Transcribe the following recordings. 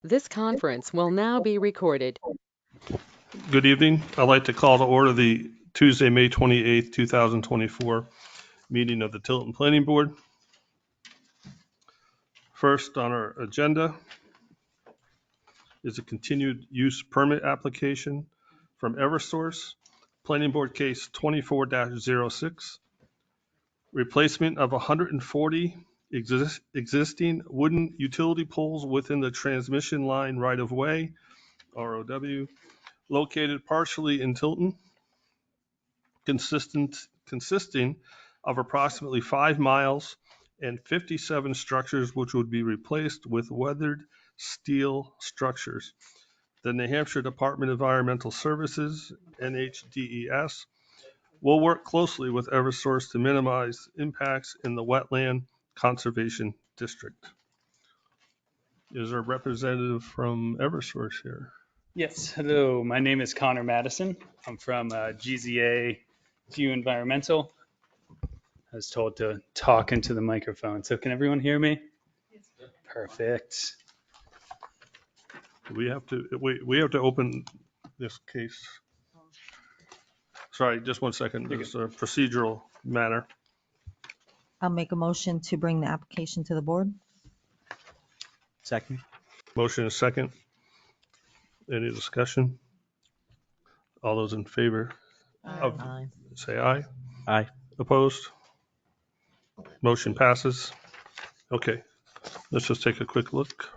This conference will now be recorded. Good evening. I'd like to call to order the Tuesday, May 28th, 2024 meeting of the Tilton Planning Board. First on our agenda is a continued use permit application from Eversource, Planning Board Case 24-06, replacement of 140 existing wooden utility poles within the transmission line right-of-way, ROW, located partially in Tilton, consisting of approximately 5 miles and 57 structures which would be replaced with weathered steel structures. The New Hampshire Department of Environmental Services, NHDES, will work closely with Eversource to minimize impacts in the wetland conservation district. Is there a representative from Eversource here? Yes, hello, my name is Connor Madison. I'm from GZA View Environmental. I was told to talk into the microphone, so can everyone hear me? Yes. Perfect. We have to open this case. Sorry, just 1 second. There's a procedural matter. I'll make a motion to bring the application to the board. Second. Motion is second. Any discussion? All those in favor Aye. say aye. Aye. Opposed? Motion passes. Okay, let's just take a quick look.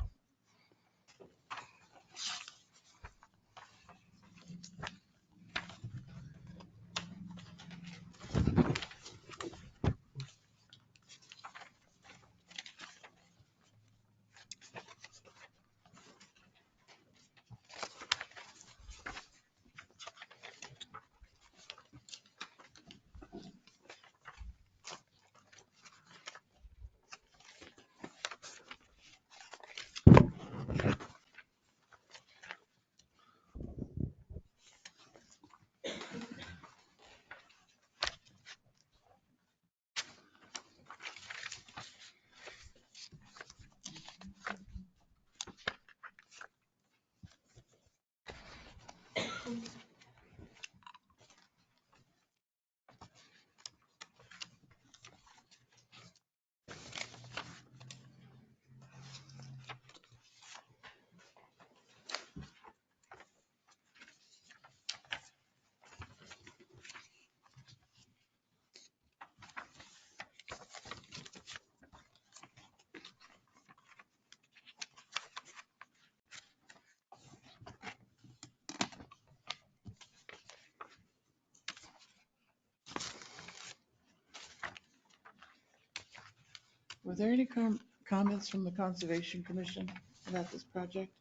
Were there any comments from the Conservation Commission about this project?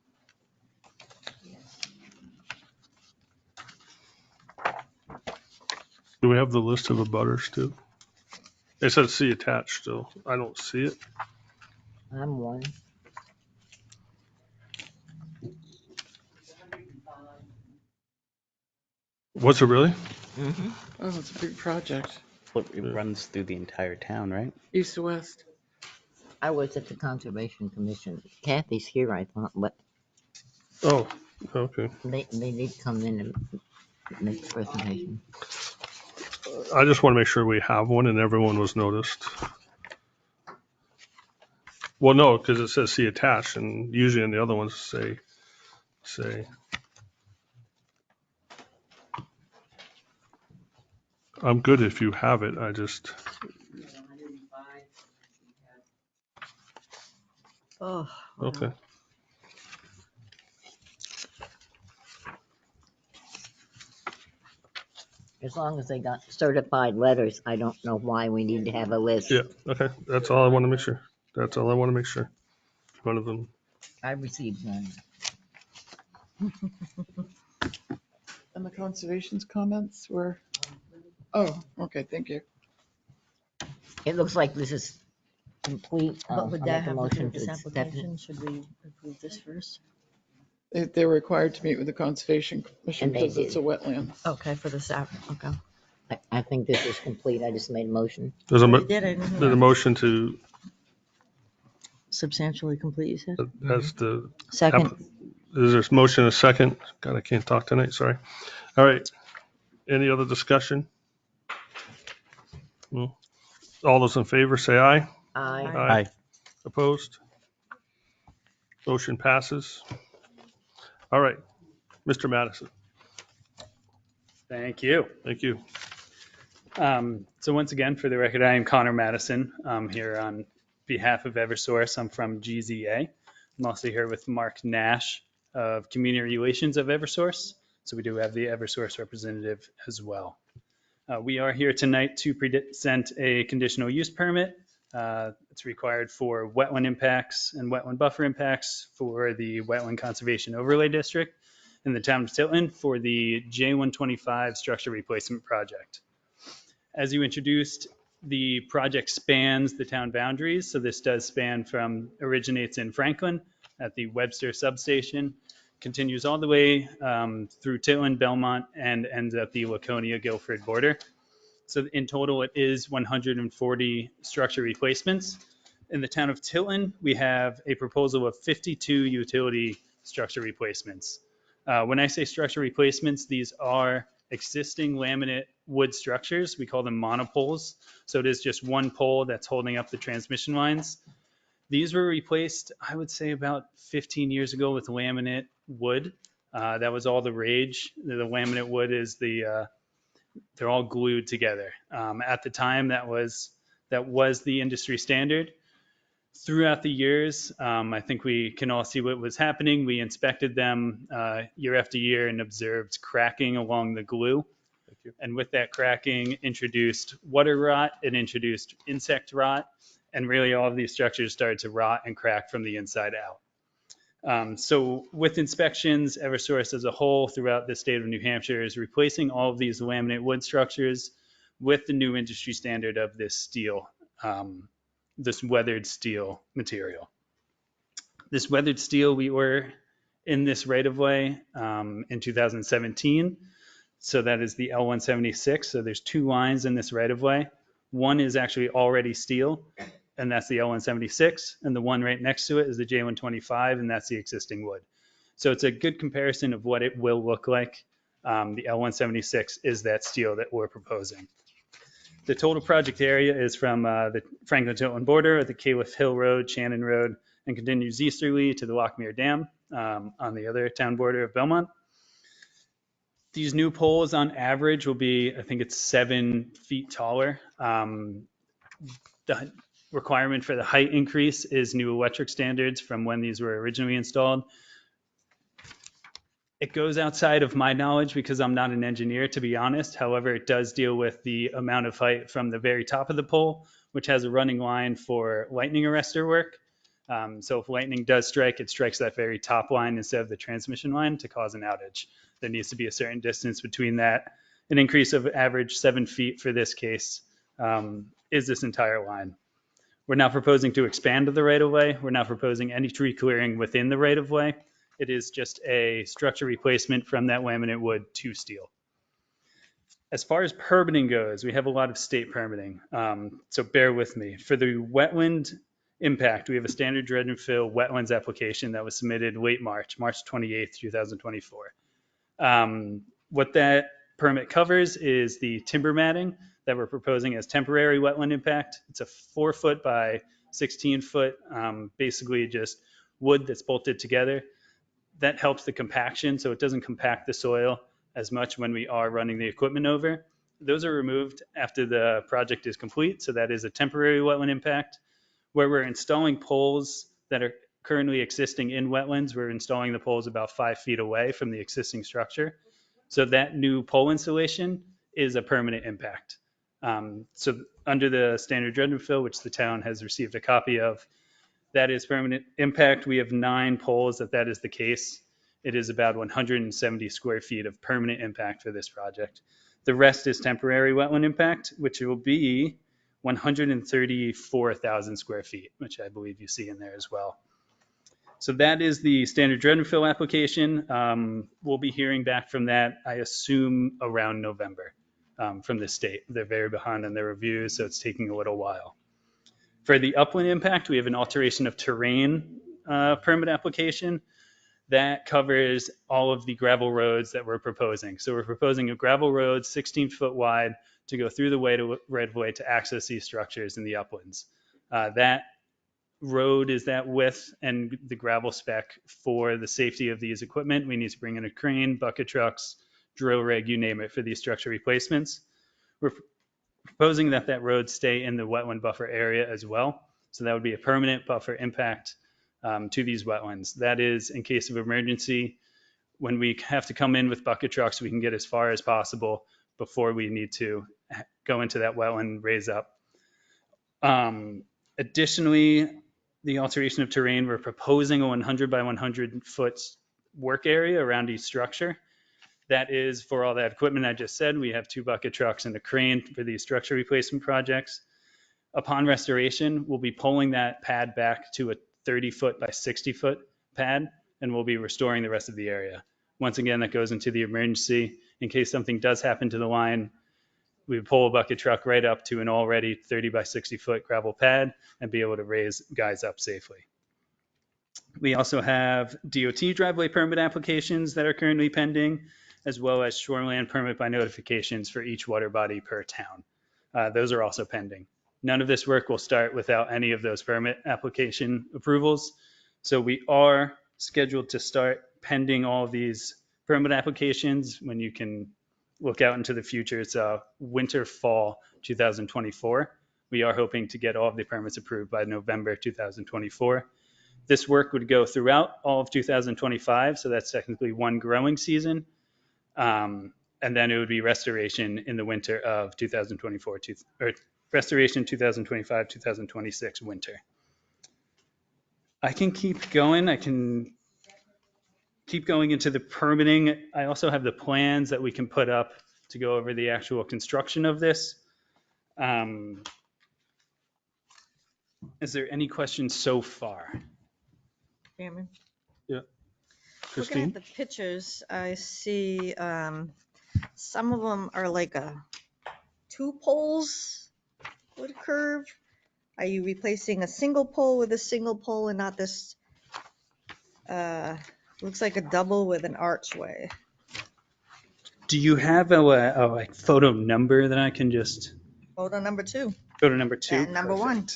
Do we have the list of abutters too? It says see attached still. I don't see it. I'm one. Was it really? Oh, it's a big project. It runs through the entire town, right? East to west. I was at the Conservation Commission. Kathy's here, I thought, but Oh, okay. they did come in and make a presentation. I just want to make sure we have one and everyone was noticed. Well, no, because it says see attached, and usually in the other ones say. I'm good if you have it. I just. Oh. Okay. As long as they got certified letters, I don't know why we need to have a list. Yeah. Okay. That's all I want to make sure. One of them. I received none. And the conservation's comments were, oh, okay, thank you. It looks like this is complete. But would I'll that make a have to do motion with this to accept it. application? Should we approve this first? They're required to meet with the Conservation Commission And they because it's a did. wetland. Okay, for this app, okay. I think this is complete. I just made a motion. There's We did, I didn't hear a that. motion to substantially complete, you said? That's the, Second. is there a motion a second? God, I can't talk tonight, sorry. All right. Any other discussion? No? All those in favor say aye. I, Aye. Opposed? Motion passes. All right, Mr. Madison, Thank you. thank you. So once again, for the record, I am Connor Madison. I'm here on behalf of Eversource. I'm from GZA. I'm also here with Mark Nash of Community Relations of Eversource. So we do have the Eversource representative as well. We are here tonight to present a conditional use permit. It's required for wetland impacts and wetland buffer impacts for the Wetland Conservation Overlay District in the town of Tilton for the J125 structure replacement project. As you introduced, the project spans the town boundaries. So this does span originates in Franklin at the Webster substation, continues all the way through Tilton, Belmont, and ends at the Laconia-Guilford border. So in total, it is 140 structure replacements. In the town of Tilton, we have a proposal of 52 utility structure replacements. When I say structure replacements, these are existing laminate wood structures. We call them monopoles. So it is just one pole that's holding up the transmission lines. These were replaced, I would say, about 15 years ago with laminate wood. That was all the rage. The laminate wood is they're all glued together. At the time, that was the industry standard. Throughout the years, I think we can all see what was happening. We inspected them year after year and observed cracking along the glue. And with that cracking, introduced water rot, it introduced insect rot, and really all of these structures started to rot and crack from the inside out. So with inspections, Eversource as a whole throughout the state of New Hampshire is replacing all of these laminate wood structures with the new industry standard of this steel, this weathered steel material. This weathered steel, we were in this right of way in 2017. So that is the L176. So there's two lines in this right of way. One is actually already steel, and that's the L176. And the one right next to it is the J125, and that's the existing wood. So it's a good comparison of what it will look like. The L176 is that steel that we're proposing. The total project area is from the Franklin-Tilton border at the Califf Hill Road, Shannon Road, and continues easterly to the Lockmere Dam on the other town border of Belmont. These new poles on average will be, I think it's 7 feet taller. The requirement for the height increase is new electric standards from when these were originally installed. It goes outside of my knowledge because I'm not an engineer, to be honest. However, it does deal with the amount of height from the very top of the pole, which has a running line for lightning arrestor work. So if lightning does strike, it strikes that very top line instead of the transmission line to cause an outage. There needs to be a certain distance between that. An increase of average 7 feet for this case is this entire line. We're not proposing to expand the right-of-way. We're not proposing any tree clearing within the right-of-way. It is just a structure replacement from that laminate wood to steel. As far as permitting goes, we have a lot of state permitting. So bear with me. For the wetland impact, we have a standard dredge and fill wetlands application that was submitted late March 28th, 2024. What that permit covers is the timber matting that we're proposing as temporary wetland impact. It's a 4-foot by 16-foot, basically just wood that's bolted together. That helps the compaction, so it doesn't compact the soil as much when we are running the equipment over. Those are removed after the project is complete, so that is a temporary wetland impact. Where we're installing poles that are currently existing in wetlands, we're installing the poles about 5 feet away from the existing structure. So that new pole installation is a permanent impact. So under the standard dredge and fill, which the town has received a copy of, that is permanent impact. We have 9 poles that is the case. It is about 170 square feet of permanent impact for this project. The rest is temporary wetland impact, which will be 134,000 square feet, which I believe you see in there as well. So that is the standard dredge and fill application. We'll be hearing back from that, I assume, around November from the state. They're very behind on their reviews, so it's taking a little while. For the upland impact, we have an alteration of terrain permit application that covers all of the gravel roads that we're proposing. So we're proposing a gravel road 16 foot wide to go through the right of way to access these structures in the uplands. That road is that width and the gravel spec for the safety of these equipment. We need to bring in a crane, bucket trucks, drill rig, you name it, for these structure replacements. We're proposing that that road stay in the wetland buffer area as well. So that would be a permanent buffer impact to these wetlands. That is, in case of emergency, when we have to come in with bucket trucks, we can get as far as possible before we need to go into that wetland, raise up. Additionally, the alteration of terrain, we're proposing a 100 by 100 foot work area around each structure. That is for all that equipment I just said. We have 2 bucket trucks and a crane for these structure replacement projects. Upon restoration, we'll be pulling that pad back to a 30 foot by 60 foot pad, and we'll be restoring the rest of the area. Once again, that goes into the emergency. In case something does happen to the line, we would pull a bucket truck right up to an already 30 by 60 foot gravel pad and be able to raise guys up safely. We also have DOT driveway permit applications that are currently pending, as well as shoreline permit by notifications for each water body per town. Those are also pending. None of this work will start without any of those permit application approvals. So we are scheduled to start pending all of these permit applications. When you can look out into the future, it's winter, fall 2024. We are hoping to get all of the permits approved by November 2024. This work would go throughout all of 2025, so that's technically one growing season. And then it would be restoration in the winter of 2024, or restoration 2025, 2026 winter. I can keep going. I can keep going into the permitting. I also have the plans that we can put up to go over the actual construction of this. Is there any questions so far? Chairman, Yeah. looking Christine? at the pictures, I see some of them are like 2 poles with a curve. Are you replacing a single pole with a single pole and not this, looks like a double with an archway? Do you have a photo number that I can just Photo number 2 go to number 2? and number 1.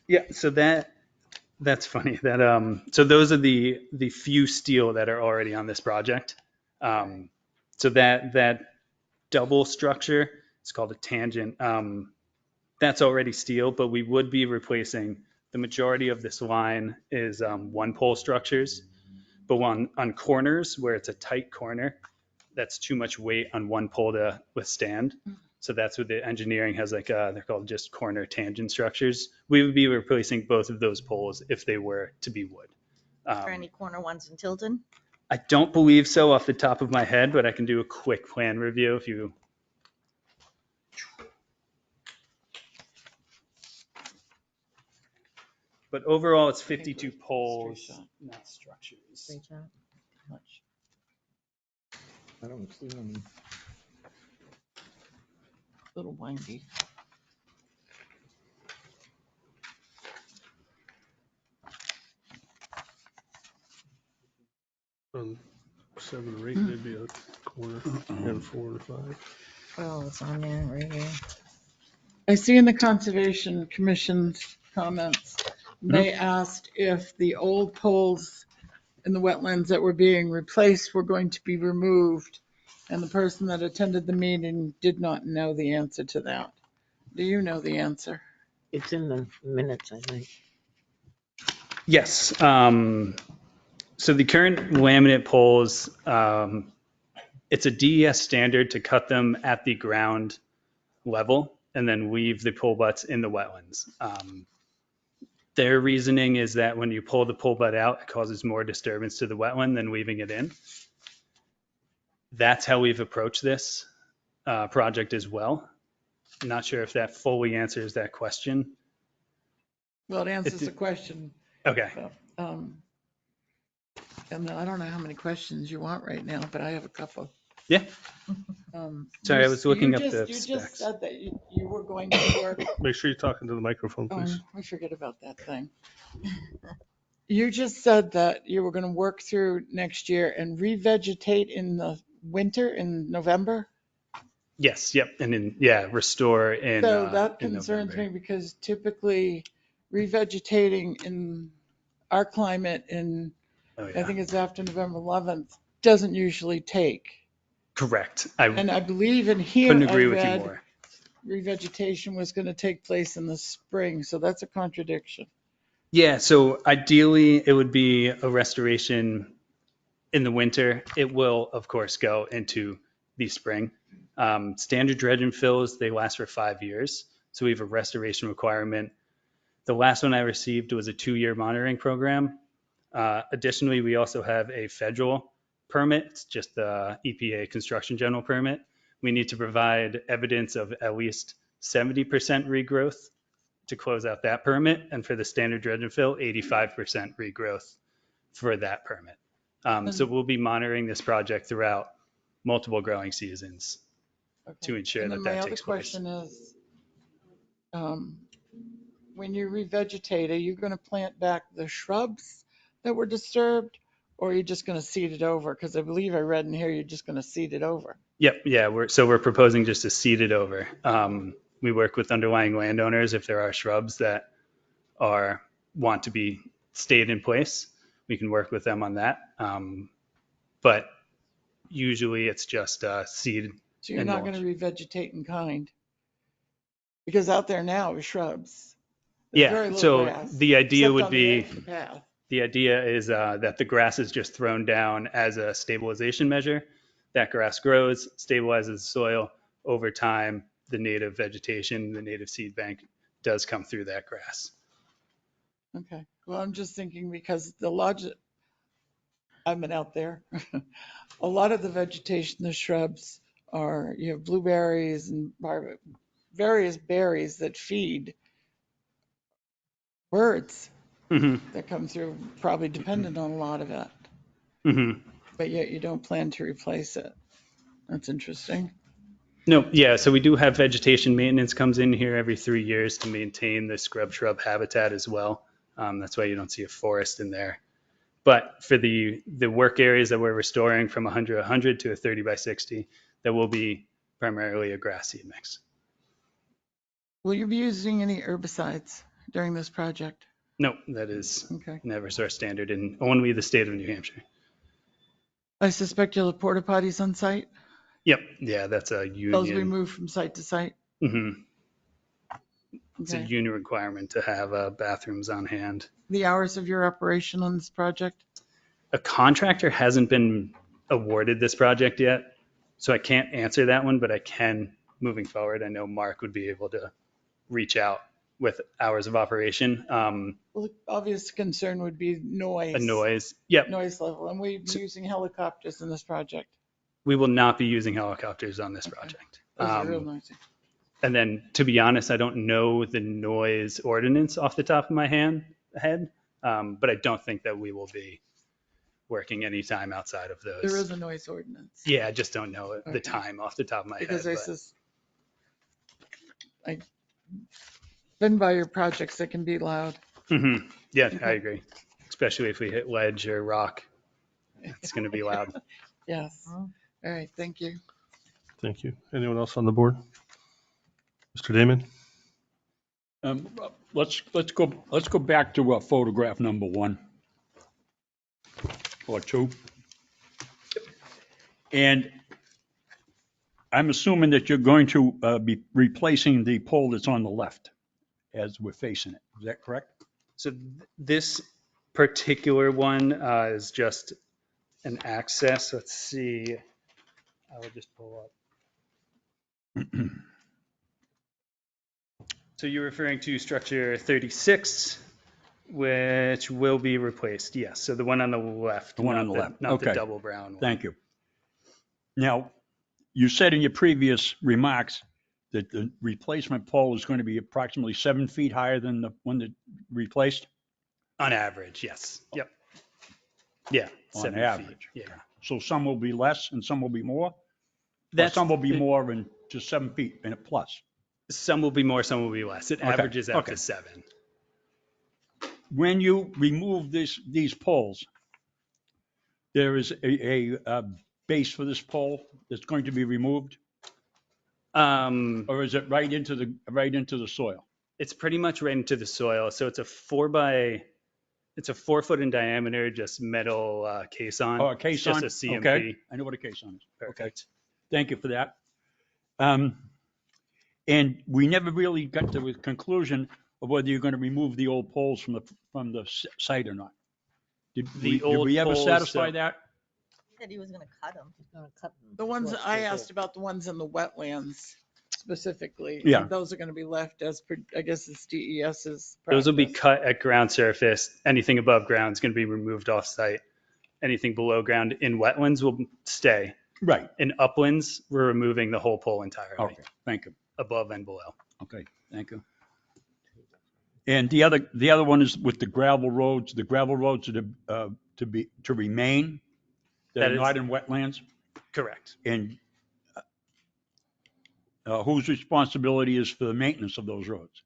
Yeah, so that's funny. That so those are the few steel that are already on this project. So that double structure, it's called a tangent. That's already steel, but we would be replacing the majority of this line is 1 pole structures, but on corners where it's a tight corner, that's too much weight on 1 pole to withstand. So that's what the engineering has, like they're called just corner tangent structures. We would be replacing both of those poles if they were to be wood. Are any corner ones in Tilton? I don't believe so off the top of my head, but I can do a quick plan review if you. But overall, it's 52 poles, Straight shot. not structures. Straight shot. Much. I don't see any. Little windy. On 7 or 8, they'd be a corner, and 4 and 5. Oh, it's on there right here. I see in the Conservation Commission's comments, they asked if the old poles in the wetlands that were being replaced were going to be removed. And the person that attended the meeting did not know the answer to that. Do you know the answer? It's in the minutes, I think. Yes. So the current laminate poles, it's a DES standard to cut them at the ground level and then leave the pole butts in the wetlands. Their reasoning is that when you pull the pole butt out, it causes more disturbance to the wetland than leaving it in. That's how we've approached this project as well. I'm not sure if that fully answers that question. Well, it answers the question. Okay. And I don't know how many questions you want right now, but I have a couple. Yeah. Sorry, I was looking up the You just specs. said that you were going to work. Make sure you're talking to the microphone, please. I forget about that thing. You just said that you were going to work through next year and revegetate in the winter in November? Yes, yep, and then restore in So that in concerns me November. because typically revegetating in our climate in, Oh I yeah, think it's after November 11th, doesn't usually take. correct. I And I believe in here couldn't I agree with you read more. revegetation was going to take place in the spring, so that's a contradiction. Yeah, so ideally it would be a restoration in the winter. It will, of course, go into the spring. Standard dredge and fills, they last for 5 years. So we have a restoration requirement. The last one I received was a 2-year monitoring program. Additionally, we also have a federal permit. It's just the EPA construction general permit. We need to provide evidence of at least 70% regrowth to close out that permit. And for the standard dredge and fill, 85% regrowth for that permit. So we'll be monitoring this project throughout multiple growing seasons to ensure And that then my that other takes place. question is, when you revegetate, are you going to plant back the shrubs that were disturbed, or are you just going to seed it over? Because I believe I read in here you're just going to seed it over. Yep, yeah. We're proposing just to seed it over. We work with underlying landowners if there are shrubs that want to be stayed in place. We can work with them on that. But usually it's just seed So you're and not going mulch. to revegetate in kind? Because out there now is shrubs. There's Yeah. very little So grass, the idea except would on the be edge of the path. the idea is that the grass is just thrown down as a stabilization measure. That grass grows, stabilizes the soil over time. The native vegetation, the native seed bank does come through that grass. Okay. Well, I'm just thinking because I've been out there. A lot of the vegetation, the shrubs are, you have blueberries and various berries that feed birds Mm-hmm. that come through, probably dependent on a lot of it. Mm-hmm. But yet you don't plan to replace it. That's interesting. No, yeah. So we do have vegetation maintenance comes in here every 3 years to maintain the scrub shrub habitat as well. That's why you don't see a forest in there. But for the work areas that we're restoring from 100 to a 30 by 60, that will be primarily a grass seed mix. Will you be using any herbicides during this project? No, that is Okay. an Eversource standard in only the state of New Hampshire. I suspect you'll have porta potties on site. Yep. Yeah, that's a Those we union. move from site to site. Mm-hmm. It's a Okay. union requirement to have bathrooms on hand. The hours of your operation on this project? A contractor hasn't been awarded this project yet, so I can't answer that one, but I can moving forward. I know Mark would be able to reach out with hours of operation. Well, the obvious concern would be A noise. noise. Yep. Noise level. And we'd be using helicopters in this project. We will not be using helicopters on this project. Those are real noisy. And then, to be honest, I don't know the noise ordinance off the top of my head, but I don't think that we will be working any time outside of those. There is a noise ordinance. Yeah, I just don't know the Okay. time off the top of my Because head. I've been by your projects that can be loud. Mm-hmm. Yeah, I Okay. agree. Especially if we hit ledge or rock, it's going to be loud. Yes. All right, thank you. Thank you. Anyone else on the board? Mr. Damon? Let's go back to photograph number 1 or 2. And I'm assuming that you're going to be replacing the pole that's on the left as we're facing it. Is that correct? So this particular one is just an access. Let's see. I will just pull up. So you're referring to structure 36, which will be replaced. Yes. So the one on the left. The one not on the left. Not the Okay. double brown one. Thank you. Now, you said in your previous remarks that the replacement pole is going to be approximately 7 feet higher than the one that replaced? On average, yes. Yep. Yeah. On 7 feet. average. Yeah. So some will be less and some will be more? That's some will be more and just 7 feet and a plus. Some will be more, some will be less. It Okay, averages out okay. to 7. When you remove these poles, there is a base for this pole that's going to be removed, or is it right into the soil? It's pretty much right into the soil. So it's a 4 foot in diameter, just metal caisson. Oh, a It's caisson? just a CMP. Okay, I know what a caisson is. Okay, Perfect. thank you for that. And we never really got to a conclusion of whether you're going to remove the old poles from the site or not. Did we ever poles, satisfy so- that? He said he was gonna cut them. He's gonna cut them. The ones Well, I straight asked about, the ones in the wetlands specifically. Yeah. And those are gonna be left as, I guess it's DES's Those will be practice. cut at ground surface. Anything above ground is going to be removed off site. Anything below ground in wetlands will stay. Right. In uplands, we're removing the whole pole entirely, Okay, thank you. above and below. Okay, thank you. And the other one is with the gravel roads. The gravel roads are to remain. That They're is- not in wetlands. Correct. And whose responsibility is for the maintenance of those roads?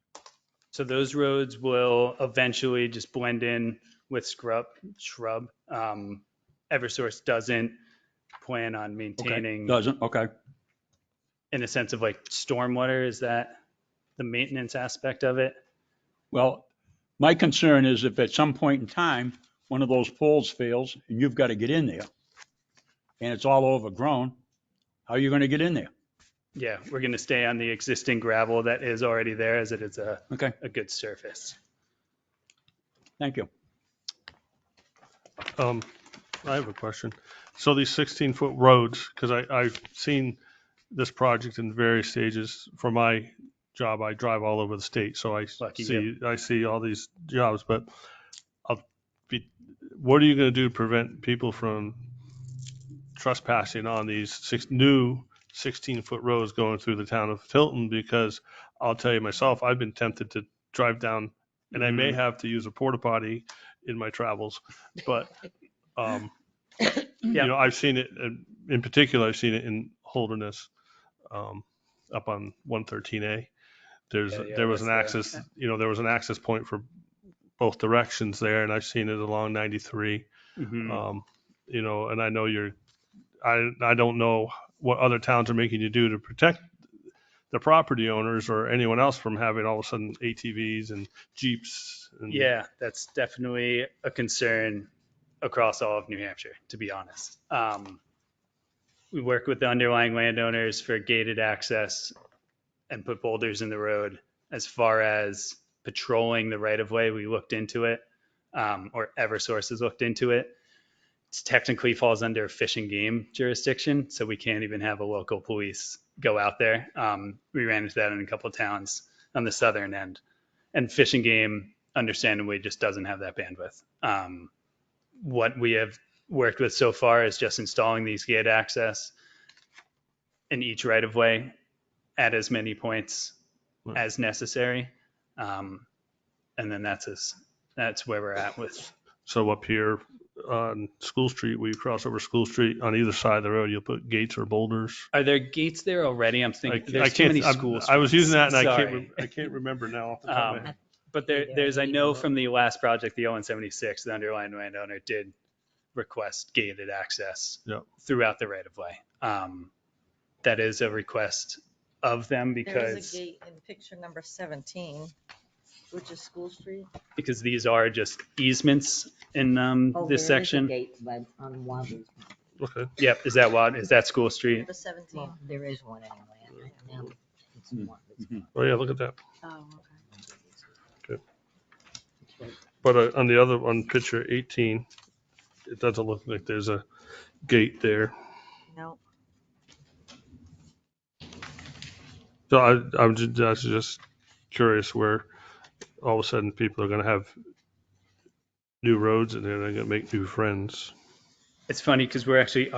So those roads will eventually just blend in with shrub. Eversource doesn't plan on Okay, maintaining, doesn't, okay. in a sense of like stormwater. Is that the maintenance aspect of it? Well, my concern is if at some point in time, one of those poles fails and you've got to get in there and it's all overgrown, how are you going to get in there? Yeah, we're going to stay on the existing gravel that is already there, as it is Okay, a good surface. thank you. I have a question. So these 16-foot roads, because I've seen this project in various stages. For my job, I drive all over the state, so I see all these jobs. But what are you going to do to prevent people from trespassing on these new 16-foot roads going through the town of Tilton? Because I'll tell you myself, I've been tempted to drive down, and I may have to use a porta potty in my travels, but I've seen it in particular. I've seen it in Holderness, up on 113A. There was an access, there was an access point for both directions there, and I've seen it along 93. Mm-hmm. And I know I don't know what other towns are making you do to protect the property owners or anyone else from having all of a sudden ATVs and Jeeps. Yeah, that's definitely a concern across all of New Hampshire, to be honest. We work with the underlying landowners for gated access and put boulders in the road. As far as patrolling the right of way, we looked into it, or Eversource has looked into it. It technically falls under fish and game jurisdiction, so we can't even have a local police go out there. We ran into that in a couple of towns on the southern end, and fish and game, understandably, just doesn't have that bandwidth. What we have worked with so far is just installing these gate access in each right of way at as many points as necessary, and then that's where we're at with. So up here on School Street, where you cross over School Street, on either side of the road, you'll put gates or boulders. Are there gates there already? I'm thinking I there's too many school I was using that, and Sorry. I can't remember now off the top of my head. But there's, I know from the last project, the 0176, the underlying landowner did request gated access throughout the right of way. That is a request of them There because is a gate in picture number 17, which is School Street. these are just easements in Oh, this there is a section. gate on Wadley's. Okay. Yep, is that School Street? Number 17. Well, there is one anyway. Now it's Wadley's. Oh yeah, look at that. Oh, Good. But on picture 18, it doesn't look like there's a gate there. no. So I'm just curious where all of a sudden people are going to have new roads and they're going to make new friends. It's funny because we're actually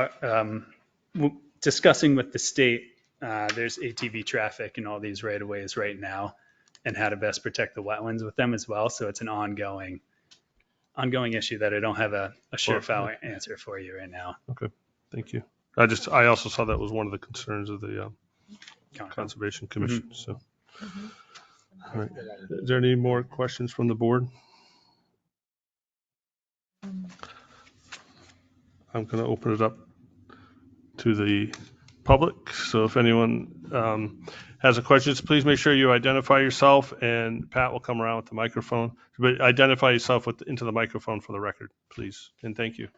discussing with the state. There's ATV traffic in all these right of ways right now, and how to best protect the wetlands with them as well. So it's an ongoing issue that I don't have a surefire answer for you right now. Okay, thank you. I also saw that was one of the concerns of the Conservation Commission, so. All right. Is there any more questions from the board? I'm going to open it up to the public. So if anyone has a question, please make sure you identify yourself, and Pat will come around with the microphone. But identify yourself into the microphone for the record, please. And thank you.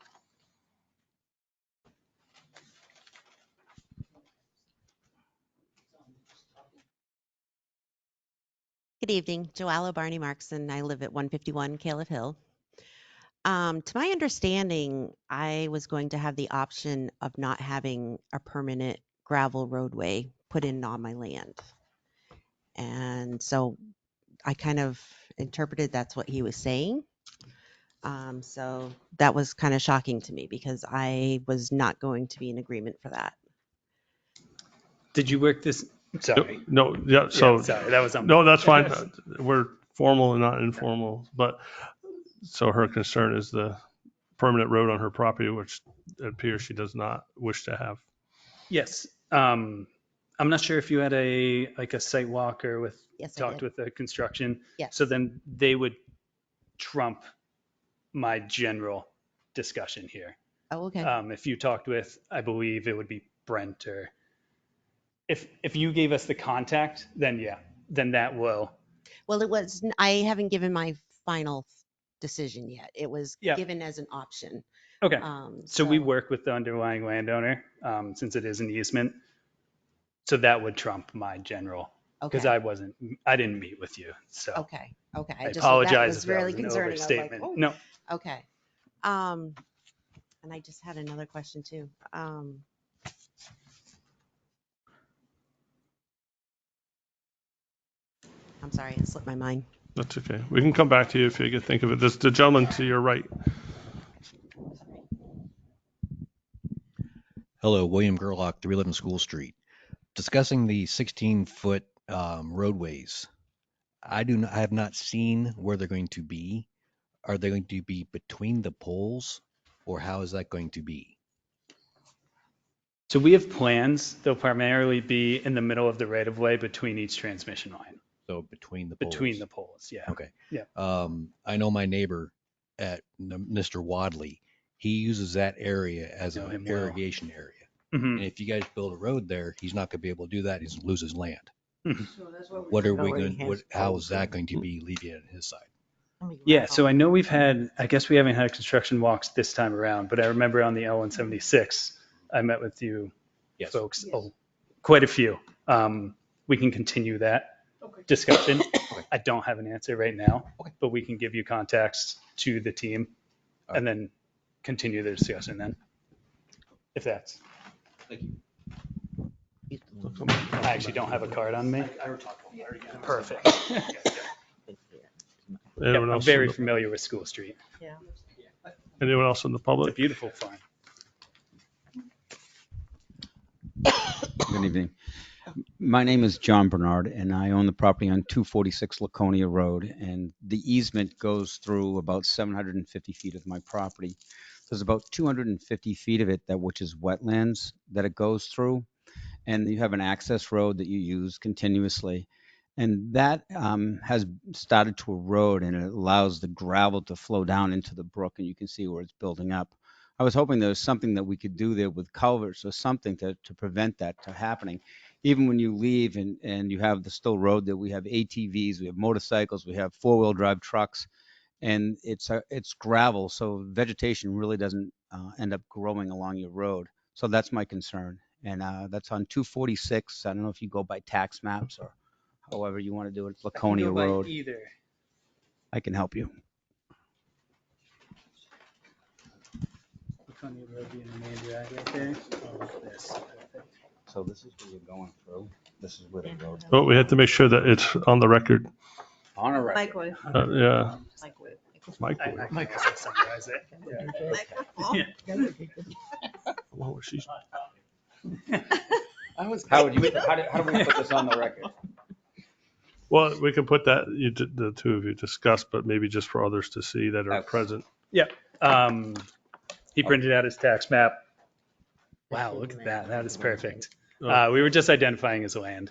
Good evening, Joella Barney Markson. I live at 151 Caleb Hill. To my understanding, I was going to have the option of not having a permanent gravel roadway put in on my land. And so I kind of interpreted that's what he was saying. So that was kind of shocking to me because I was not going to be in agreement for that. Did you work this? Sorry. No, yeah, so. Yeah, sorry, that was on. No, that's fine. We're formal and not informal. But so her concern is the permanent road on her property, which it appears she does not wish to have. Yes. I'm not sure if you had a site walk or Yes, I talked did. with the construction. Yes. So then they would trump my general discussion here. Oh, okay. If you talked with, I believe it would be Brent, or if you gave us the contact, then yeah, then that will. Well, I haven't given my final decision yet. It was given as an option. Okay. So we work with the underlying landowner, since it is an easement. So that would trump my general, because I didn't meet with you. So Okay. I apologize that was if that really was an concerning. I was like, overstatement. oh. No. Okay. And I just had another question too. I'm sorry, it slipped my mind. That's okay. We can come back to you if you can think of it. There's the gentleman to your right. Hello, William Gerlach, 311 School Street. Discussing the 16-foot roadways. I have not seen where they're going to be. Are they going to be between the poles, or how is that going to be? So we have plans. They'll primarily be in the middle of the right of way between each transmission line. So between the poles? Between the poles, yeah. Okay. Yeah. I know my neighbor at Mr. Wadley, he uses that area as an irrigation area. Mm-hmm. And if you guys build a road there, he's not going to be able to do that. He's going to lose his land. Mm-hmm. What are we going? How is that going to be alleviated on his side? Yeah, so I know I guess we haven't had construction walks this time around, but I remember on the L176, I met with you folks, quite a few. We can continue that discussion. I don't have an answer right now, but we can give you contacts to the team and then continue the discussion then, if that's. Thank you. I actually don't have a card on me. Perfect. Anyone I'm else? very familiar with School Street. Yeah. Anyone else in the It's a public? beautiful farm. Good evening. My name is John Bernard, and I own the property on 246 Laconia Road, and the easement goes through about 750 feet of my property. There's about 250 feet of it which is wetlands that it goes through, and you have an access road that you use continuously, and that has started to erode, and it allows the gravel to flow down into the brook, and you can see where it's building up. I was hoping there was something that we could do there with culverts or something to prevent that from happening. Even when you leave and you have the still road there, we have ATVs, we have motorcycles, we have four-wheel drive trucks, and it's gravel, so vegetation really doesn't end up growing along your road. So that's my concern, and that's on 246. I don't know if you go by tax maps or however you want to do it. It's Laconia Road. Either. I can help you. Laconia Road being the main drag right there. Oh, this. So this is where you're going through. This is where the road. But we have to make sure that it's on the record. On a record. Microwave. Yeah. Microwave. I guess I'll summarize it. Microphone. Yeah. Well, she's. How do we put this on the record? Well, we can put that, the two of you discuss, but maybe just for others to see that are present. Yeah. He printed out his tax map. Wow, look at that. That is perfect. Oh. We were just identifying as land.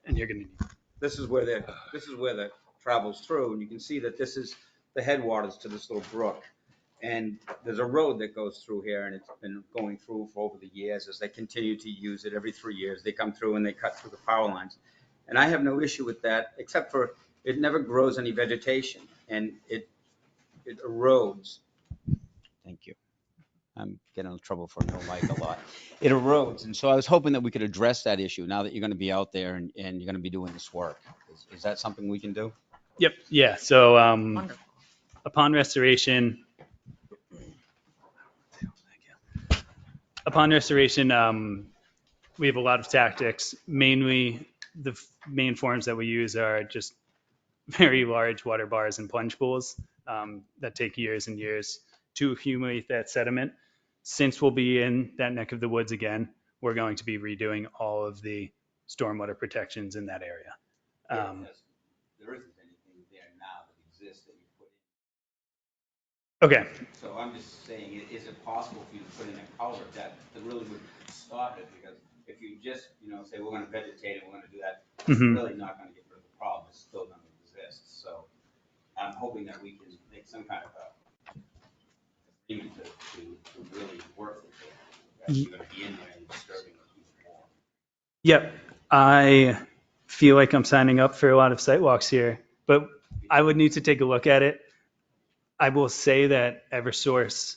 And you're going to, This is where the travels through, and you can see that this is the headwaters to this little brook. And there's a road that goes through here, and it's been going through for over the years as they continue to use it. Every 3 years, they come through and they cut through the power lines. And I have no issue with that, except for it never grows any vegetation, and it erodes. Thank you. I'm getting in trouble for no light a lot. It erodes, and so I was hoping that we could address that issue now that you're going to be out there and you're going to be doing this work. Is that something we can do? yep. Yeah. So Wonderful. upon restoration, we have a lot of tactics. Mainly, the main forms that we use are just very large water bars and plunge pools that take years and years to accumulate that sediment. Since we'll be in that neck of the woods again, we're going to be redoing all of the stormwater protections in that area. There isn't anything there now that exists that you put in. Okay. So I'm just saying, is it possible for you to put in a culvert that really would stop it? Because if you just, say we're going to vegetate it, we're going to do that, it's really not going to get rid of the problem. It's still going to exist. So I'm hoping that we can make some kind of agreement to really work with it. That you're going to be in there and disturbing the people more. Yep. I feel like I'm signing up for a lot of site walks here, but I would need to take a look at it. I will say that Eversource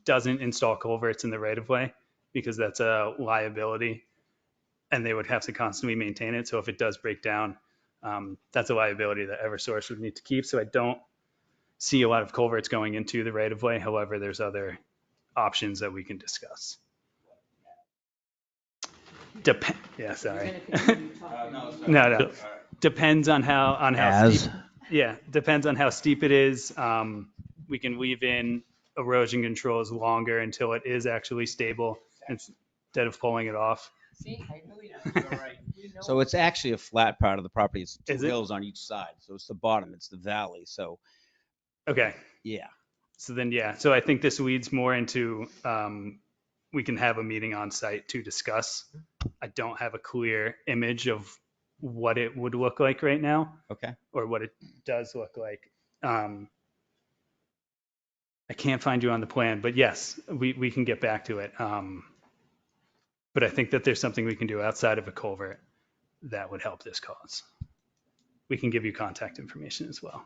doesn't install culverts in the right of way because that's a liability and they would have to constantly maintain it. So if it does break down, that's a liability that Eversource would need to keep. So I don't see a lot of culverts going into the right of way. However, there's other options that we can discuss. Yeah, sorry. No. Depends on how steep. Yeah, depends on how steep it is. We can weave in erosion controls longer until it is actually stable instead of pulling it off. See, I knew you were right. So it's actually a flat part of the property. It's two Is it? hills on each side. So it's the bottom, it's the valley. So Okay. yeah. So then, yeah. So I think this leads more into we can have a meeting on site to discuss. I don't have a clear image of what it would look like right now. Okay. Or what it does look like. I can't find you on the plan, but yes, we can get back to it. But I think that there's something we can do outside of a culvert that would help this cause. We can give you contact information as well.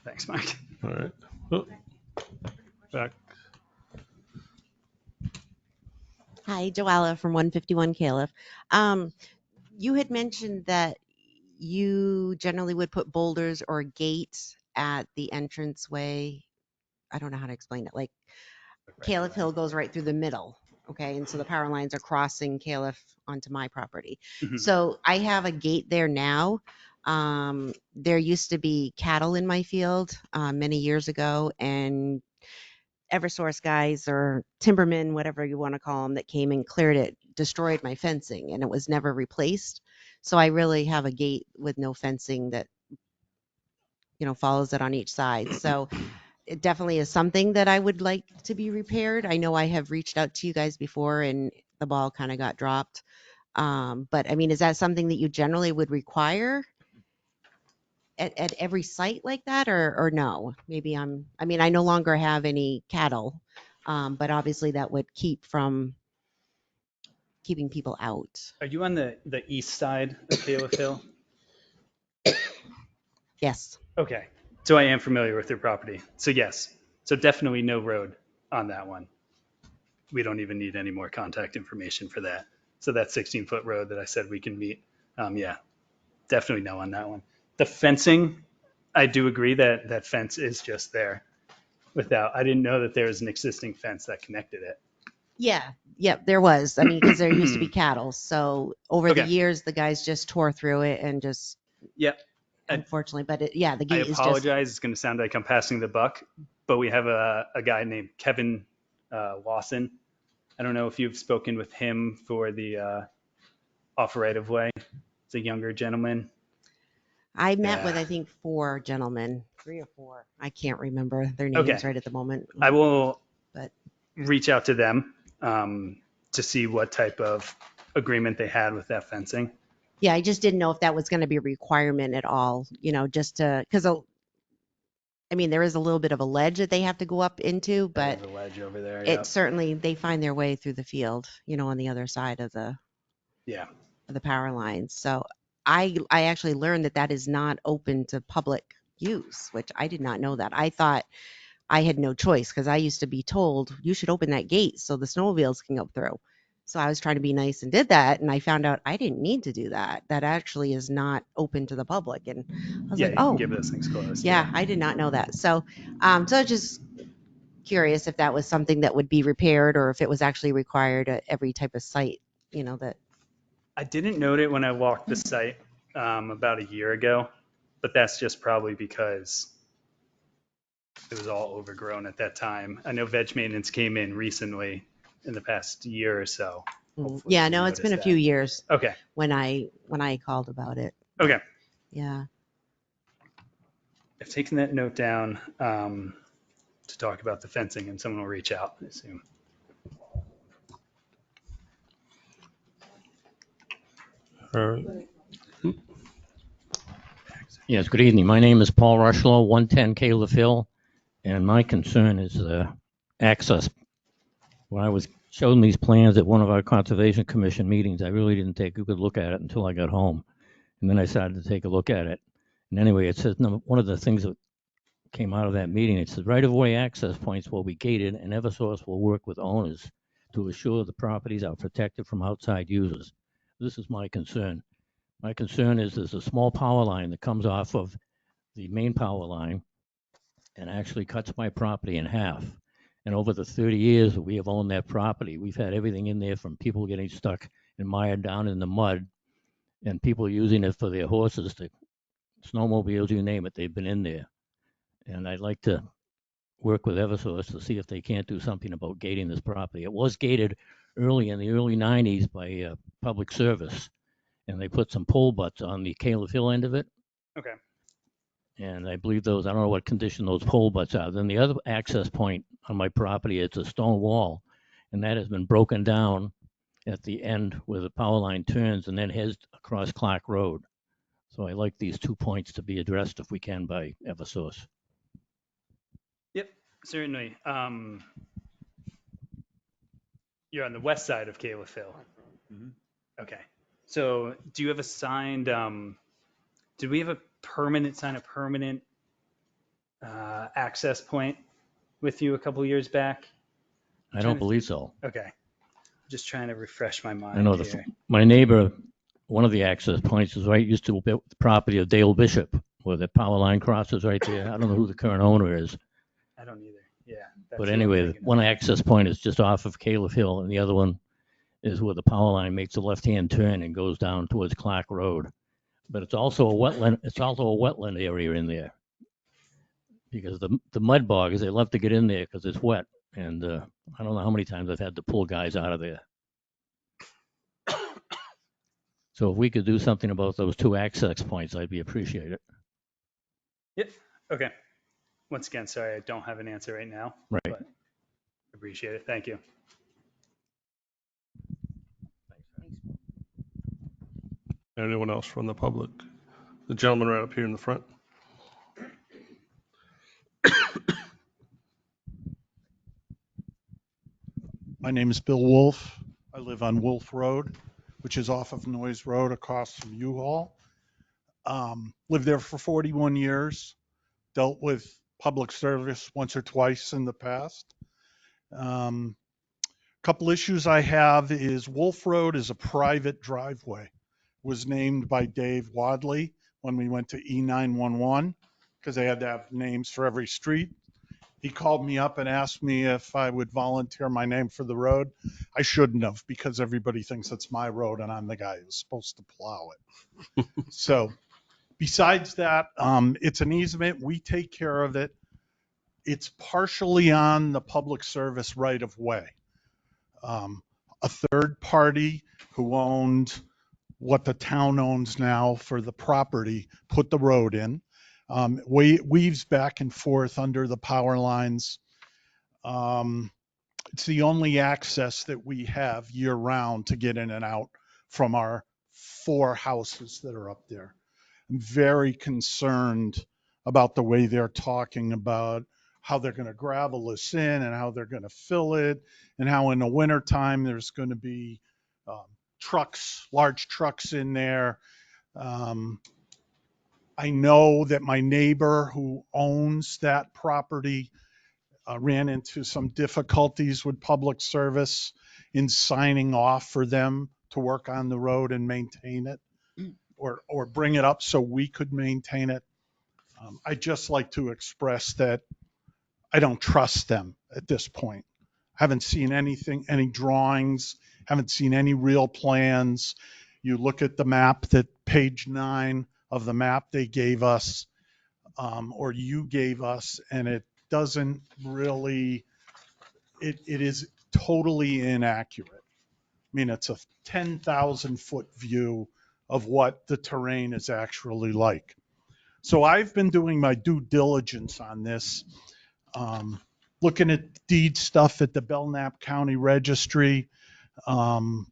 Thanks, Mike. All right. Oh, back. Hi, Joella from 151 Caliph. You had mentioned that you generally would put boulders or gates at the entranceway. I don't know how to explain it. Like Caliph Hill goes right through the middle. Okay. And so the power lines are crossing Caliph onto my property. Mhm. So I have a gate there now. There used to be cattle in my field many years ago, and Eversource guys or timbermen, whatever you want to call them, that came and cleared it, destroyed my fencing, and it was never replaced. So I really have a gate with no fencing that, follows it on each side. So it definitely is something that I would like to be repaired. I know I have reached out to you guys before and the ball kind of got dropped. But I mean, is that something that you generally would require at every site like that, or no? Maybe I no longer have any cattle, but obviously that would keep from keeping people out. Are you on the east side of Caliph Hill? Yes. Okay. So I am familiar with your property. So yes. So definitely no road on that one. We don't even need any more contact information for that. So that 16-foot road that I said we can meet, yeah, definitely no on that one. The fencing, I do agree that that fence is just there. I didn't know that there was an existing fence that connected it. Yeah. Yep. There was. I mean, because there used to be cattle. So over the Okay. years, the guys just tore through it and just. Yep. Unfortunately, but the gate I is just. apologize. It's going to sound like I'm passing the buck, but we have a guy named Kevin Lawson. I don't know if you've spoken with him for the off right of way. It's a younger gentleman. I met with, Yeah. I think, 4 gentlemen, 3 or 4. I can't remember their names Okay. right at the moment. I will reach out to them to see what type of agreement they had with that fencing. Yeah, I just didn't know if that was going to be a requirement at all, just to, because I mean, there is a little bit of a ledge that they have to go up into, but There's a ledge over there. it certainly, they find their way through the field, on the other side of the Yeah. power lines. So I actually learned that that is not open to public use, which I did not know that. I thought I had no choice because I used to be told you should open that gate so the snowmobiles can go through. So I was trying to be nice and did that, and I found out I didn't need to do that. That actually is not open to the public, and I was Yeah, like, you can oh, give those things closed. yeah, I did not know that. So, so I was just curious if that was something that would be repaired or if it was actually required at every type of site, that. I didn't note it when I walked the site about a year ago, but that's just probably because it was all overgrown at that time. I know veg maintenance came in recently in the past year or so. Hopefully Yeah, you no, it's been a noticed few that. years Okay. when I called about it. Okay. Yeah. I've taken that note down to talk about the fencing, and someone will reach out, I assume. Yes, good evening. My name is Paul Rushlow, 110 Caleb Hill, and my concern is access. When I was shown these plans at one of our Conservation Commission meetings, I really didn't take a good look at it until I got home. And then I started to take a look at it. And anyway, it says one of the things that came out of that meeting, it says right-of-way access points will be gated and Eversource will work with owners to assure the properties are protected from outside users. This is my concern. My concern is there's a small power line that comes off of the main power line and actually cuts my property in half. And over the 30 years that we have owned that property, we've had everything in there from people getting stuck and mired down in the mud and people using it for their horses, to snowmobiles, you name it, they've been in there. And I'd like to work with Eversource to see if they can't do something about gating this property. It was gated early in the early 90s by public service, and they put some pole butts on the Caleb Hill end of it. Okay. And I believe those, I don't know what condition those pole butts are. Then the other access point on my property, it's a stone wall, and that has been broken down at the end where the power line turns and then heads across Clark Road. So I like these 2 points to be addressed if we can by Eversource. Yep, certainly. You're on the west side of Caleb Hill. Mhm. Okay. So do you have a signed, did we have a permanent access point with you a couple years back? I don't believe so. Okay. Just trying to refresh my mind I know here. my neighbor, one of the access points is right used to the property of Dale Bishop, where the power line crosses right there. I don't know who the current owner is. I don't either. Yeah. But anyway, one access point is just off of Caleb Hill, and the other one is where the power line makes a left-hand turn and goes down towards Clark Road. But it's also a wetland. It's also a wetland area in there because the mud boggers, they love to get in there because it's wet. And I don't know how many times I've had to pull guys out of there. So if we could do something about those 2 access points, I'd be appreciated. Yep. Okay. Once again, sorry, I don't have an answer right now. Right. But appreciate it. Thank you. Anyone else from the public? The gentleman right up here in the front. My name is Bill Wolf. I live on Wolf Road, which is off of Noyes Road across from U-Haul. Lived there for 41 years. Dealt with public service once or twice in the past. Couple issues I have is Wolf Road is a private driveway. Was named by Dave Wadley when we went to E911 because they had to have names for every street. He called me up and asked me if I would volunteer my name for the road. I shouldn't have because everybody thinks it's my road and I'm the guy who's supposed to plow it. So besides that, it's an easement. We take care of it. It's partially on the public service right of way. A third party who owned what the town owns now for the property put the road in. Weaves back and forth under the power lines. It's the only access that we have year round to get in and out from our 4 houses that are up there. I'm very concerned about the way they're talking about how they're going to gravel this in and how they're going to fill it, and how in the wintertime there's going to be trucks, large trucks in there. I know that my neighbor who owns that property ran into some difficulties with public service in signing off for them to work on the road and maintain it, or bring it up so we could maintain it. I'd just like to express that I don't trust them at this point. Haven't seen anything, any drawings, haven't seen any real plans. You look at the map, that page 9 of the map they gave us, or you gave us, and it doesn't really, it is totally inaccurate. I mean, it's a 10,000 foot view of what the terrain is actually like. So I've been doing my due diligence on this, looking at deed stuff at the Belknap County Registry, trying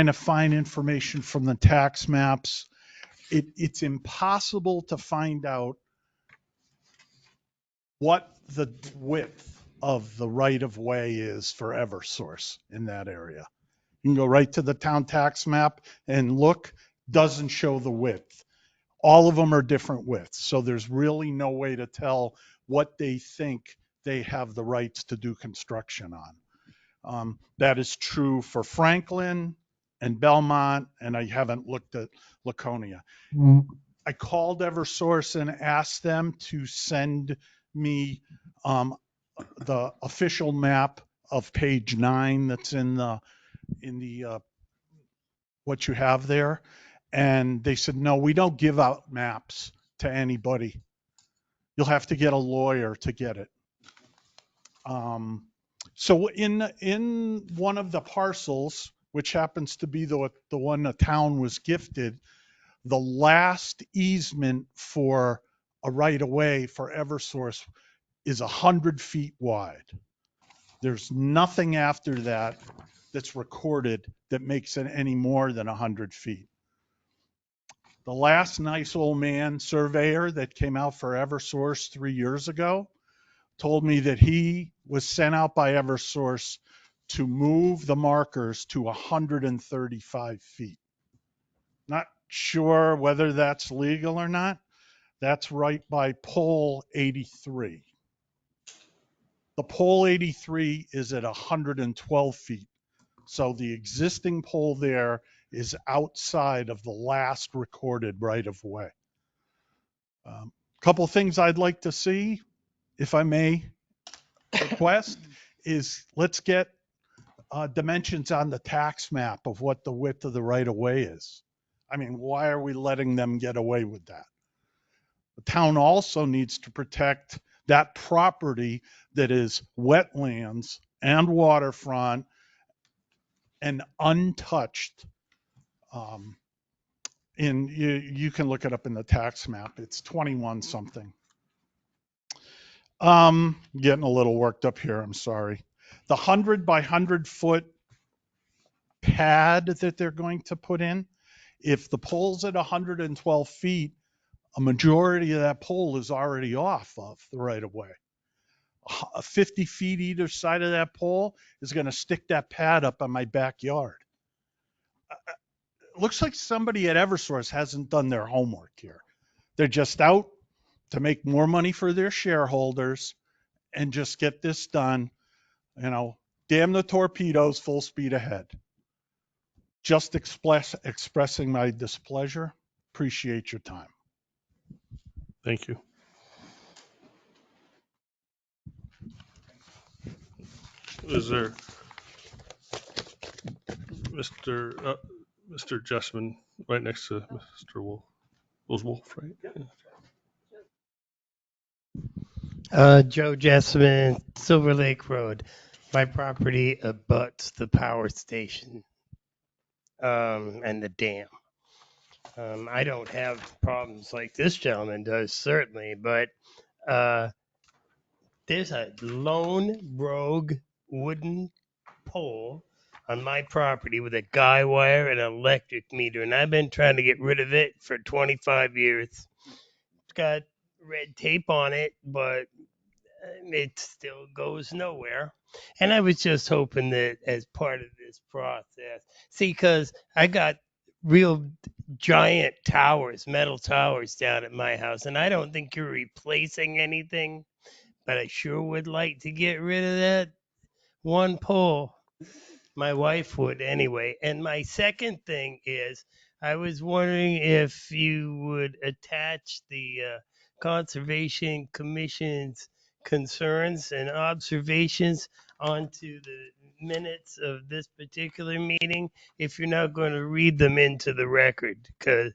to find information from the tax maps. It's impossible to find out what the width of the right of way is for Eversource in that area. You can go right to the town tax map and look, doesn't show the width. All of them are different widths. So there's really no way to tell what they think they have the rights to do construction on. That is true for Franklin and Belmont, and I haven't looked at Laconia. I called Eversource and asked them to send me the official map of page 9 that's in the what you have there. And they said, no, we don't give out maps to anybody. You'll have to get a lawyer to get it. So in one of the parcels, which happens to be the one the town was gifted, the last easement for a right of way for Eversource is 100 feet wide. There's nothing after that that's recorded that makes it any more than 100 feet. The last nice old man surveyor that came out for Eversource 3 years ago told me that he was sent out by Eversource to move the markers to 135 feet. Not sure whether that's legal or not. That's right by pole 83. The pole 83 is at 112 feet. So the existing pole there is outside of the last recorded right of way. Couple things I'd like to see, if I may request, is let's get dimensions on the tax map of what the width of the right of way is. I mean, why are we letting them get away with that? The town also needs to protect that property that is wetlands and waterfront and untouched. You can look it up in the tax map. It's 21 something. Getting a little worked up here. I'm sorry. The 100 by 100 foot pad that they're going to put in, if the pole's at 112 feet, a majority of that pole is already off of the right of way. 50 feet either side of that pole is going to stick that pad up on my backyard. It looks like somebody at Eversource hasn't done their homework here. They're just out to make more money for their shareholders and just get this done. You know, damn the torpedoes, full speed ahead. Just expressing my displeasure. Appreciate your time. Thank you. Is there Mr. Jessman right next to Mr. Wolf? Was Wolf, right? Joe Jessman, Silver Lake Road. My property abuts the power station and the dam. I don't have problems like this gentleman does, certainly, but there's a lone rogue wooden pole on my property with a guy wire and an electric meter, and I've been trying to get rid of it for 25 years. It's got red tape on it, but it still goes nowhere. And I was just hoping that as part of this process, see, because I got real giant towers, metal towers down at my house, and I don't think you're replacing anything, but I sure would like to get rid of that one pole. My wife would anyway. And my second thing is, I was wondering if you would attach the Conservation Commission's concerns and observations onto the minutes of this particular meeting, if you're not going to read them into the record, because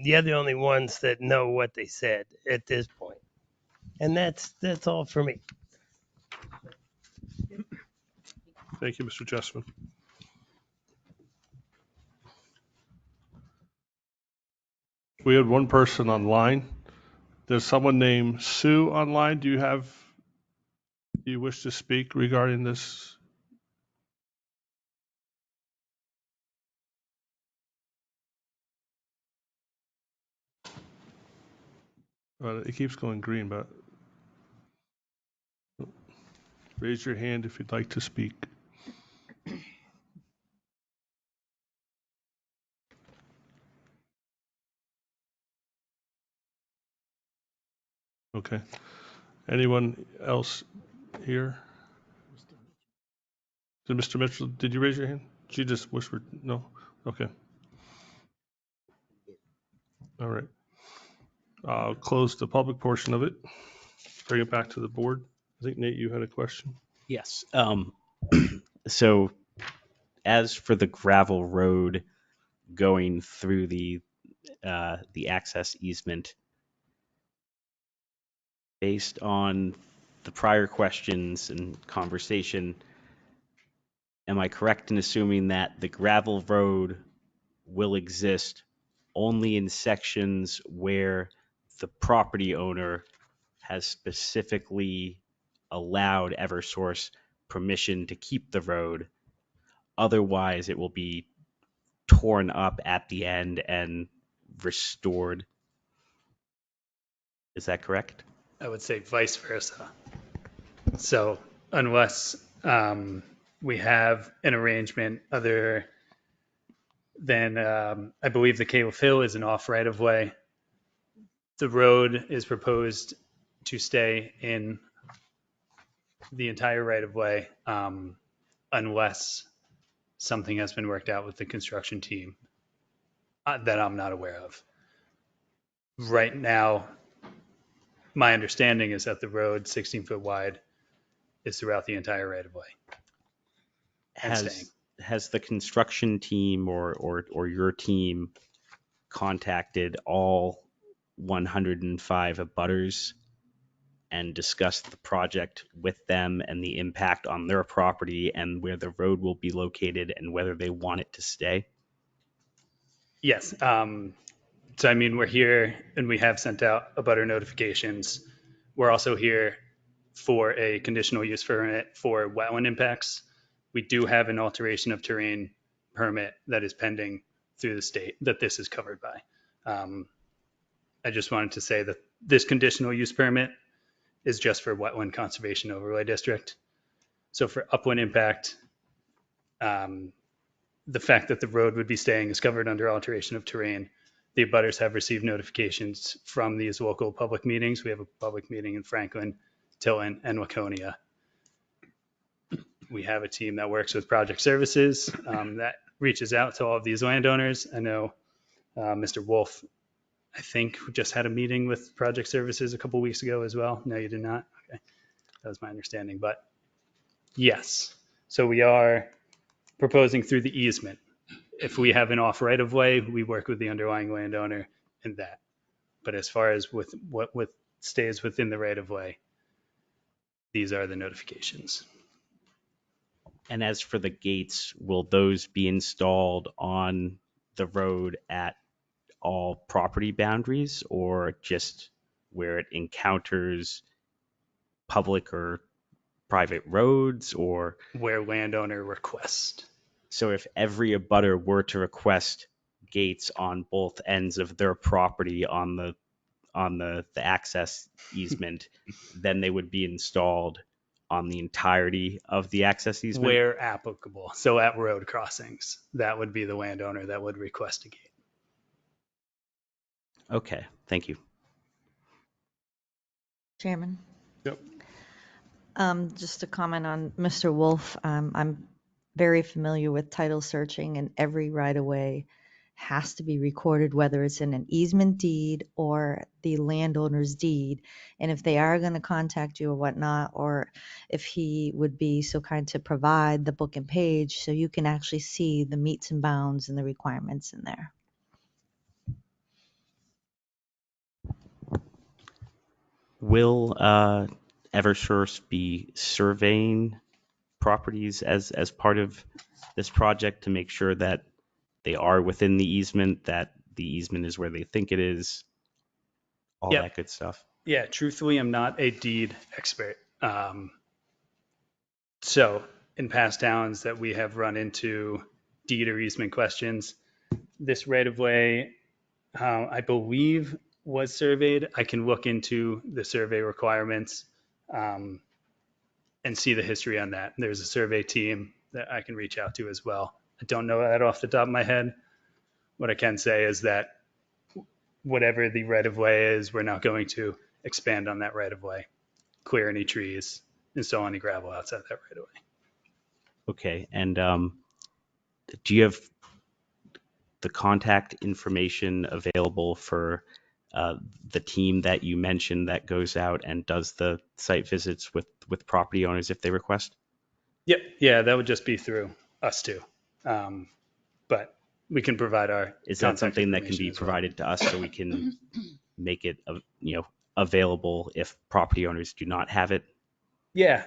you're the only ones that know what they said at this point. And that's all for me. Thank you, Mr. Jessman. We had one person online. There's someone named Sue online. Do you wish to speak regarding this? It keeps going green, but raise your hand if you'd like to speak. Okay. Anyone else here? Did Mr. Mitchell, did you raise your hand? She just whispered no? Okay. All right. I'll close the public portion of it. Bring it back to the board. I think, Nate, you had a question. Yes. So as for the gravel road going through the access easement, based on the prior questions and conversation, am I correct in assuming that the gravel road will exist only in sections where the property owner has specifically allowed Eversource permission to keep the road? Otherwise, it will be torn up at the end and restored. Is that correct? I would say vice versa. So unless we have an arrangement other than, I believe the Cave Hill is an off right of way. The road is proposed to stay in the entire right of way unless something has been worked out with the construction team that I'm not aware of. Right now, my understanding is that the road, 16 foot wide, is throughout the entire right of way. Has the construction team or your team contacted all 105 abutters and discussed the project with them and the impact on their property and where the road will be located and whether they want it to stay? Yes. So, I mean, we're here and we have sent out abutter notifications. We're also here for a conditional use permit for wetland impacts. We do have an alteration of terrain permit that is pending through the state that this is covered by. I just wanted to say that this conditional use permit is just for wetland conservation overlay district. So for upland impact, the fact that the road would be staying is covered under alteration of terrain. The abutters have received notifications from these local public meetings. We have a public meeting in Franklin, Tilton, and Waconia. We have a team that works with project services that reaches out to all of these landowners. I know Mr. Wolf, I think, just had a meeting with project services a couple weeks ago as well. No, you did not? Okay. That was my understanding. But yes, so we are proposing through the easement. If we have an off right of way, we work with the underlying landowner in that. But as far as with what stays within the right of way, these are the notifications. And as for the gates, will those be installed on the road at all property boundaries or just where it encounters public or private roads, or where landowner requests. so if every abutter were to request gates on both ends of their property on the access easement, then they would be installed on the entirety of the access easement? Where applicable. So at road crossings, that would be the landowner that would request a gate. Okay, thank you. Chairman, Yep. just to comment on Mr. Wolf, I'm very familiar with title searching, and every right-of-way has to be recorded, whether it's in an easement deed or the landowner's deed. And if they are going to contact you or whatnot, or if he would be so kind to provide the book and page so you can actually see the meets and bounds and the requirements in there. Will Eversource be surveying properties as part of this project to make sure that they are within the easement, that the easement is where they think it is, all Yep. that good stuff? Yeah, truthfully, I'm not a deed expert. So in past towns that we have run into deed or easement questions, this right of way, I believe was surveyed. I can look into the survey requirements and see the history on that. There's a survey team that I can reach out to as well. I don't know that off the top of my head. What I can say is that whatever the right of way is, we're not going to expand on that right of way, clear any trees, install any gravel outside that right of way. Okay, and do you have the contact information available for the team that you mentioned that goes out and does the site visits with property owners if they request? Yep. Yeah, that would just be through us too. But we can provide our Is that contact something that can information be as well. provided to us so we can make it available if property owners do not have it? Yeah,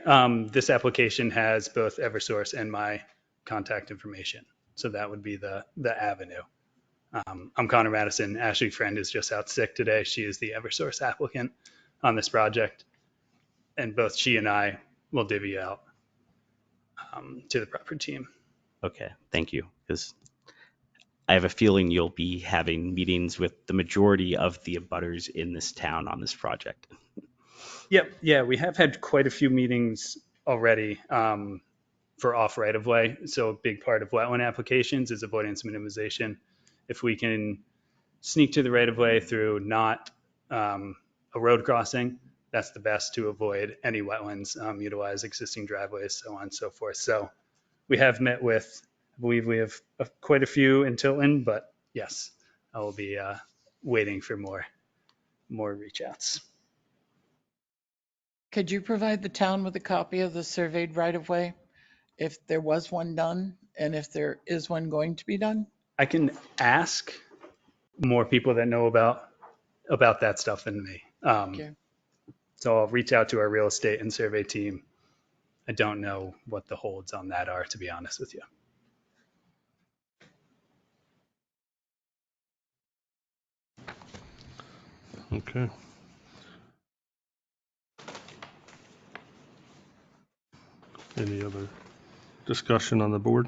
this application has both Eversource and my contact information. So that would be the avenue. I'm Connor Madison. Ashley Friend is just out sick today. She is the Eversource applicant on this project. And both she and I will divvy out to the proper team. Okay, thank you. Because I have a feeling you'll be having meetings with the majority of the abutters in this town on this project. Yep. Yeah, we have had quite a few meetings already for off right of way. So a big part of wetland applications is avoidance minimization. If we can sneak to the right of way through not a road crossing, that's the best to avoid any wetlands, utilize existing driveways, so on and so forth. So we have met with, I believe we have quite a few in Tilton, but yes, I will be waiting for more reach outs. Could you provide the town with a copy of the surveyed right-of-way if there was one done and if there is one going to be done? I can ask more people that know about that stuff than me. Okay. So I'll reach out to our real estate and survey team. I don't know what the holds on that are, to be honest with you. Okay. Any other discussion on the board?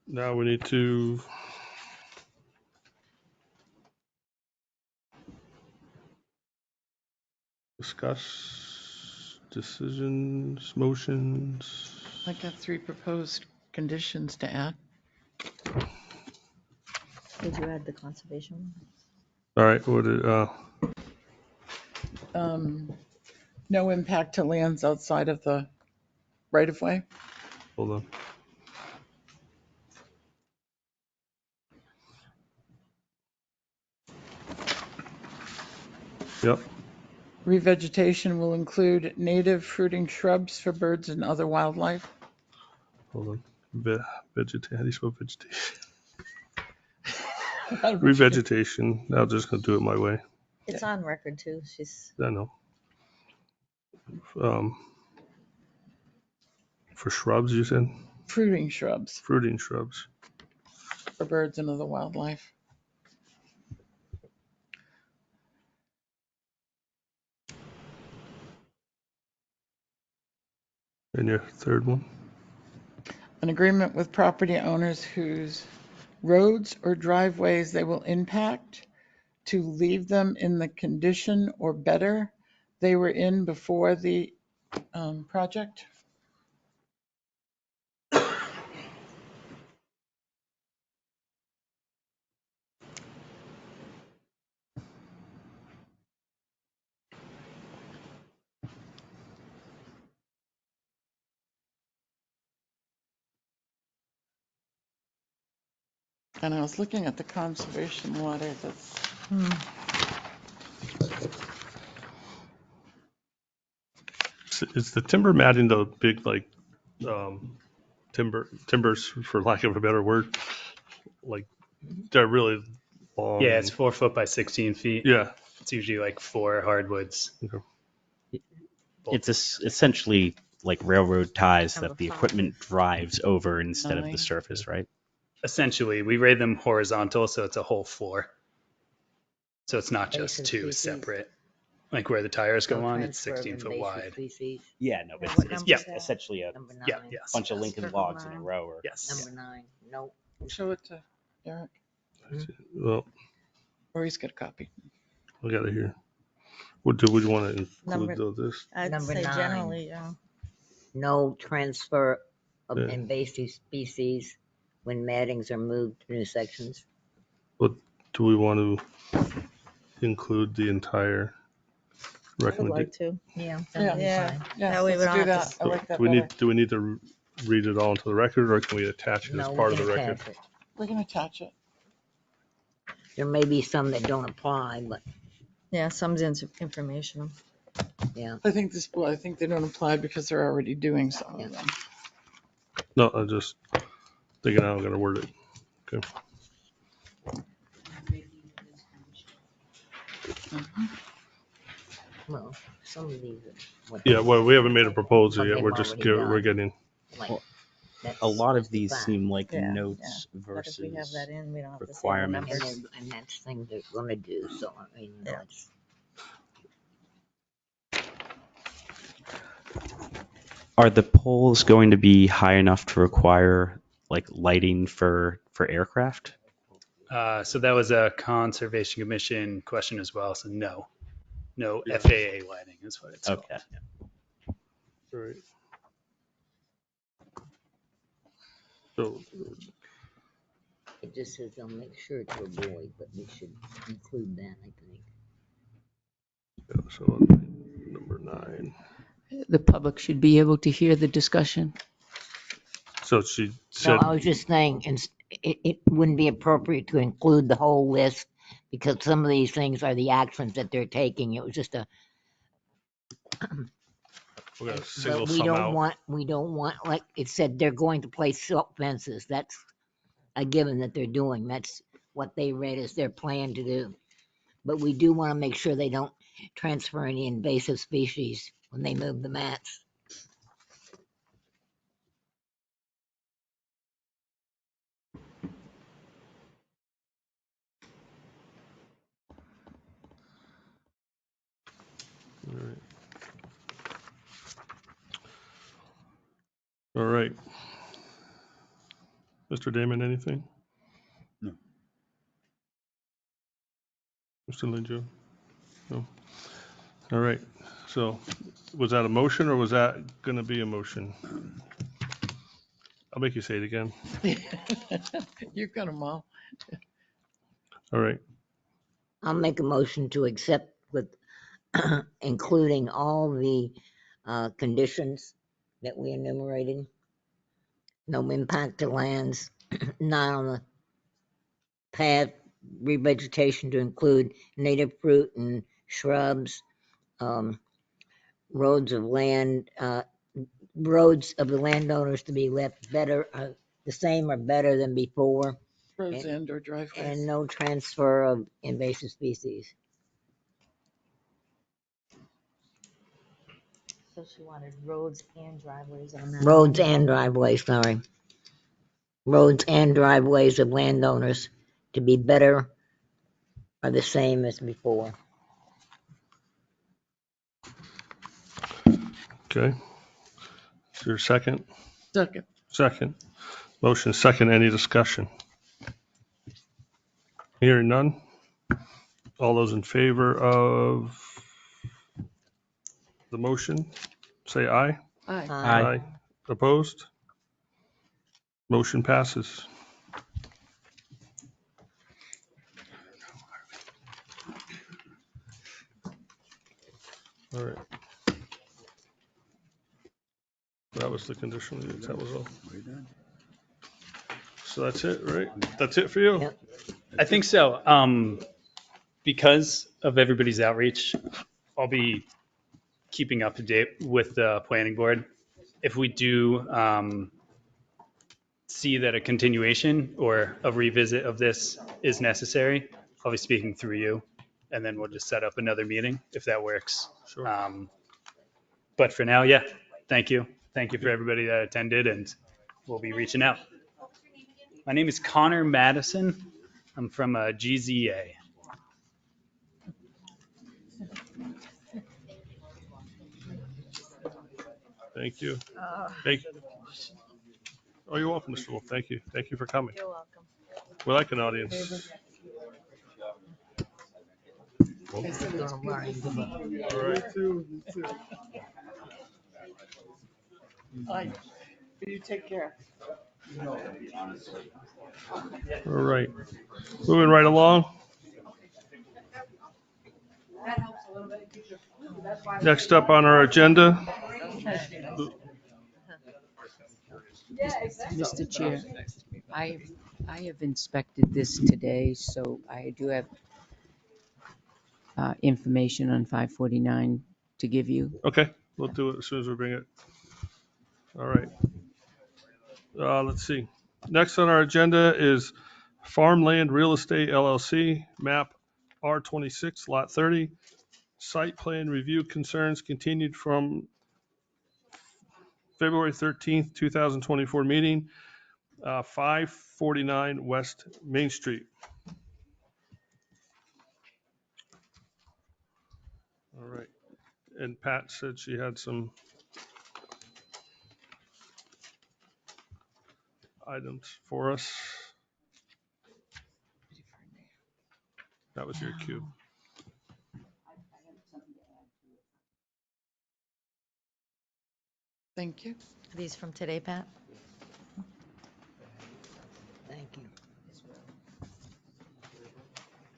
Now we need to discuss decisions, motions. I got 3 proposed conditions to add. Did you add the conservation one? All right, what did, No impact to lands outside of the right-of-way. hold on. Yep, Revegetation will include native fruiting shrubs for birds and other wildlife. hold on. Vegetation, how do you spell vegetation? Revegetation, I'm just gonna do it my way. It's on record too. She's I know. For shrubs, you said? Fruiting shrubs Fruiting shrubs. for birds and other wildlife. And your third one? An agreement with property owners whose roads or driveways they will impact to leave them in the condition or better they were in before the project. And I was looking at the conservation letter that's, Is the timber matting the big, like, timbers, for lack of a better word? Like, they're really long. Yeah, it's and- 4 foot by 16 feet. Yeah. It's usually like 4 hardwoods. Okay. It's essentially like railroad ties Number that the 5. equipment drives over instead of the 9. surface, right? Essentially, we raid them horizontal, so it's a whole floor. So it's not Invasive just 2 species. separate. Like where the tires go No on, it's transfer of 16 foot invasive wide. species. Yeah, no, but And it's, what it's number yeah, is that? essentially a Number 9. Yeah, yes. bunch of Lincoln Circle logs in a 9. row. Or Yes. Number 9. Nope. show it to Eric, Well, or he's got a copy. I got it here. What do we want to Number- include this? I'd Number say 9. generally, yeah. No transfer of Yeah. invasive species when mattings are moved to new sections. What do we want to include the entire I would recommendation? like to. Yeah. Yeah. Yeah. Yeah, That way we let's don't do have to that. s- I like that Do we better. need to read it all into the record, or can we attach it as No, part we of the can record? attach it. We can attach it. There may be some that don't apply, but Yeah, some information. yeah. I think they don't apply because they're already doing some of them. No, I'm just thinking how I'm going to word it. Okay. Well, some of these are. what Yeah, they- well, we haven't made a proposal What yet. they've We're just already done. we're getting. like, Well, that's a lot of just the these fact. seem like Yeah, notes But if we have versus that in, we don't have to say the requirements. numbers. And that's things they're gonna do, so I mean, Yeah. it's. Are the poles going to be high enough to require like lighting for aircraft? So that was a Conservation Commission question as well. So no FAA lighting is what it's called. Okay. All right. So It just says they'll make sure to avoid, but we should include that, I think. so number 9. The public should be able to hear the discussion. So she No, said, I was just saying, it wouldn't be appropriate to include the whole list because some of these things are the actions that they're taking. It was just a. we're going to But single we some out. don't want, like it said, they're going to place silt fences. That's a given that they're doing. That's what they read as their plan to do. But we do want to make sure they don't transfer any invasive species when they move the mats. All right. All right. Mr. Damon, anything? No. Mr. Linjo? No. All right. So was that a motion or was that going to be a motion? I'll make you say it again. You've got them all. All right. I'll make a motion to accept with including all the conditions that we enumerated. No impact to lands, not on the path, revegetation to include native fruit and shrubs, roads of land, roads of the landowners to be left better, the same or better than before, Roads and or driveways. and no transfer of invasive species. So she wanted roads and driveways on that. Roads and driveways, sorry. Roads and driveways of landowners to be better or the same as before. Okay. there a second? Second. Second. Motion second. Any discussion? Hearing none. All those in favor of the motion, say aye. Aye. Aye. Opposed? Motion passes. All right. That was the conditional use. That was all. So that's it, right? That's it for you? Yep. I think so. Because of everybody's outreach, I'll be keeping up to date with the planning board. If we do see that a continuation or a revisit of this is necessary, I'll be speaking through you, and then we'll just set up another meeting if that works. Sure. But for now, yeah, thank you. Thank you for everybody that attended, and we'll be reaching out. My name is Connor Madison. I'm from GZA. Thank you. Thank you. Oh, you're welcome, Mr. Wolf. Thank you. Thank you for coming. You're welcome. We like an audience. All right. Aye. You take care. All right. Moving right along. Next up on our agenda. Mr. Chair, I have inspected this today, so I do have information on 549 to give you. Okay, we'll do it as soon as we bring it. All right. Let's see. Next on our agenda is Farmland Real Estate LLC, map R26, lot 30. Site plan review concerns continued from February 13th, 2024 meeting, 549 West Main Street. All right. And Pat said she had some items for us. That was your cue. Thank you. Are these from today, Pat? Thank you.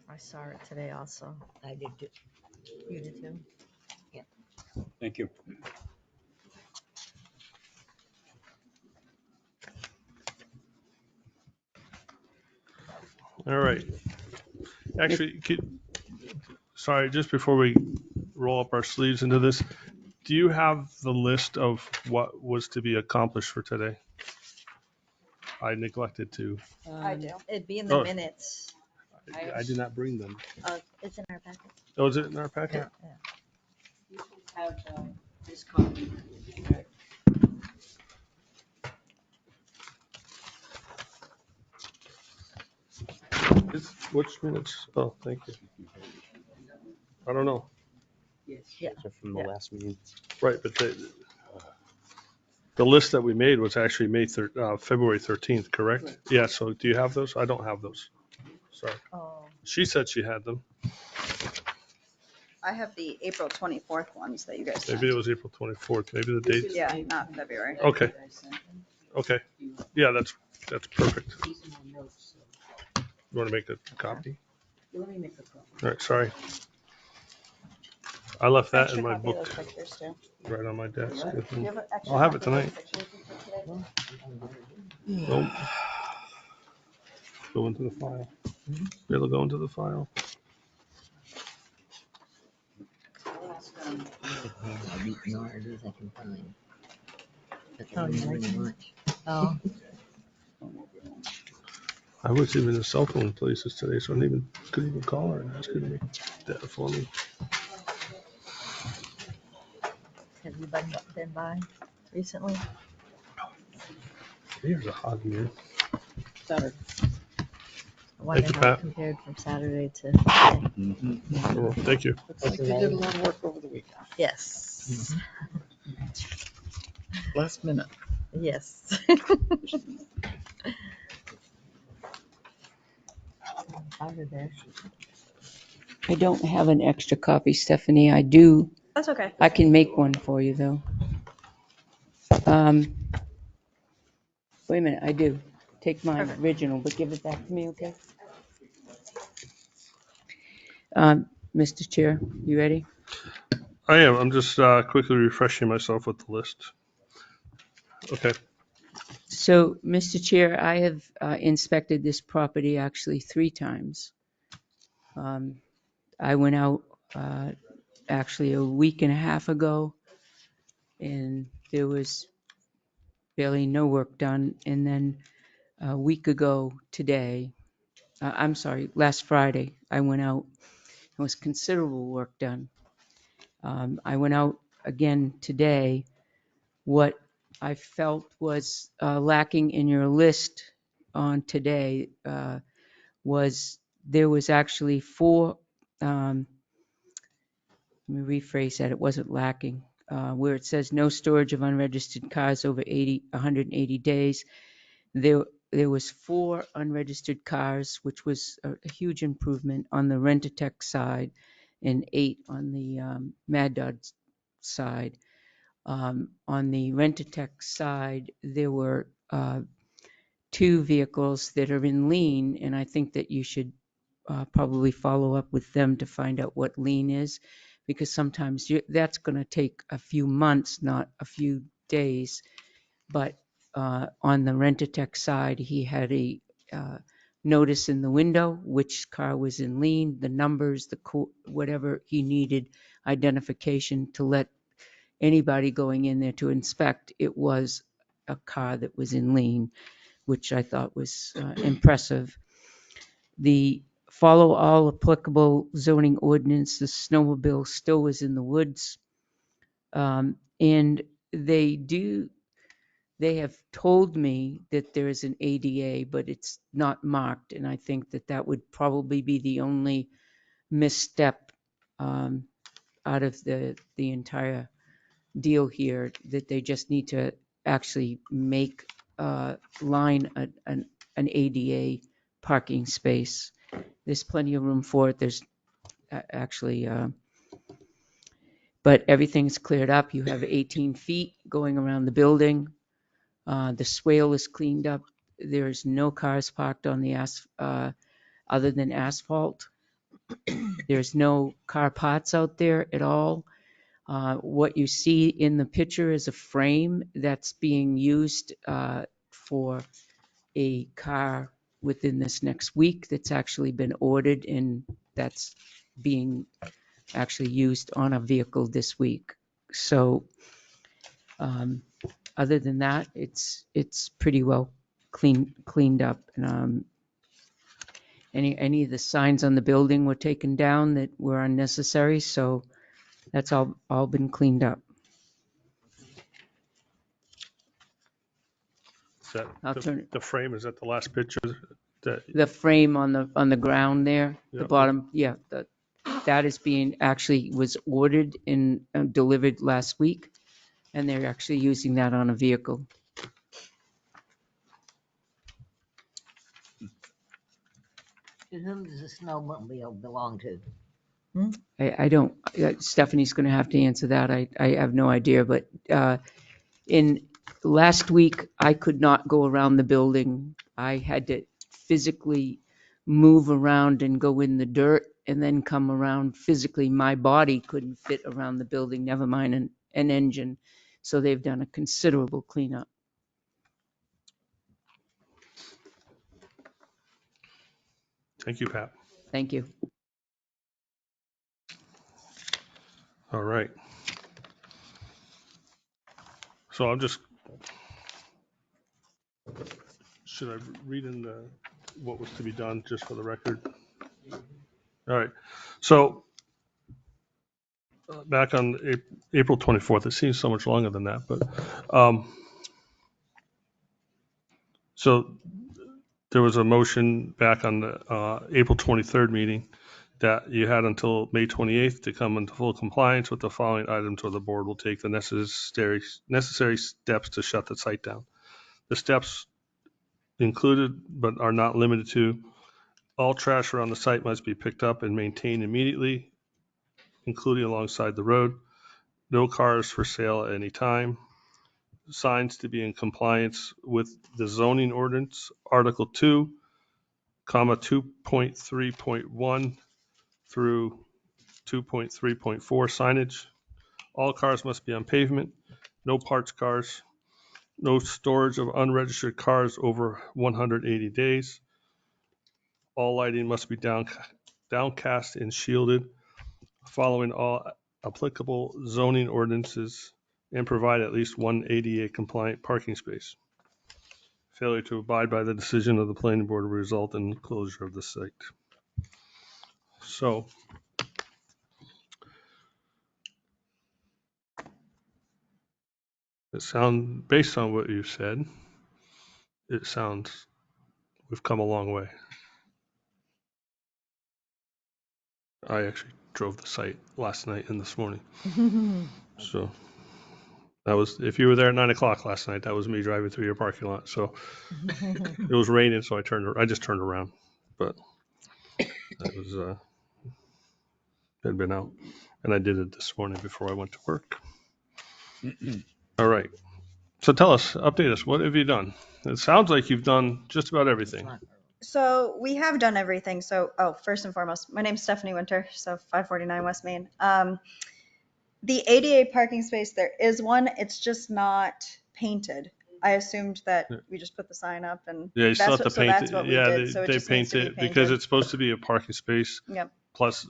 I saw it today also. I did too. You did too? Thank you. All right. Actually, sorry, just before we roll up our sleeves into this, do you have the list of what was to be accomplished for today? I neglected to. I do. It'd be in the Oh. minutes. I did not bring them. It's in our packet. Oh, is it in our packet? Yeah. You should have this copy. Which minutes? Oh, thank you. I don't know. Yes. Yeah. Those are from the last meeting. Right, but the list that we made was actually February 13th, correct? Correct. Yeah, so do you have those? I don't have those. Sorry. Oh, She said she had them. I have the April 24th ones that you guys sent. Maybe it was April 24th. Maybe the date. Yeah, not February. Okay. Okay. Yeah, that's perfect. You want to make a copy? Let me make a copy. All right, sorry. I left that Extra in my copy of book those pictures, too. right on my desk. Do you have an extra I'll have it copy of those tonight. pictures you took today? Nope. Go into the file. It'll go into the file. I'll be ignored as I can find. But Oh, there's you like very it? much. oh, I was even in cell phone places today, so I couldn't even call her and ask her to make that for me. have you been by recently? Here's a hot year. Saturday. I wonder Thank you, how it Pat. compared from Saturday to today. Oh, thank you. Looks like you did a lot of work over the weekend. Yes. last minute. Yes. I don't have an extra copy, Stephanie. I do. That's okay. I can make one for you, though. Wait a minute, I do. Take my Okay. original, but give it back to me, okay? Mr. Chair, you ready? I am. I'm just quickly refreshing myself with the list. Okay. So, Mr. Chair, I have inspected this property actually 3 times. I went out actually a week and a half ago, and there was barely no work done. And then a week ago today, I'm sorry, last Friday, I went out. There was considerable work done. I went out again today. What I felt was lacking in your list on today was there was actually 4, let me rephrase that, it wasn't lacking, where it says no storage of unregistered cars over 180 days. There was 4 unregistered cars, which was a huge improvement on the Rent-A-Tech side, and 8 on the Mad Dog side. On the Rent-A-Tech side, there were 2 vehicles that are in lien, and I think that you should probably follow up with them to find out what lien is, because sometimes that's going to take a few months, not a few days. But on the Rent-A-Tech side, he had a notice in the window which car was in lien, the numbers, whatever he needed, identification to let anybody going in there to inspect. It was a car that was in lien, which I thought was impressive. The follow all applicable zoning ordinance, the snowmobile still was in the woods. And they have told me that there is an ADA, but it's not marked. And I think that that would probably be the only misstep out of the entire deal here, that they just need to actually make line an ADA parking space. There's plenty of room for it. There's actually, but everything's cleared up. You have 18 feet going around the building. The swale is cleaned up. There's no cars parked on the other than asphalt. There's no car parts out there at all. What you see in the picture is a frame that's being used for a car within this next week that's actually been ordered, and that's being actually used on a vehicle this week. So other than that, it's pretty well cleaned up. And any of the signs on the building were taken down that were unnecessary, so that's all been cleaned up. Is that I'll turn it. the frame? Is that the last picture? The frame on the ground there, Yeah. the bottom, yeah, that is was ordered and delivered last week, and they're actually using that on a vehicle. To whom does the snowmobile belong to? I don't, Stephanie's going to have to answer that. I have no idea, but in last week, I could not go around the building. I had to physically move around and go in the dirt and then come around physically. My body couldn't fit around the building, never mind an engine. So they've done a considerable cleanup. Thank you, Pat. Thank you. All right. So I'm just, should I read in what was to be done just for the record? All right. So back on April 24th, it seems so much longer than that, but so there was a motion back on the April 23rd meeting that you had until May 28th to come into full compliance with the following items, or the board will take the necessary steps to shut the site down. The steps included, but are not limited to: all trash around the site must be picked up and maintained immediately, including alongside the road. No cars for sale at any time. Signs to be in compliance with the zoning ordinance, Article 2, 2.3.1 through 2.3.4 signage. All cars must be on pavement. No parts cars. No storage of unregistered cars over 180 days. All lighting must be downcast and shielded, following all applicable zoning ordinances, and provide at least one ADA compliant parking space. Failure to abide by the decision of the planning board will result in closure of the site. So it sounds, based on what you said, it sounds we've come a long way. I actually drove the site last night and this morning. So that was, if you were there at 9 o'clock last night, that was me driving through your parking lot. So it was raining, so I just turned around, but that was, had been out, and I did it this morning before I went to work. All right. So tell us, update us. What have you done? It sounds like you've done just about everything. So we have done everything. So, first and foremost, my name's Stephanie Winter, so 549 West Main. The ADA parking space, there is one. It's just not painted. I assumed that we just put the sign up and Yeah, you still have to paint that's it. what we Yeah, did. So it they just needs paint to be it because painted. it's supposed to be a parking space. Yep. Plus,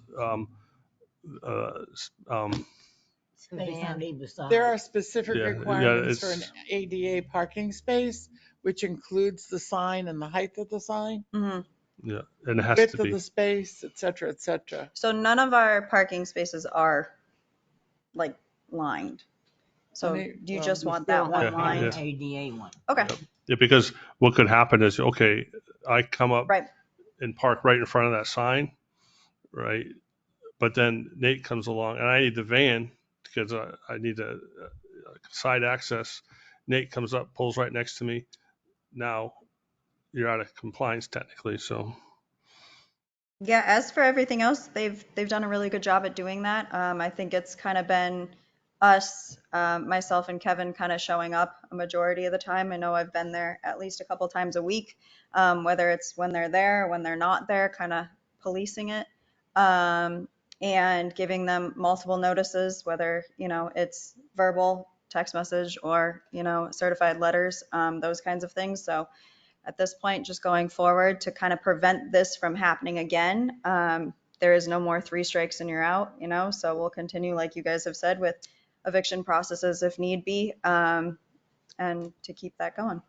Space on either side. There are specific Yeah, requirements for an it's- ADA parking space, which includes the sign and the height of the sign, Mhm. yeah, and it has width to of be. the space, et cetera, et cetera. So none of our parking spaces are like lined. So Any- do you well, just We want still that one have to have an lined? ADA one. Okay, Yeah, because what could happen is, okay, I come up right. and park right in front of that sign, right? But then Nate comes along, and I need the van because I need a side access. Nate comes up, pulls right next to me. Now you're out of compliance technically. So Yeah, as for everything else, they've done a really good job at doing that. I think it's kind of been us, myself and Kevin, kind of showing up a majority of the time. I know I've been there at least a couple times a week, whether it's when they're there or when they're not there, kind of policing it, and giving them multiple notices, whether it's verbal, text message, or certified letters, those kinds of things. So at this point, just going forward to kind of prevent this from happening again. There is no more 3 strikes and you're out, so we'll continue, like you guys have said, with eviction processes if need be, and to keep that going.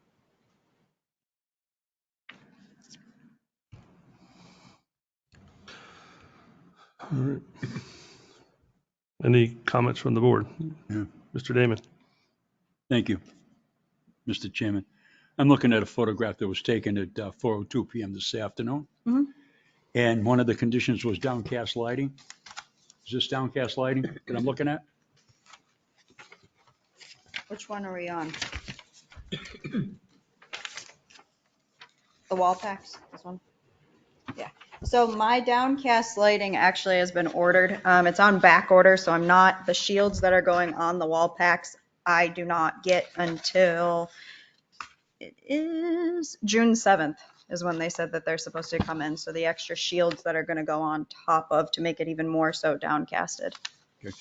all right. Any comments from the board? Yeah. Mr. Damon. Thank you, Mr. Chairman. I'm looking at a photograph that was taken at 4:02 PM this afternoon. Mhm. And one of the conditions was downcast lighting. Is this downcast lighting that I'm looking at? Which one are we on? The wall packs, this one? Yeah. So my downcast lighting actually has been ordered. It's on back order, so the shields that are going on the wall packs, I do not get until it is June 7th is when they said that they're supposed to come in. So the extra shields that are going to go on top of to make it even more so downcasted. Okay.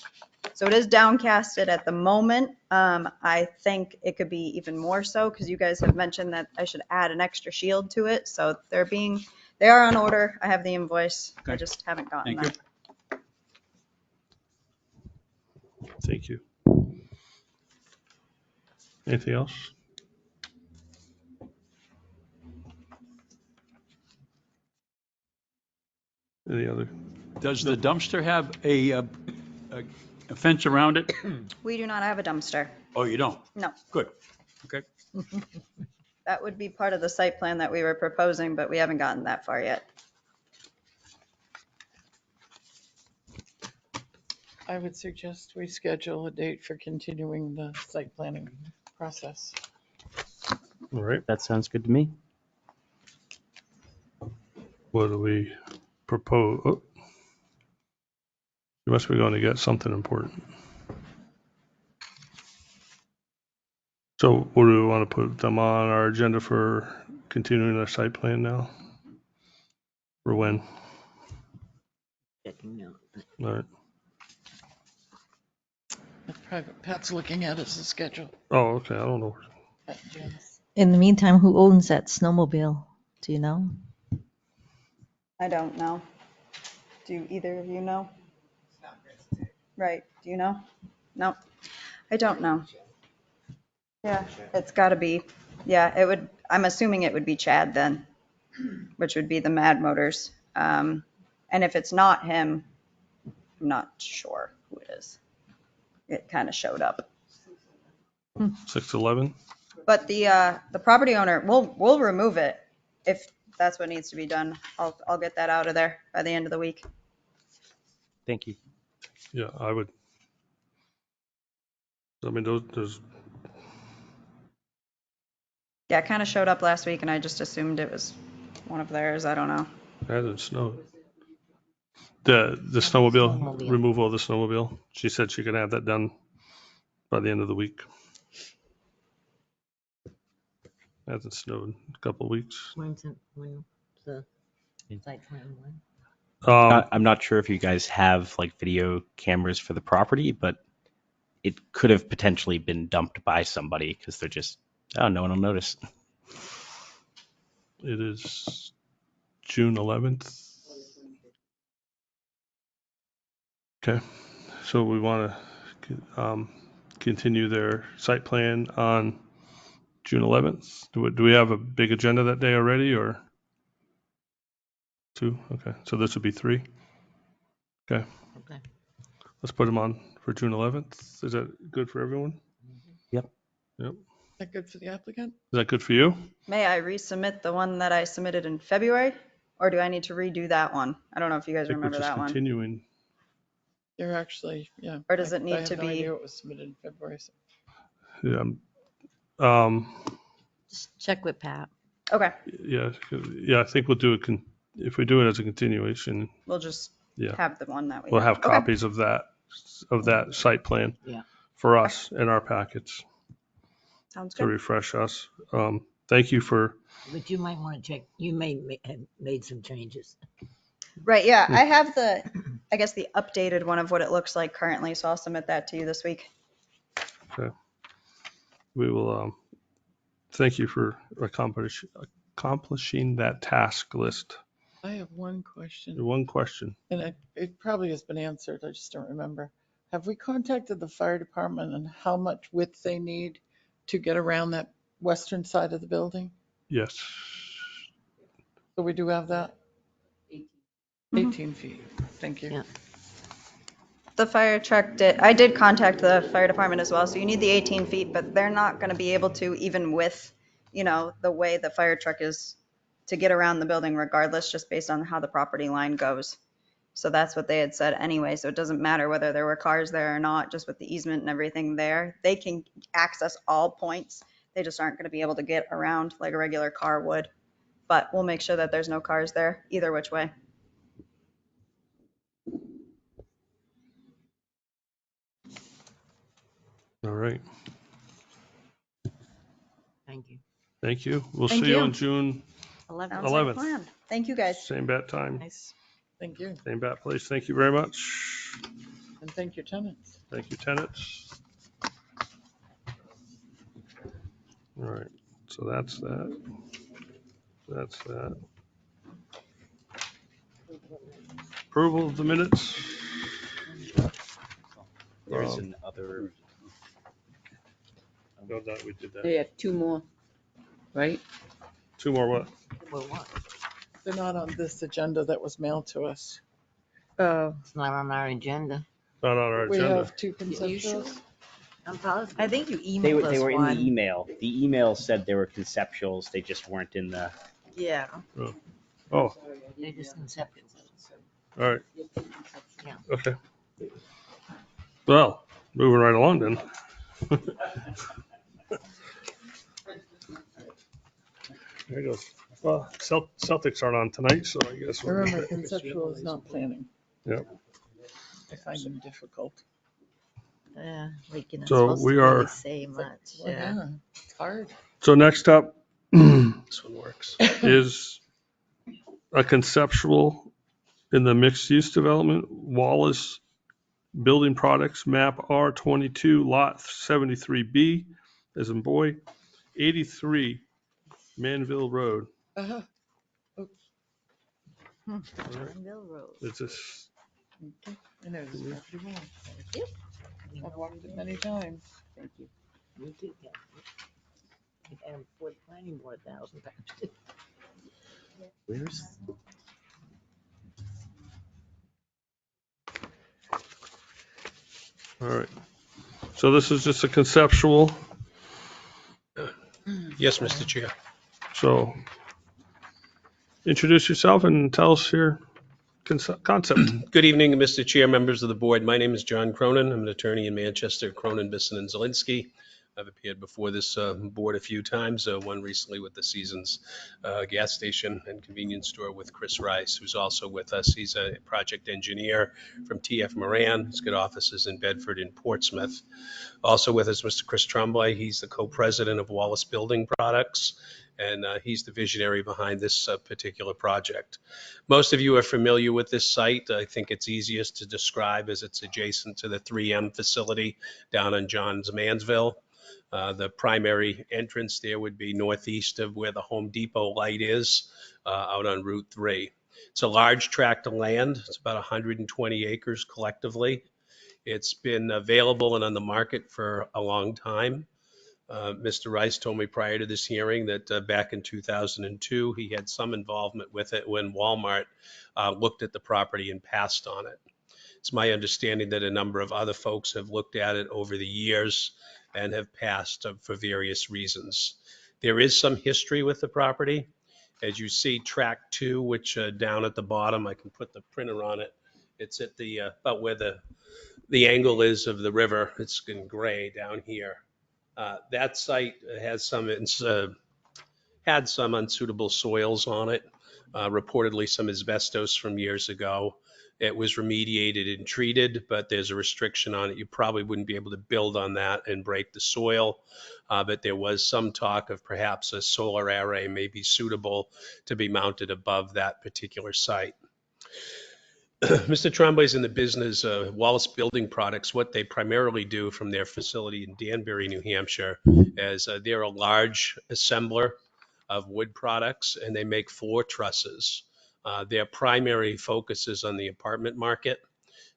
So it is downcasted at the moment. I think it could be even more so because you guys have mentioned that I should add an extra shield to it. So they are on order. I have the invoice. I Okay. just haven't gotten Thank you. that. Thank you. Anything else? Any other? Does the dumpster have a fence around it? We do not have a dumpster. Oh, you don't? No. Good. Okay. That would be part of the site plan that we were proposing, but we haven't gotten that far yet. I would suggest we schedule a date for continuing the site planning process. All right, That sounds good to me. what do we propose? Oh, you must be going to get something important. So what do we want to put them on our agenda for continuing their site plan now? For when? Checking out. All right. That's private. Pat's looking at his schedule. Oh, okay, I don't know. Janice. In the meantime, who owns that snowmobile? Do you know? I don't know. Do either of you know? Right, do you know? No, I don't know. Yeah, it's gotta be, yeah, it would, I'm assuming it would be Chad then, which would be the Mad Motors. And if it's not him, I'm not sure who it is. It kind of showed up. 611? But the property owner, we'll remove it if that's what needs to be done. I'll get that out of there by the end of the week. Thank you. Yeah, I would. I mean, there's, Yeah, it kind of showed up last week and I just assumed it was one of theirs. I don't know. it hasn't snowed. The snowmobile, Snowmobile. removal of the snowmobile. She said she could have that done by the end of the week. Hasn't snowed in a couple of weeks. When's the site plan one? I'm not sure if you guys have like video cameras for the property, but it could have potentially been dumped by somebody because they're just, oh, no one will notice. It is June 11th. Okay, so we want to continue their site plan on June 11th. Do we have a big agenda that day already, or 2? Okay, so this would be 3. Okay, Okay. let's put them on for June 11th. Is that good for everyone? Yep. Yep. Is that good for the applicant? Is that good for you? May I resubmit the one that I submitted in February? Or do I need to redo that one? I don't know if you I guys think we're remember just that one. continuing. You're actually, yeah. Or does it I need to have no be? idea what was submitted in February. So. Yeah. Just check with Pat. Okay, Yeah. I think we'll do it. If we do it as a continuation, we'll just yeah, have the one that we we'll have Okay. copies of that site plan Yeah. for us in our packets Sounds to good. refresh us. Thank you for. But you might want to check, you may have made some changes. Right, yeah, I have I guess the updated one of what it looks like currently, so I'll submit that to you this week. Okay. We will. Thank you for accomplishing that task list. I have one question, One question. and it probably has been answered. I just don't remember. Have we contacted the fire department on how much width they need to get around that western side of the building? Yes. So we do have that? 18 feet. Thank you. Yeah. The fire truck I did contact the fire department as well, so you need the 18 feet, but they're not gonna be able to, even with, the way the fire truck is to get around the building regardless, just based on how the property line goes. So that's what they had said anyway, so it doesn't matter whether there were cars there or not, just with the easement and everything there. They can access all points, they just aren't gonna be able to get around like a regular car would. But we'll make sure that there's no cars there, either which way. All right. Thank you. Thank you. We'll Thank see you you. on June Sounds like a 11th. plan. Thank you, guys. Same bat time, Nice. Thank you. same bat place. Thank you very much. And thank your tenants. Thank you, tenants. All right. So that's that. That's that. Approval of the minutes. There's an other. No, that we did They that. have 2 more, right? 2 more what? Well, what? They're not on this agenda that was mailed to us. Oh, It's not on our agenda. Not on our We agenda. have 2 conceptuals. I'm positive. I think you They emailed us were in one. the email. The email said they were conceptuals. They just weren't in the. Yeah. Oh, They're just conceptual. all right. Yeah. Okay. Well, moving right along then. There goes. Well, Celtics aren't on tonight, so I guess we're. Remember, conceptual is not planning. Yep. I find them difficult. Yeah, like you're not So supposed we to really are. say much. Well, Yeah. yeah, it's hard. So next up This one works. is a conceptual in the mixed-use development, Wallace Building Products, map R22, lot 73B, as in boy, 83 Manville Road. Uh-huh. Granville Road. It's just, Okay. I know this property well. Thank you. I've walked it many times. Thank you. Me too, Kathy. We've had them before the planning board 1,000 times. Where's? all right. So this is just a conceptual. Yes, Mr. Chair. So introduce yourself and tell us your concept. Good evening, Mr. Chair, members of the board. My name is John Cronin. I'm an attorney in Manchester, Cronin, Bisson, and Zielinski. I've appeared before this board a few times, one recently with the Seasons gas station and convenience store with Chris Rice, who's also with us. He's a project engineer from TF Moran. He's got offices in Bedford and Portsmouth. Also with us, Mr. Chris Tremblay. He's the co-president of Wallace Building Products, and he's the visionary behind this particular project. Most of you are familiar with this site. I think it's easiest to describe as it's adjacent to the 3M facility down on Johns Mansville. The primary entrance there would be northeast of where the Home Depot light is, out on Route 3. It's a large tract of land. It's about 120 acres collectively. It's been available and on the market for a long time. Mr. Rice told me prior to this hearing that back in 2002, he had some involvement with it when Walmart looked at the property and passed on it. It's my understanding that a number of other folks have looked at it over the years and have passed for various reasons. There is some history with the property. As you see, track 2, which down at the bottom, I can put the printer on it. It's at the about where the angle is of the river. It's in gray down here. That site has some had some unsuitable soils on it, reportedly some asbestos from years ago. It was remediated and treated, but there's a restriction on it. You probably wouldn't be able to build on that and break the soil, but there was some talk of perhaps a solar array may be suitable to be mounted above that particular site. Mr. Tremblay's in the business of Wallace Building Products. What they primarily do from their facility in Danbury, New Hampshire, is they're a large assembler of wood products, and they make floor trusses. Their primary focus is on the apartment market.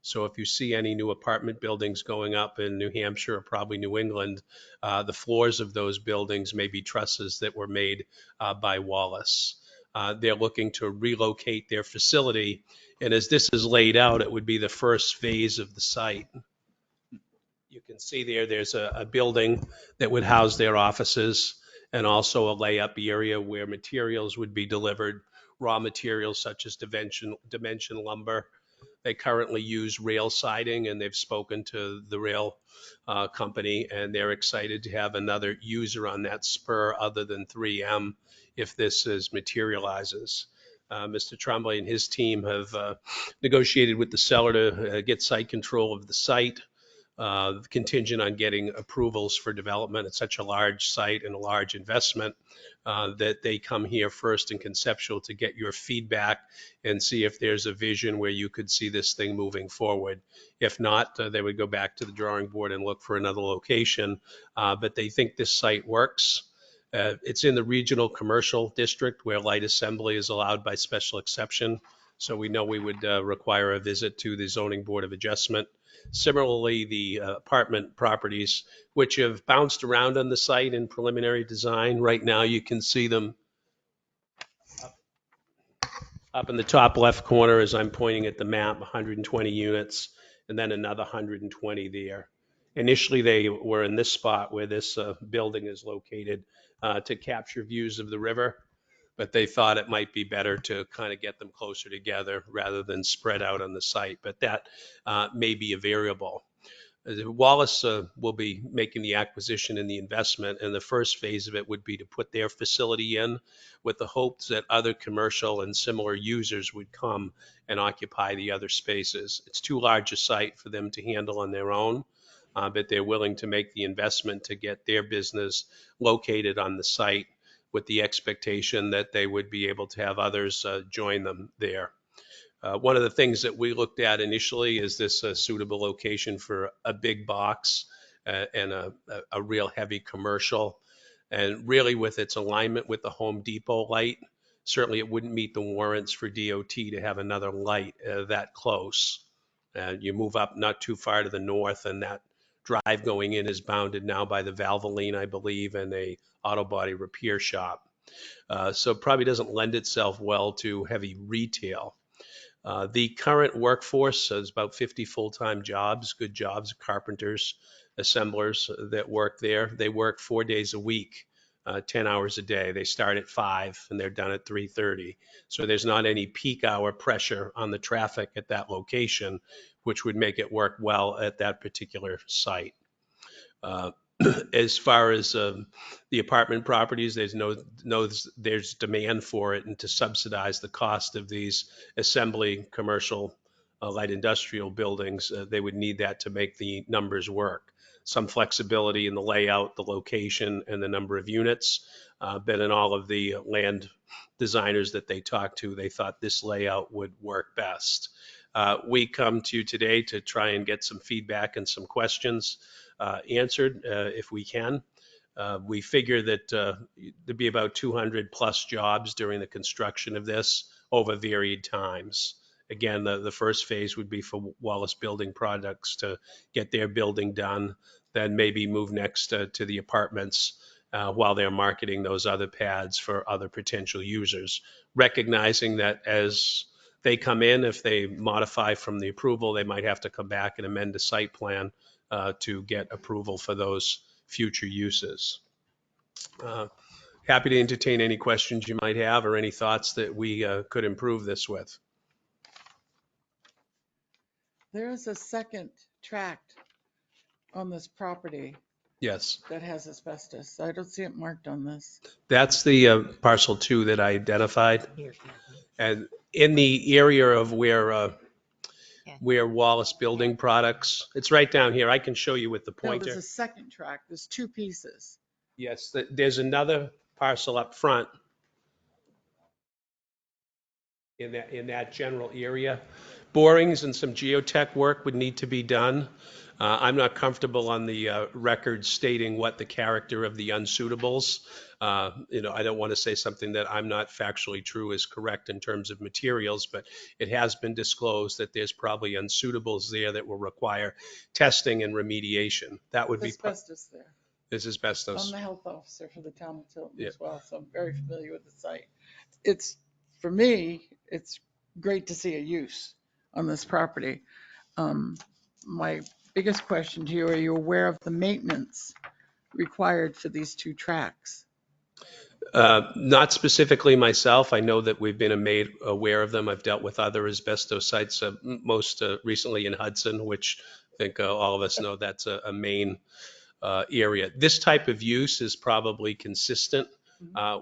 So if you see any new apartment buildings going up in New Hampshire or probably New England, the floors of those buildings may be trusses that were made by Wallace. They're looking to relocate their facility. And as this is laid out, it would be the first phase of the site. You can see there's a building that would house their offices and also a layup area where materials would be delivered, raw materials such as dimension lumber. They currently use rail siding, and they've spoken to the rail company, and they're excited to have another user on that spur other than 3M if this materializes. Mr. Tremblay and his team have negotiated with the seller to get site control of the site, contingent on getting approvals for development. It's such a large site and a large investment that they come here first in conceptual to get your feedback and see if there's a vision where you could see this thing moving forward. If not, they would go back to the drawing board and look for another location. But they think this site works. It's in the regional commercial district where light assembly is allowed by special exception. So we know we would require a visit to the zoning board of adjustment. Similarly, the apartment properties, which have bounced around on the site in preliminary design, right now you can see them up in the top left corner as I'm pointing at the map, 120 units, and then another 120 there. Initially, they were in this spot where this building is located to capture views of the river, but they thought it might be better to kind of get them closer together rather than spread out on the site. But that may be a variable. Wallace will be making the acquisition and the investment, and the first phase of it would be to put their facility in with the hopes that other commercial and similar users would come and occupy the other spaces. It's too large a site for them to handle on their own, but they're willing to make the investment to get their business located on the site with the expectation that they would be able to have others join them there. One of the things that we looked at initially is this a suitable location for a big box and a real heavy commercial. And really with its alignment with the Home Depot light, certainly it wouldn't meet the warrants for DOT to have another light that close. You move up not too far to the north, and that drive going in is bounded now by the Valvoline, I believe, and a auto body repair shop. So it probably doesn't lend itself well to heavy retail. The current workforce is about 50 full-time jobs, good jobs, carpenters, assemblers that work there. They work 4 days a week, 10 hours a day. They start at 5 and they're done at 3:30. So there's not any peak hour pressure on the traffic at that location, which would make it work well at that particular site. Uh, as far as the apartment properties, there's demand for it, and to subsidize the cost of these assembly commercial light industrial buildings, they would need that to make the numbers work. Some flexibility in the layout, the location, and the number of units, but in all of the land designers that they talked to, they thought this layout would work best. We come to you today to try and get some feedback and some questions answered if we can. We figure that there'd be about 200 plus jobs during the construction of this over varied times. Again, the first phase would be for Wallace Building Products to get their building done, then maybe move next to the apartments while they're marketing those other pads for other potential users, recognizing that as they come in, if they modify from the approval, they might have to come back and amend the site plan to get approval for those future uses. Happy to entertain any questions you might have or any thoughts that we could improve this with. There is a second tract on this property Yes, that has asbestos. I don't see it marked on this. that's the parcel 2 that I identified. And in the area of where Wallace Building Products, it's right down here. I can show you with the No, pointer. there's a second tract. There's 2 pieces. Yes, there's another parcel up front in that general area. Borings and some geotech work would need to be done. I'm not comfortable on the record stating what the character of the unsuitables. I don't want to say something that I'm not factually true is correct in terms of materials, but it has been disclosed that there's probably unsuitables there that will require testing and remediation. That would be Asbestos there. There's asbestos. I'm the health officer for the town of Tilton Yeah. as well, so I'm very familiar with the site. For me, it's great to see a use on this property. My biggest question to you, are you aware of the maintenance required for these 2 tracks? Not specifically myself. I know that we've been made aware of them. I've dealt with other asbestos sites, most recently in Hudson, which I think all of us know that's a main area. This type of use is probably consistent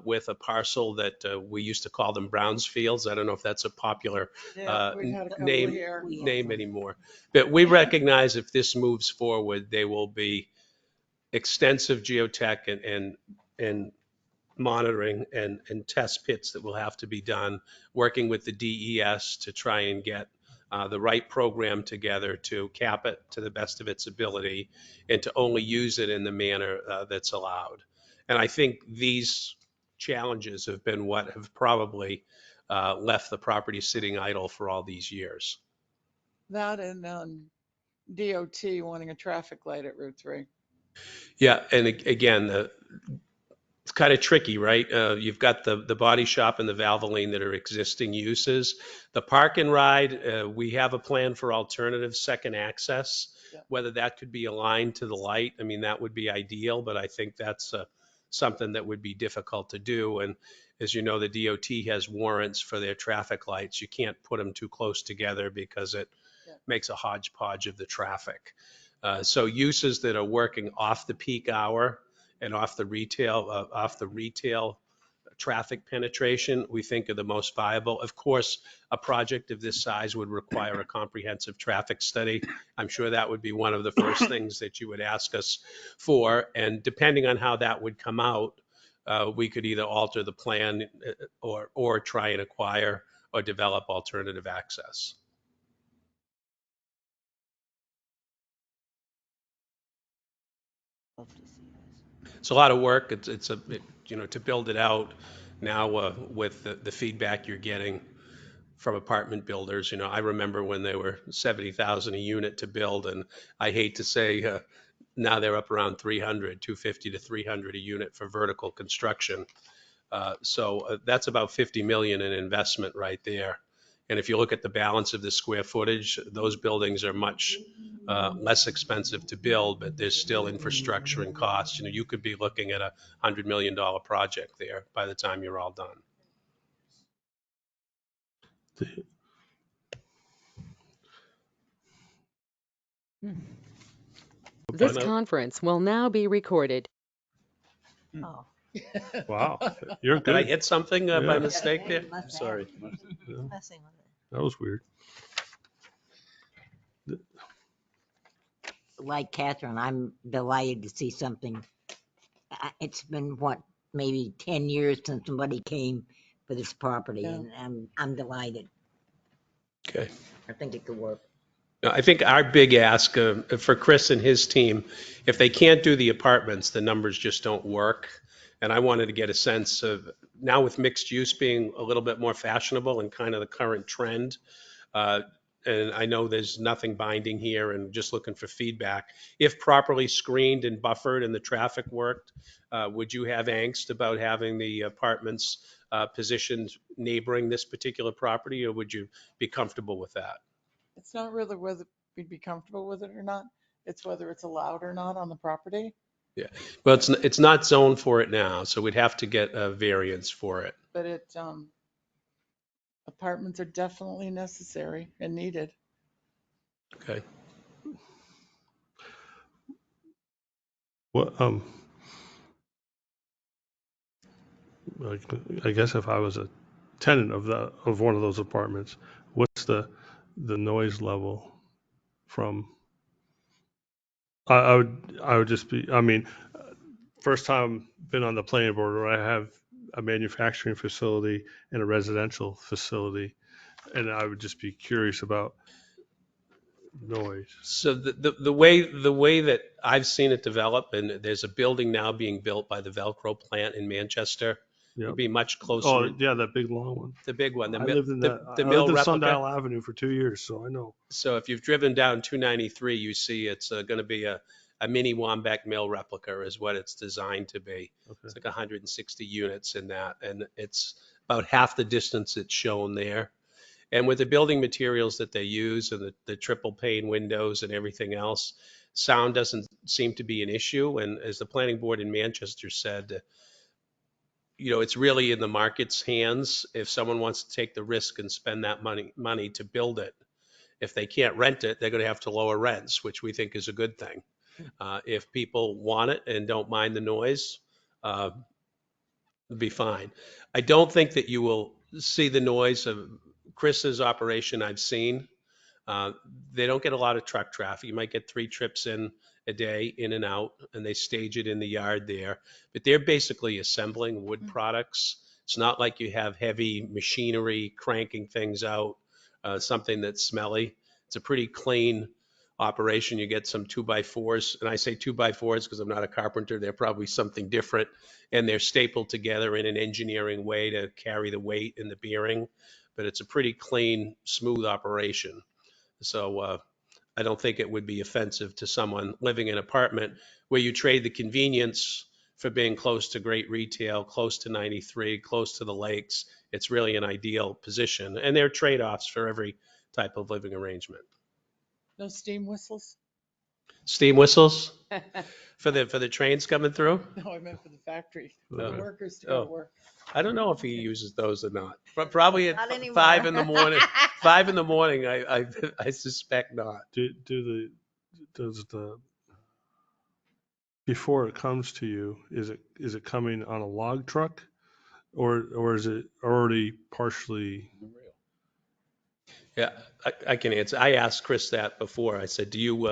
with a parcel that we used to call them Brownsfields. I don't know if that's a popular We've had a couple name here. anymore. But we recognize if this moves forward, there will be extensive geotech and monitoring and test pits that will have to be done, working with the DES to try and get the right program together to cap it to the best of its ability and to only use it in the manner that's allowed. And I think these challenges have been what have probably left the property sitting idle for all these years. That and DOT wanting a traffic light at Route 3. Yeah, and again, it's kind of tricky, right? You've got the body shop and the Valvoline that are existing uses. The park and ride, we have a plan for alternative second access. Yeah. Whether that could be aligned to the light, I mean, that would be ideal, but I think that's something that would be difficult to do. And as you know, the DOT has warrants for their traffic lights. You can't put them too close together because it makes a hodgepodge of the traffic. So uses that are working off the peak hour and off the retail traffic penetration, we think are the most viable. Of course, a project of this size would require a comprehensive traffic study. I'm sure that would be one of the first things that you would ask us for. And depending on how that would come out, we could either alter the plan or try and acquire or develop alternative access. It's a lot of work. To build it out now with the feedback you're getting from apartment builders. I remember when they were 70,000 a unit to build, and I hate to say now they're up around 250 to 300 a unit for vertical construction. So that's about 50 million in investment right there. And if you look at the balance of the square footage, those buildings are much less expensive to build, but there's still infrastructure and costs. You could be looking at $100 million project there by the time you're all done. This conference will now be recorded. Oh. Wow, you're Did I good. hit something by Yeah. mistake there? You must Sorry. Yeah, Messing with it. that was weird. Like Catherine, I'm delighted to see something. It's been what, maybe 10 years since somebody came for this property, Yeah. and I'm delighted. Okay. I think it could work. I think our big ask for Chris and his team, if they can't do the apartments, the numbers just don't work. And I wanted to get a sense of, now with mixed use being a little bit more fashionable and kind of the current trend, and I know there's nothing binding here and just looking for feedback. If properly screened and buffered and the traffic worked, would you have angst about having the apartments positioned neighboring this particular property, or would you be comfortable with that? It's not really whether we'd be comfortable with it or not. It's whether it's allowed or not on the property. Yeah, well, it's not zoned for it now, so we'd have to get a variance for it. But apartments are definitely necessary and needed. Okay. What, I guess if I was a tenant of one of those apartments, what's the noise level from? I would just be, I mean, first time been on the planning board where I have a manufacturing facility and a residential facility, and I would just be curious about noise. So the way that I've seen it develop, and there's a building now being built by the Velcro plant in Manchester. Yep. It'd be much closer. Oh yeah, that big long one. The big one. I lived in that. The I mill lived in replica. Sundial Avenue for 2 years, so I know. So if you've driven down 293, you see it's going to be a mini Wambeck mill replica is what it's designed to be. Okay. It's like 160 units in that, and it's about half the distance it's shown there. And with the building materials that they use and the triple pane windows and everything else, sound doesn't seem to be an issue. And as the planning board in Manchester said, it's really in the market's hands if someone wants to take the risk and spend that money to build it. If they can't rent it, they're going to have to lower rents, which we think is a good thing. If people want it and don't mind the noise, it'll be fine. I don't think that you will see the noise of Chris's operation I've seen. They don't get a lot of truck traffic. You might get 3 trips in a day, in and out, and they stage it in the yard there. But they're basically assembling wood products. It's not like you have heavy machinery cranking things out, something that's smelly. It's a pretty clean operation. You get some 2x4s, and I say 2x4s because I'm not a carpenter. They're probably something different, and they're stapled together in an engineering way to carry the weight and the bearing. But it's a pretty clean, smooth operation. So I don't think it would be offensive to someone living in an apartment where you trade the convenience for being close to great retail, close to 93, close to the lakes. It's really an ideal position. And there are trade-offs for every type of living arrangement. No steam whistles? Steam whistles for the trains coming through? No, I meant for the factory, for Oh. the workers to go to work. I don't know if he uses those or not. But probably Not at anymore. 5 in the morning. 5 in the morning, I suspect not. Do does before it comes to you, is it coming on a log truck, or is it already partially? Yeah, I can answer. I asked Chris that before. I said, do you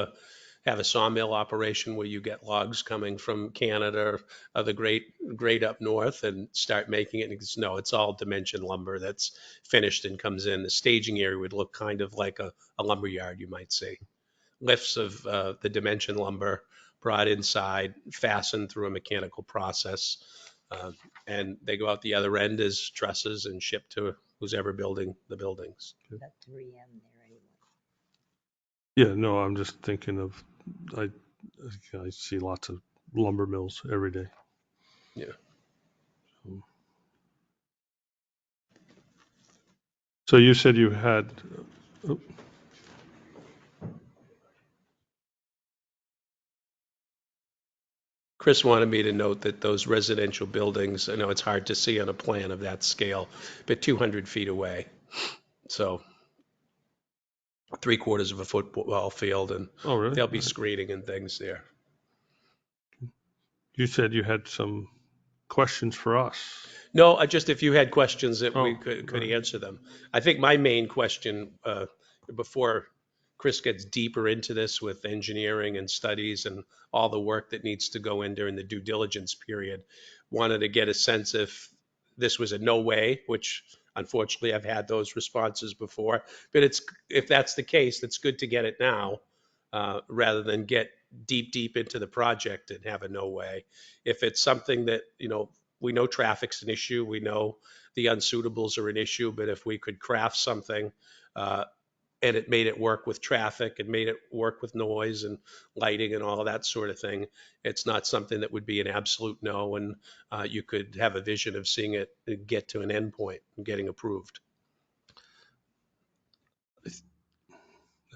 have a sawmill operation where you get logs coming from Canada or the great up north and start making it? And he goes, no, it's all dimension lumber that's finished and comes in. The staging area would look kind of like a lumber yard, you might say. Lifts of the dimension lumber brought inside, fastened through a mechanical process, and they go out the other end as trusses and shipped to who's ever building the buildings. Got 3M there anyway. Yeah, no, I'm just thinking of, I see lots of lumber mills every day. Yeah. So you said you had, oh, Chris wanted me to note that those residential buildings, I know it's hard to see on a plan of that scale, but 200 feet away. So 3/4 of a football field, and oh, really? there'll be screening and things there. You said you had some questions for us. No, just if you had questions that we Oh, could right. answer them. I think my main question, before Chris gets deeper into this with engineering and studies and all the work that needs to go in during the due diligence period, wanted to get a sense if this was a no way, which unfortunately I've had those responses before. But if that's the case, it's good to get it now, rather than get deep into the project and have a no way. If it's something that, we know traffic's an issue, we know the unsuitables are an issue, but if we could craft something, and it made it work with traffic and made it work with noise and lighting and all of that sort of thing, it's not something that would be an absolute no, and you could have a vision of seeing it get to an end point and getting approved. I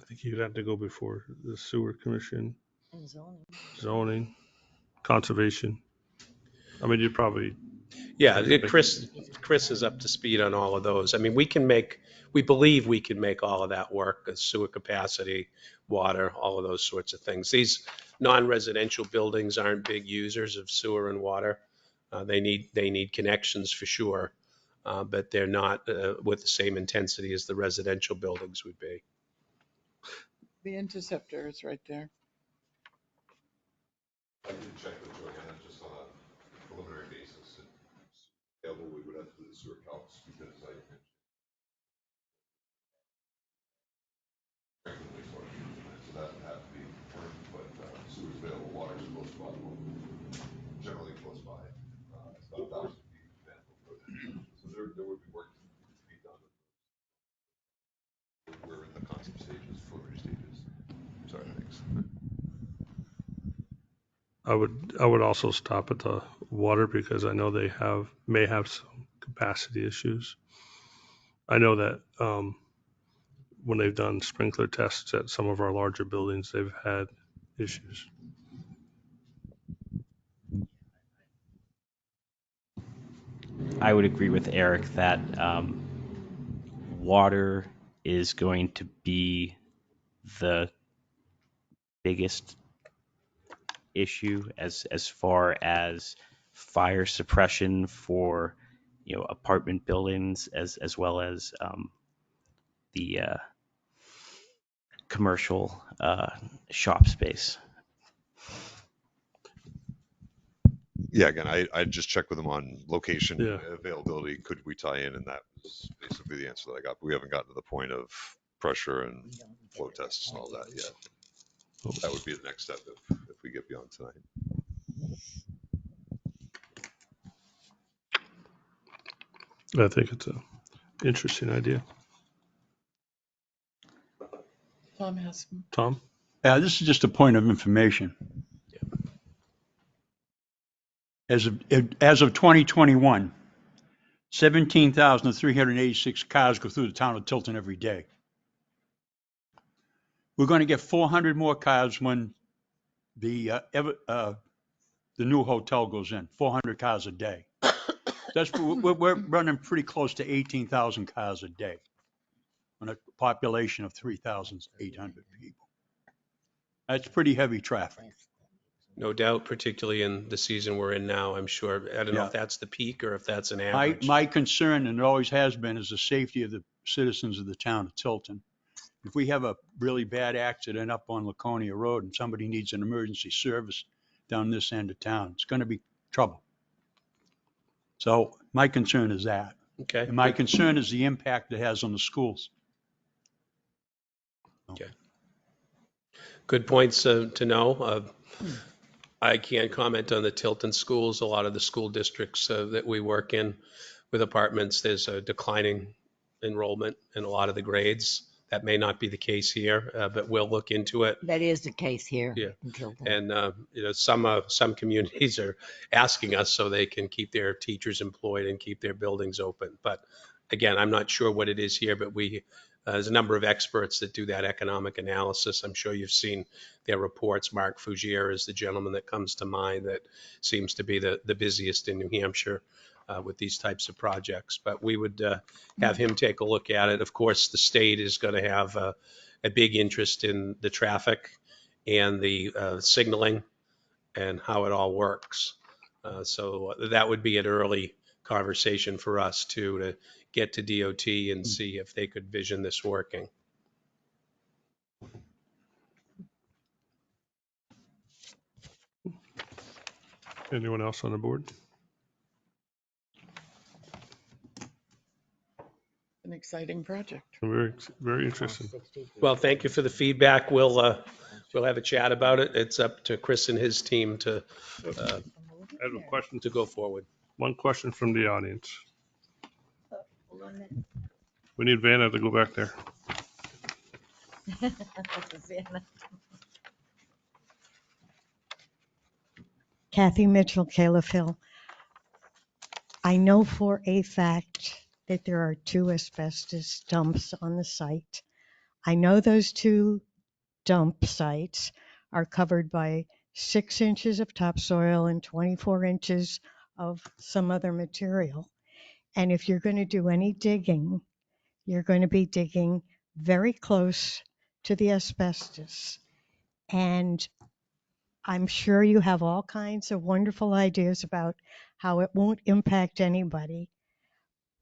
think you'd have to go before the sewer commission, And zoning, conservation. I mean, you'd probably. Yeah, Chris is up to speed on all of those. I mean, we believe we can make all of that work, sewer capacity, water, all of those sorts of things. These non-residential buildings aren't big users of sewer and water. They need connections for sure, but they're not with the same intensity as the residential buildings would be. The interceptor is right there. I did check with Joanna just on a preliminary basis. We would have to do the sewer calcs because I technically sort of, so that would have to be confirmed, but sewer's available, water's close by, generally close by. It's about 1,000 feet of manhole footage. So there would be work to be done. We're in the concept stages, preliminary stages. Sorry, thanks. I would also stop at the water because I know they may have some capacity issues. I know that when they've done sprinkler tests at some of our larger buildings, they've had issues. I would agree with Eric that water is going to be the biggest issue as far as fire suppression for apartment buildings as well as the commercial shop space. Yeah, again, I just checked with them on location, Yeah. availability. Could we tie in? And that was basically the answer that I got. But we haven't gotten to the point of pressure and flow tests and all that yet. That would be the next step if we get beyond tonight. I think it's an interesting idea. Tom has some. Tom? This is just a point of information. As of 2021, 17,386 cars go through the town of Tilton every day. We're going to get 400 more cars when the new hotel goes in. 400 cars a day. We're running pretty close to 18,000 cars a day on a population of 3,800 people. That's pretty heavy traffic. No doubt, particularly in the season we're in now, I'm sure. I don't know Yeah. if that's the peak or if that's an My, average. my concern, and it always has been, is the safety of the citizens of the town of Tilton. If we have a really bad accident up on Laconia Road and somebody needs an emergency service down this end of town, it's going to be trouble. So my concern is that. Okay. And my concern is the impact it has on the schools. Okay. Good points to know. I can't comment on the Tilton schools. A lot of the school districts that we work in with apartments, there's a declining enrollment in a lot of the grades. That may not be the case here, but we'll look into it. That is the case here. Yeah. in Tilton. And you know, some communities are asking us so they can keep their teachers employed and keep their buildings open. But again, I'm not sure what it is here, but there's a number of experts that do that economic analysis. I'm sure you've seen their reports. Mark Fougier is the gentleman that comes to mind that seems to be the busiest in New Hampshire with these types of projects. But we would have him take a look at it. Of course, the state is going to have a big interest in the traffic and the signaling and how it all works. So that would be an early conversation for us too, to get to DOT and see if they could vision this working. Anyone else on the board? An exciting project. Very, very interesting. Well, thank you for the feedback. We'll have a chat about it. It's up to Chris and his team to I have a question. to go forward. One question from the audience. We need Vanna to go back there. Kathy Mitchell, Caleb Hill. I know for a fact that there are 2 asbestos dumps on the site. I know those 2 dump sites are covered by 6 inches of topsoil and 24 inches of some other material. And if you're going to do any digging, you're going to be digging very close to the asbestos. And I'm sure you have all kinds of wonderful ideas about how it won't impact anybody.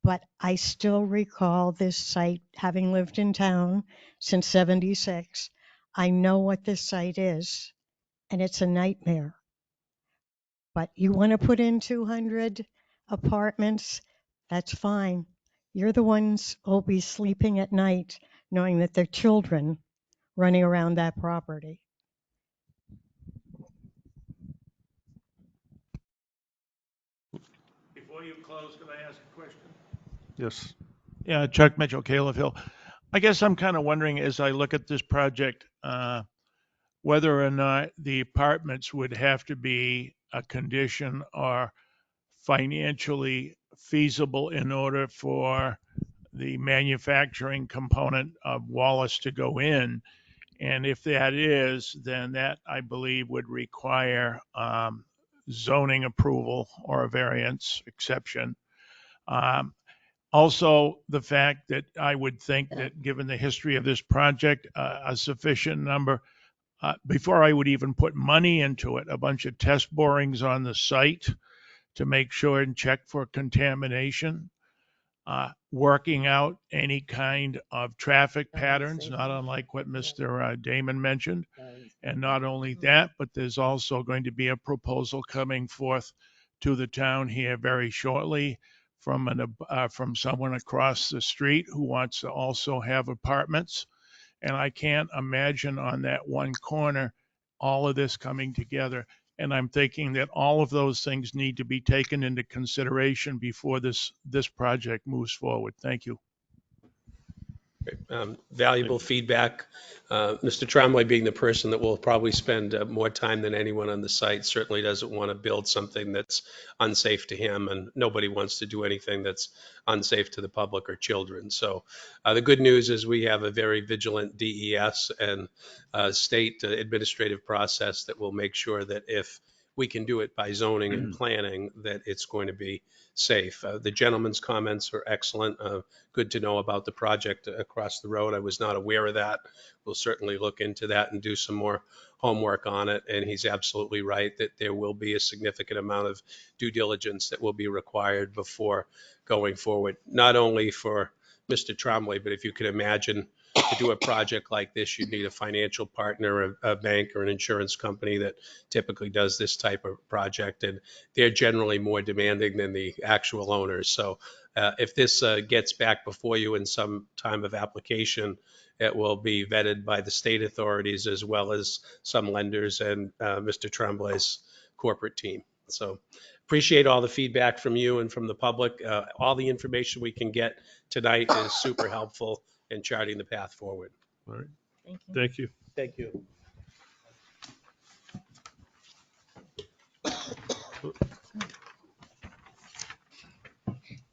But I still recall this site, having lived in town since '76. I know what this site is, and it's a nightmare. But you want to put in 200 apartments, that's fine. You're the ones who'll be sleeping at night knowing that there are children running around that property. Before you close, can I ask a question? Yes. Yeah, Chuck Mitchell, Caleb Hill. I guess I'm kind of wondering as I look at this project, whether or not the apartments would have to be a condition or financially feasible in order for the manufacturing component of Wallace to go in. And if that is, then that I believe would require zoning approval or a variance exception. Also, the fact that I would think that given the history of this project, a sufficient number, before I would even put money into it, a bunch of test borings on the site to make sure and check for contamination, working out any kind of traffic patterns, not unlike what Mr. Damon mentioned. And not only that, but there's also going to be a proposal coming forth to the town here very shortly from someone across the street who wants to also have apartments. And I can't imagine on that one corner all of this coming together. And I'm thinking that all of those things need to be taken into consideration before this project moves forward. Thank you. Valuable feedback. Mr. Trombley, being the person that will probably spend more time than anyone on the site, certainly doesn't want to build something that's unsafe to him, and nobody wants to do anything that's unsafe to the public or children. So the good news is we have a very vigilant DES and state administrative process that will make sure that if we can do it by zoning and planning, that it's going to be safe. The gentleman's comments are excellent. Good to know about the project across the road. I was not aware of that. We'll certainly look into that and do some more homework on it. And he's absolutely right that there will be a significant amount of due diligence that will be required before going forward, not only for Mr. Trombley, but if you could imagine, to do a project like this, you'd need a financial partner, a bank or an insurance company that typically does this type of project. And they're generally more demanding than the actual owners. So if this gets back before you in some time of application, it will be vetted by the state authorities as well as some lenders and Mr. Tremblay's corporate team. So appreciate all the feedback from you and from the public. All the information we can get tonight is super helpful in charting the path forward. All right. Thank you. Thank you. Thank you.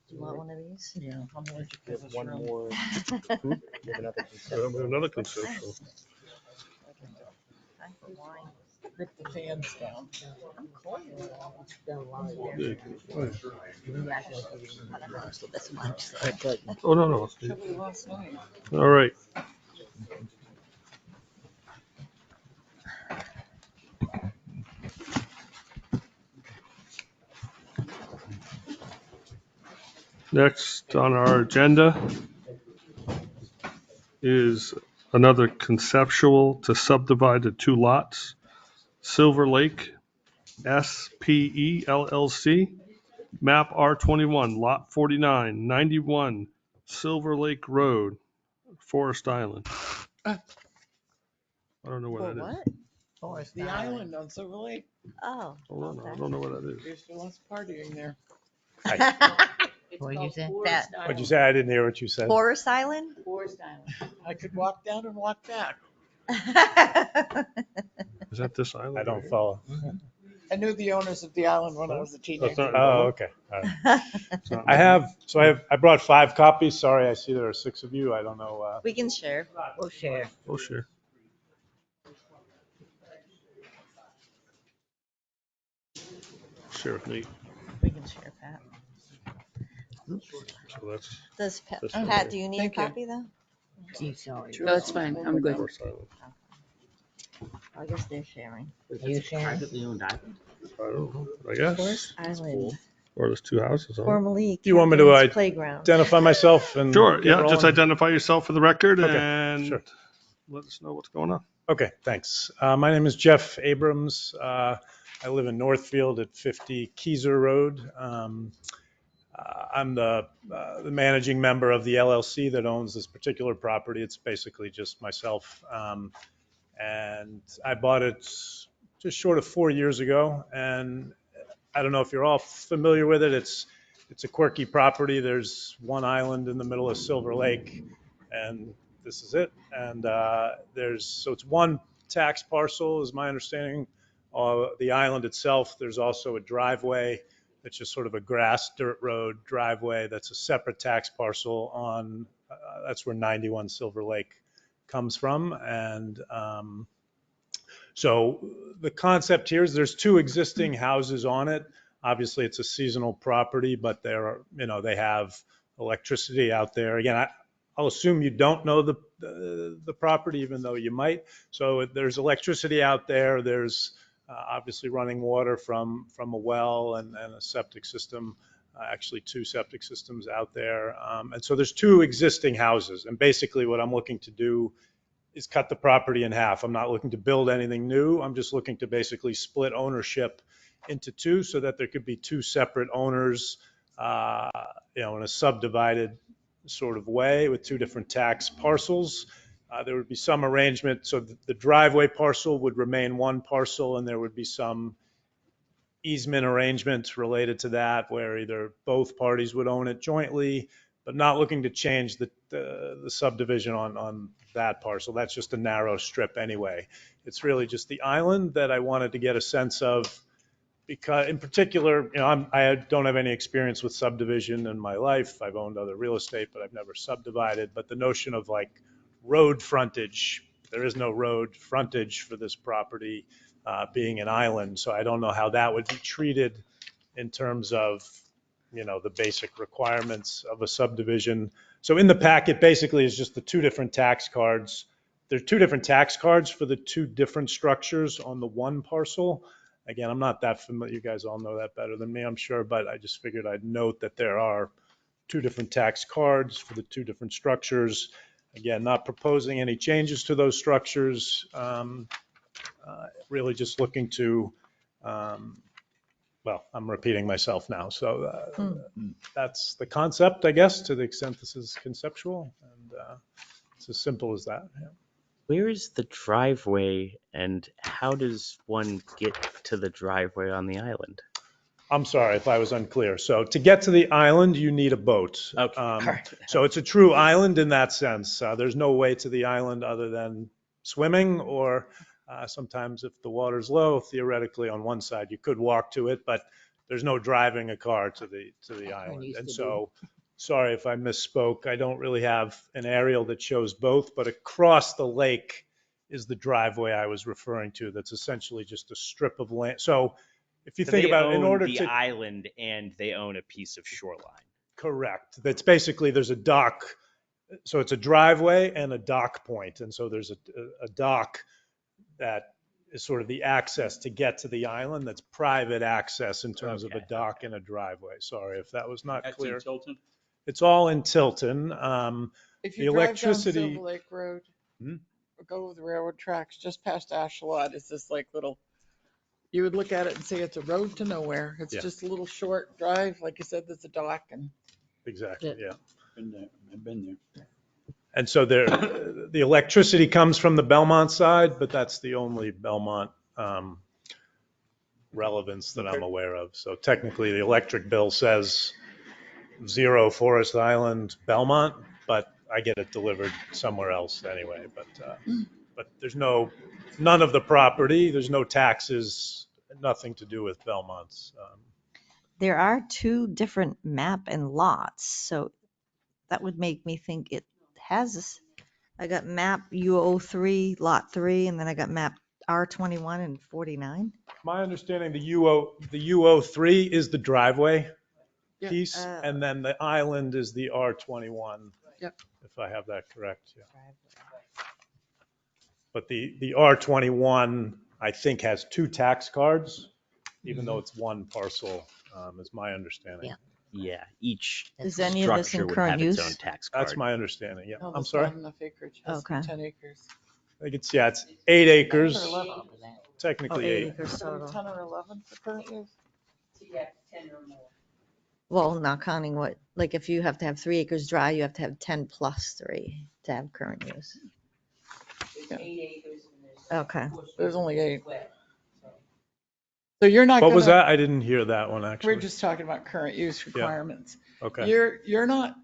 Do you want one of these? Yeah, I'm allergic to this room. We have another conceptual. Rip the fans down. I'm cold. It's been a long day. This much, so I couldn't. Oh, no. Chilly last night. All right. Next on our agenda is another conceptual to subdivide the 2 lots. Silver Lake SPE LLC, map R21, lot 49, 91 Silver Lake Road, Forest Island. I don't know what that is. What? Forest the island on Silver Lake. Oh. Hold on, okay. I don't know what that is. There's still less partying there. What'd you say? That What'd you say? I didn't hear what you said. Forest Island? Forest Island. I could walk down and walk back. Is that this island? I don't follow. I knew the owners of the island when I was a teenager. Oh, okay. All right. I brought 5 copies. Sorry, I see there are 6 of you. I don't know. We can share. We'll share. Oh, sure. Share with me. We can share, Pat. So that's Does Pat, This Pat, one. do you need Thank a you. copy though? Sorry. No, it's fine. I'm good. Forest Island. I guess they're sharing. You sharing? I don't know. I guess. Forest Island, Or there's 2 houses on it. formerly Do you want me to Catherine's Playground. identify myself and Sure, get yeah, just rolling? identify yourself for the record Okay, and sure. let us know what's going on. Okay, thanks. My name is Jeff Abrams. I live in Northfield at 50 Keyser Road. I'm the managing member of the LLC that owns this particular property. It's basically just myself. And I bought it just short of 4 years ago. And I don't know if you're all familiar with it. It's a quirky property. There's one island in the middle of Silver Lake, and this is it. And so it's one tax parcel, is my understanding. The island itself, there's also a driveway that's just sort of a grass dirt road driveway. That's a separate tax parcel on. That's where 91 Silver Lake comes from, and so the concept here is there's 2 existing houses on it. Obviously, it's a seasonal property, but they have electricity out there. Again, I'll assume you don't know the property, even though you might. So there's electricity out there. There's obviously running water from a well and a septic system. Actually, 2 septic systems out there. And so there's 2 existing houses. And basically, what I'm looking to do is cut the property in half. I'm not looking to build anything new. I'm just looking to basically split ownership into 2 so that there could be 2 separate owners, in a subdivided sort of way with 2 different tax parcels. There would be some arrangement so the driveway parcel would remain one parcel, and there would be some easement arrangements related to that where either both parties would own it jointly, but not looking to change the subdivision on that parcel. That's just a narrow strip anyway. It's really just the island that I wanted to get a sense of, because in particular, I don't have any experience with subdivision in my life. I've owned other real estate, but I've never subdivided. But the notion of like road frontage, there is no road frontage for this property. being an island. So I don't know how that would be treated in terms of, the basic requirements of a subdivision. So in the packet basically is just the two different tax cards. There are two different tax cards for the two different structures on the one parcel. Again, I'm not that familiar. You guys all know that better than me, I'm sure, but I just figured I'd note that there are two different tax cards for the two different structures. Again, not proposing any changes to those structures. Really just looking to, well, I'm repeating myself now. So that's the concept, I guess, to the extent this is conceptual. And it's as simple as that. Yeah. Where is the driveway and how does one get to the driveway on the island? I'm sorry if I was unclear. So to get to the island, you need a boat. Okay. So it's a true island in that sense. There's no way to the island other than swimming, or sometimes if the water's low, theoretically on one side you could walk to it, but there's no driving a car to the island. And so, sorry if I misspoke. I don't really have an aerial that shows both, but across the lake is the driveway I was referring to. That's essentially just a strip of land. So if you So think they about it, in own order the to island and they own a piece of shoreline. correct, that's basically there's a dock. So it's a driveway and a dock point, and so there's a dock that is sort of the access to get to the island. That's private access in terms of a dock and a driveway. Sorry if that was not That's clear. in Tilton? It's all in Tilton. If The you drive down electricity. Silver Lake Road, Hmm? or go over the railroad tracks, just past Ashalot is this like little, you would look at it and say it's a road to nowhere. It's Yeah. just a little short drive. Like you said, there's a dock and. Exactly, yeah. Been there. I've been there. And so there, the electricity comes from the Belmont side, but that's the only Belmont relevance that I'm aware of. So technically, the electric bill says 0 Forest Island, Belmont, but I get it delivered somewhere else anyway. But there's none of the property, there's no taxes, nothing to do with Belmont's. There are two different map and lots, so that would make me think it has, I got map U03, lot 3, and then I got map R21 and 49. My understanding, the U03 is the driveway Yep. piece, and then the island is the R21. Yep. If I have that correct, yeah. But the R21, I think, has two tax cards, even though it's one parcel, is my understanding. Yeah. Yeah, each Is any of this structure in would current have its use? own tax card. That's my understanding, yeah. No, I'm that's sorry? not enough acreage. It has to be Okay. 10 acres. I think it's 8 acres, Or 11. technically 8 8. acres Is it total. 10 or 11 for current use? Well, not counting what, like if you have to have 3 acres dry, you have to have 10 plus 3 to have current use. Okay. There's only 8. So you're not What was gonna- that? I didn't hear that one, actually. We're just talking about current use requirements. Okay, You're not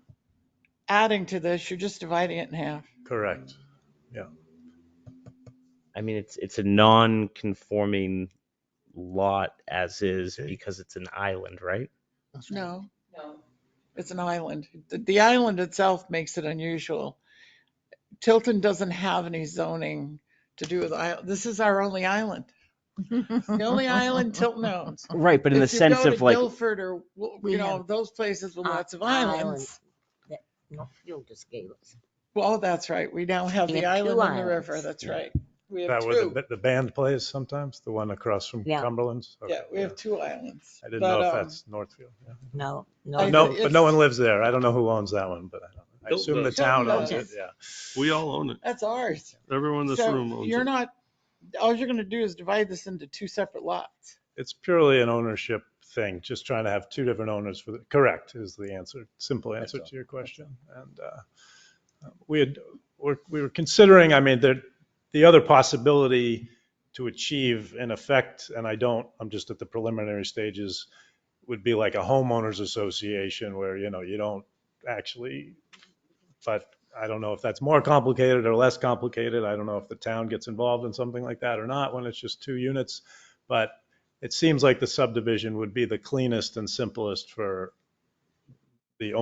adding to this, you're just dividing it in half. correct. Yeah. I mean, it's a non-conforming lot as is because it's an island, right? No. It's an island. The island itself makes it unusual. Tilton doesn't have any zoning to do with island. This is our only island. The only island Tilton owns. Right, but in the If you sense go of to like, Guilford or, We you know, have those places with lots of island. islands. Northfield just gave us. Well, that's right. We now have We the have 2 island and the river. islands. That's right. We That have where 2. the band plays sometimes, the one across from Yeah. Cumberland's? Okay, Yeah, we have 2 islands. I didn't But, know if that's Northfield. Yeah. No, I- no. No, but no one lives there. I don't know who owns that one, but I Hilton assume the does. town Hilton owns it, does. yeah. We all own it. That's ours. Everyone in this So room owns you're it. not, all you're gonna do is divide this into 2 separate lots. It's purely an ownership thing, just trying to have 2 different owners for the, correct is the answer, simple answer to your question. And we were considering, I mean, the other possibility to achieve in effect, and I'm just at the preliminary stages, would be like a homeowners association where, you don't actually, but I don't know if that's more complicated or less complicated. I don't know if the town gets involved in something like that or not when it's just 2 units, but it seems like the subdivision would be the cleanest and simplest for the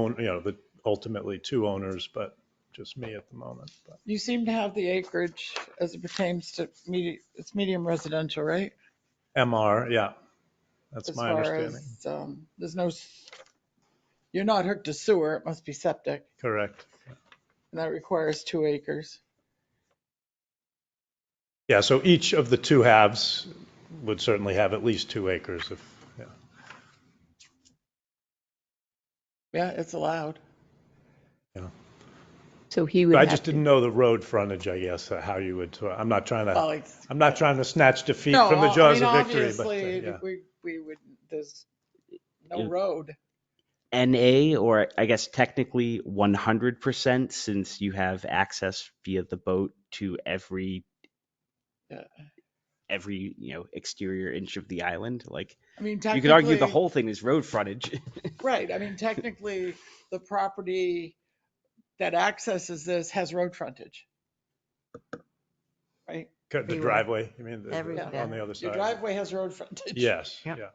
ultimately 2 owners, but just me at the moment. But You seem to have the acreage as it pertains to it's medium residential, right? MR, yeah, that's As my far understanding. as, there's no, you're not hooked to sewer, it must be septic, Correct. and that requires 2 acres. Yeah, so each of the two halves would certainly have at least 2 acres if, yeah. Yeah, it's allowed. Yeah. So he But would I have just to, didn't know the road frontage, I guess, how you would, I'm not trying to, Well, it's, I'm not trying to snatch defeat no, from the I jaws mean, of victory, but obviously, yeah. we would, there's no It- road. NA, or I guess technically 100%, since you have access via the boat to every Yeah. exterior inch of the island. Like, I mean, you could argue the technically, whole thing is road frontage. right, I mean, technically, the property that accesses this has road frontage. Right? The Everywhere. driveway, you mean, Everywhere. on the other Your side? driveway has road frontage. Yes, Yep. yeah,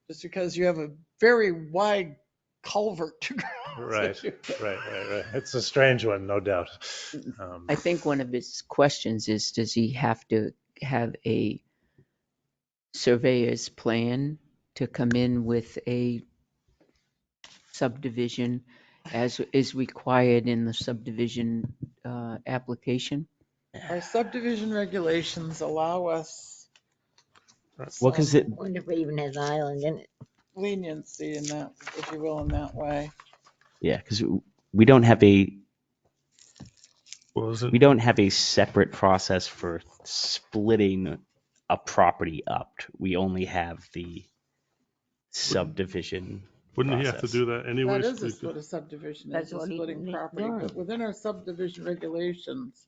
Just because you have a very wide culvert to cross. right. It's a strange one, no doubt. I think one of his questions is, does he have to have a surveyor's plan to come in with a subdivision as is required in the subdivision application? Our subdivision regulations allow us Well, because some I wonder if it even has island in it. leniency in that, if you will, in that way. we don't have a What was it? we don't have a separate process for splitting a property up. We only have the subdivision Wouldn't he process. have to do that anyways? That is a split of subdivision, That's is a what he splitting did. property, but within our subdivision regulations,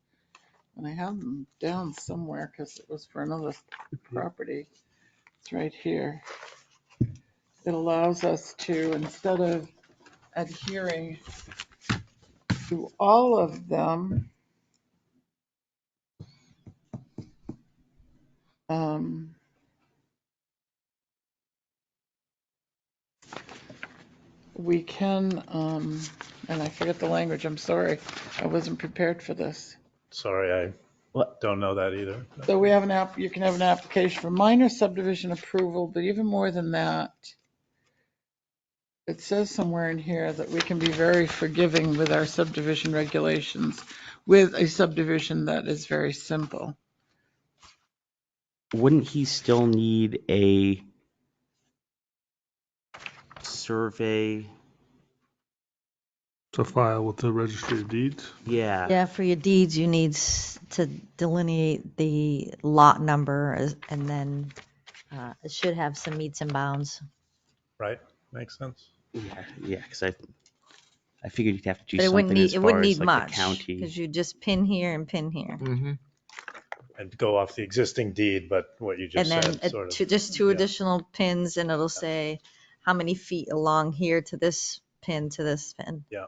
and I have them down somewhere because it was for another property. It's right here. It allows us to, instead of adhering to all of them, we can, and I forget the language, I'm sorry, I wasn't prepared for this. Sorry, I What? don't know that either. So we have you can have an application for minor subdivision approval, but even more than that, it says somewhere in here that we can be very forgiving with our subdivision regulations with a subdivision that is very simple. Wouldn't he still need a survey? To file with the registry of deeds? Yeah. Yeah, for your deeds, you need to delineate the lot number and then it should have some meets and bounds. Right, makes sense. Yeah, because I figured you'd have to do But it wouldn't something need, as it far wouldn't as need like the much county. because you just pin here and pin here. Mm-hmm. And go off the existing deed, but what you just And then said, sort of. just 2 yeah. additional pins and it'll say how many feet along here to this pin to this pin. Yeah.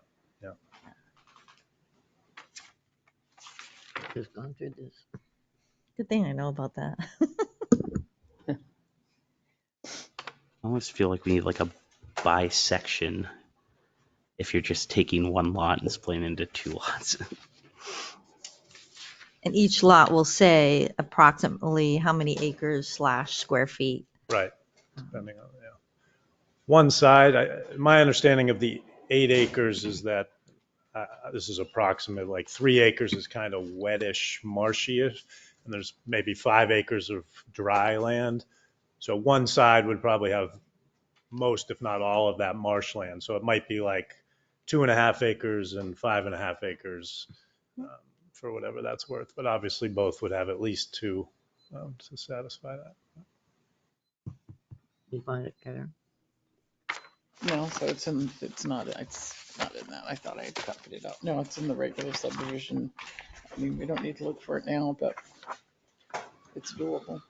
Just gone through this. Good thing I know about that. I almost feel like we need like a bisection if you're just taking one lot and splitting into 2 lots. And each lot will say approximately how many acres / square feet. Right, depending on, yeah. One side, my understanding of the 8 acres is that, this is approximate, like 3 acres is kind of wettish, marshy-ish, and there's maybe 5 acres of dry land. So one side would probably have most, if not all, of that marshland. So it might be like 2.5 acres and 5.5 acres, for whatever that's worth. But obviously both would have at least 2 to satisfy that. You find it, Karen? No, so it's not in that. I thought I had copied it out. No, it's in the regular subdivision. I mean, we don't need to look for it now, but it's doable.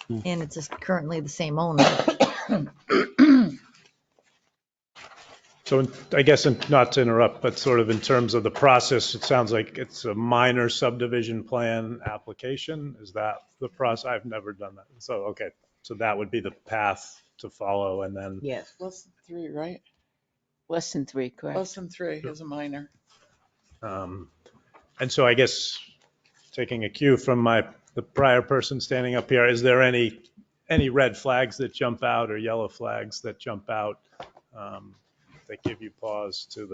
And it's just currently the same owner. So I guess, not to interrupt, but sort of in terms of the process, it sounds like it's a minor subdivision plan application. Is that the process? I've never done that. So, okay. So that would be the path to follow and then. Yes. Less than 3, right? Less than 3, correct? Less than 3 is a minor. And so I guess taking a cue from the prior person standing up here, is there any red flags that jump out or yellow flags that jump out that give you pause to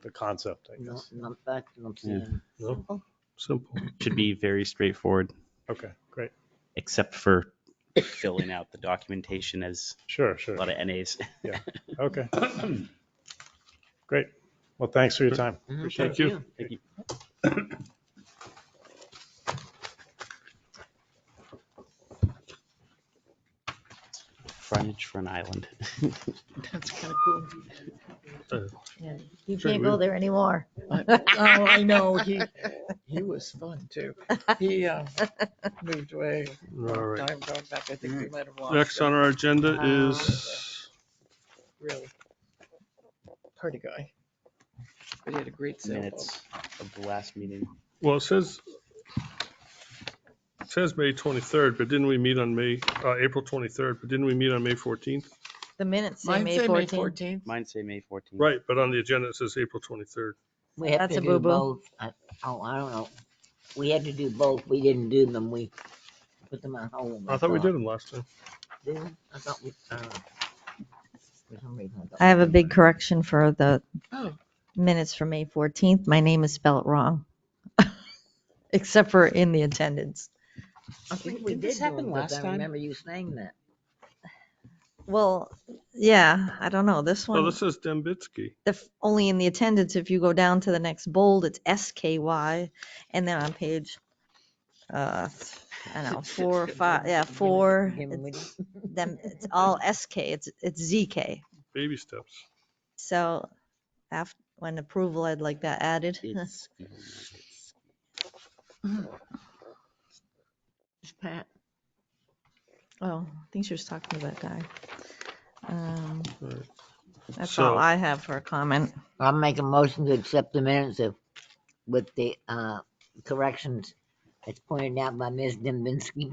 the concept, I guess? Not that I'm seeing. No? Simple. Should be very straightforward, Okay, great. except for filling out the documentation as Sure. a lot of NAs. Yeah, okay. Great. Well, thanks for your time. Mhm, Appreciate Thank you. Thank you. Frontage for an island. That's kind of cool. Yeah, you Sure, can't go we- there anymore. I know, he was fun too. He moved away a All long right. time ago. Back, I think we might have lost Next him. on our agenda Wow. is, Really party guy. But he had a great sailboat. Minutes of the last meeting. well, it says May 23rd, but didn't we meet on April 23rd, but didn't we meet on May 14th? The minutes say Mine May say May 14th. 14th. Mine say May 14th. Right, but on the agenda it says April 23rd. We have That's to a do boo-boo. both. I don't know. We had to do both. We didn't do them. We put them on hold. I thought we did them last time. Did we? I thought we, for some reason, thought I have we a did. big correction for the Oh, minutes for May 14th. My name is spelled wrong, except for in the attendance. I think we Did did this do happen them, 'cause last I time? remember you saying that. Well, yeah, I don't know. This Oh, one, this says Dembitsky. only in the attendance, if you go down to the next bold, it's SKY. And then on page, I don't know, 4 or 5, yeah, 4, Give 'em with it's, them, it's all SK, it's ZK. Baby steps. So after, when approval, I'd like that added. It's It's Pat. Oh, I think she was talking to that guy. Right. That's So- all I have for a comment. I'll make a motion to accept the minutes with the corrections as pointed out by Ms. Dembinski.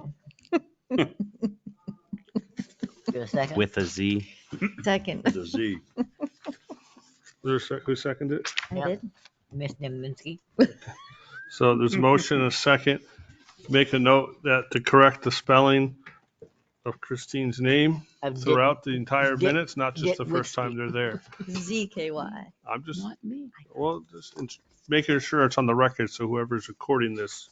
A second? with a Z. Second. The Z. Who seconded it? I Yep. did. Ms. Dembinski. So there's a motion and a second. Make a note that to correct the spelling of Christine's name throughout the entire Dit- minutes, not just the first Ditwitzky. time they're there. ZKY. I'm just, Not me. well, just making sure it's on the record so whoever's recording this.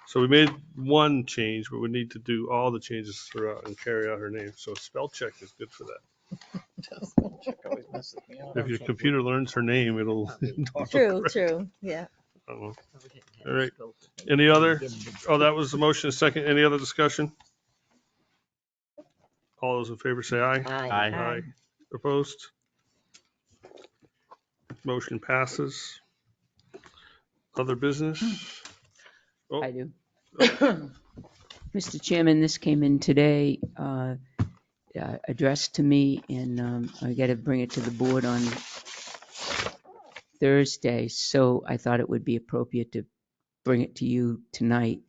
So we made one change, but we need to do all the changes throughout and carry out her name. So spell check is good for that. Check always messes me up. If your computer learns her name, it'll. True, true. Yeah. All right. Any other? Oh, that was the motion. Second. Any other discussion? All those in favor say aye. Aye. Aye. Opposed? Motion passes. Other business? Oh, I do. Mr. Chairman, this came in today, addressed to me, and I got to bring it to the board on Thursday, so I thought it would be appropriate to bring it to you tonight.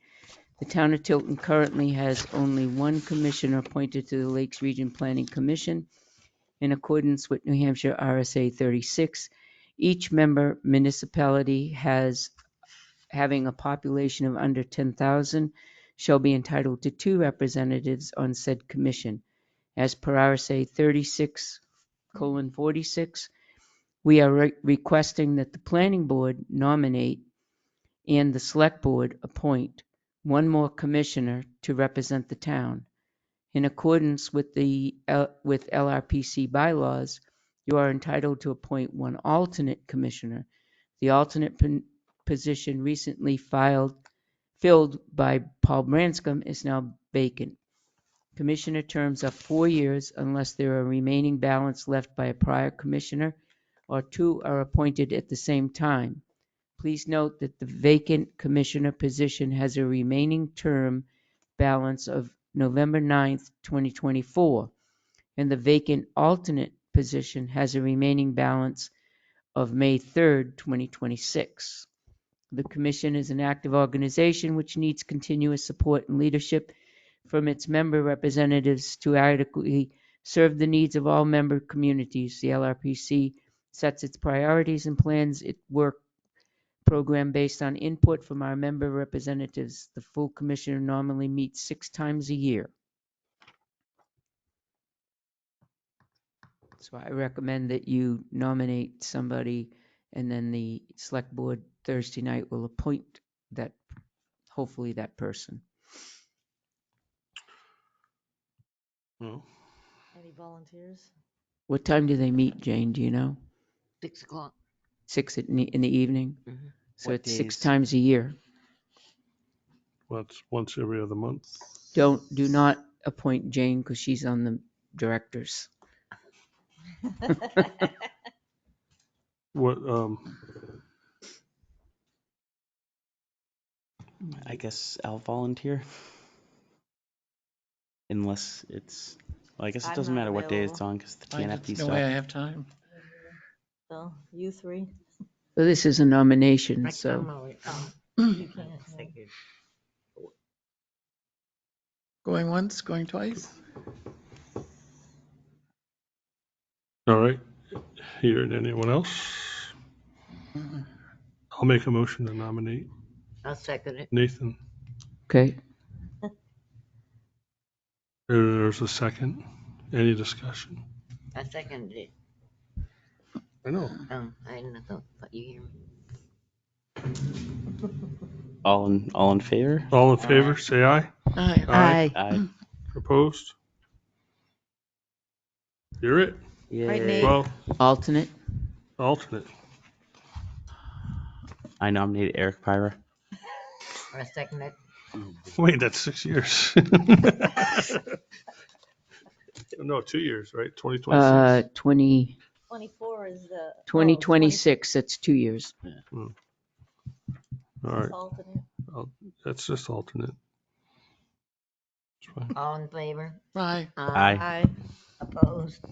The town of Tilton currently has only one commissioner appointed to the Lakes Region Planning Commission in accordance with New Hampshire RSA 36. Each member municipality having a population of under 10,000 shall be entitled to 2 representatives on said commission. As per RSA 36:46, we are requesting that the planning board nominate and the select board appoint one more commissioner to represent the town. In accordance with with LRPC bylaws, you are entitled to appoint one alternate commissioner. The alternate position recently filled by Paul Branscombe is now vacant. Commissioner terms are 4 years unless there are remaining balance left by a prior commissioner or 2 are appointed at the same time. Please note that the vacant commissioner position has a remaining term balance of November 9th, 2024, and the vacant alternate position has a remaining balance of May 3rd, 2026. The commission is an active organization which needs continuous support and leadership from its member representatives to adequately serve the needs of all member communities. The LRPC sets its priorities and plans its work program based on input from our member representatives. The full commissioner normally meets 6 times a year. So I recommend that you nominate somebody, and then the select board Thursday night will appoint that, hopefully that person. Well, Any volunteers? What time do they meet, Jane? Do you know? 6 o'clock. 6 in the evening? Mhm. So What it's 6 days? times a year. once every other month. Do not appoint Jane because she's on the directors. What, I guess I'll volunteer. Unless it's, well, I guess it I'm doesn't not matter what day it's available. on because the I TNFD just, no way I stuff. have time. So you three? So this is a nomination, I'm so already, You can't. I figured. Going once, going twice? all right. Hearing anyone else? Mhm. I'll make a motion to nominate I'll second it. Nathan. okay. There's a second. Any discussion? I seconded it. I know. I didn't know, but you hear me? All in favor? All in favor, say aye. Aye. Aye. Aye. Opposed? You're it. Right, Yay. Nate. Well, Alternate. alternate. I nominate Eric Pyra. I second it. Wait, that's 6 years. No, 2 years, right? 2026. 24 is the. 2026, that's 2 years. All right. Alternate. That's just alternate. It's fine. All in favor? Aye. Aye. Aye. Opposed?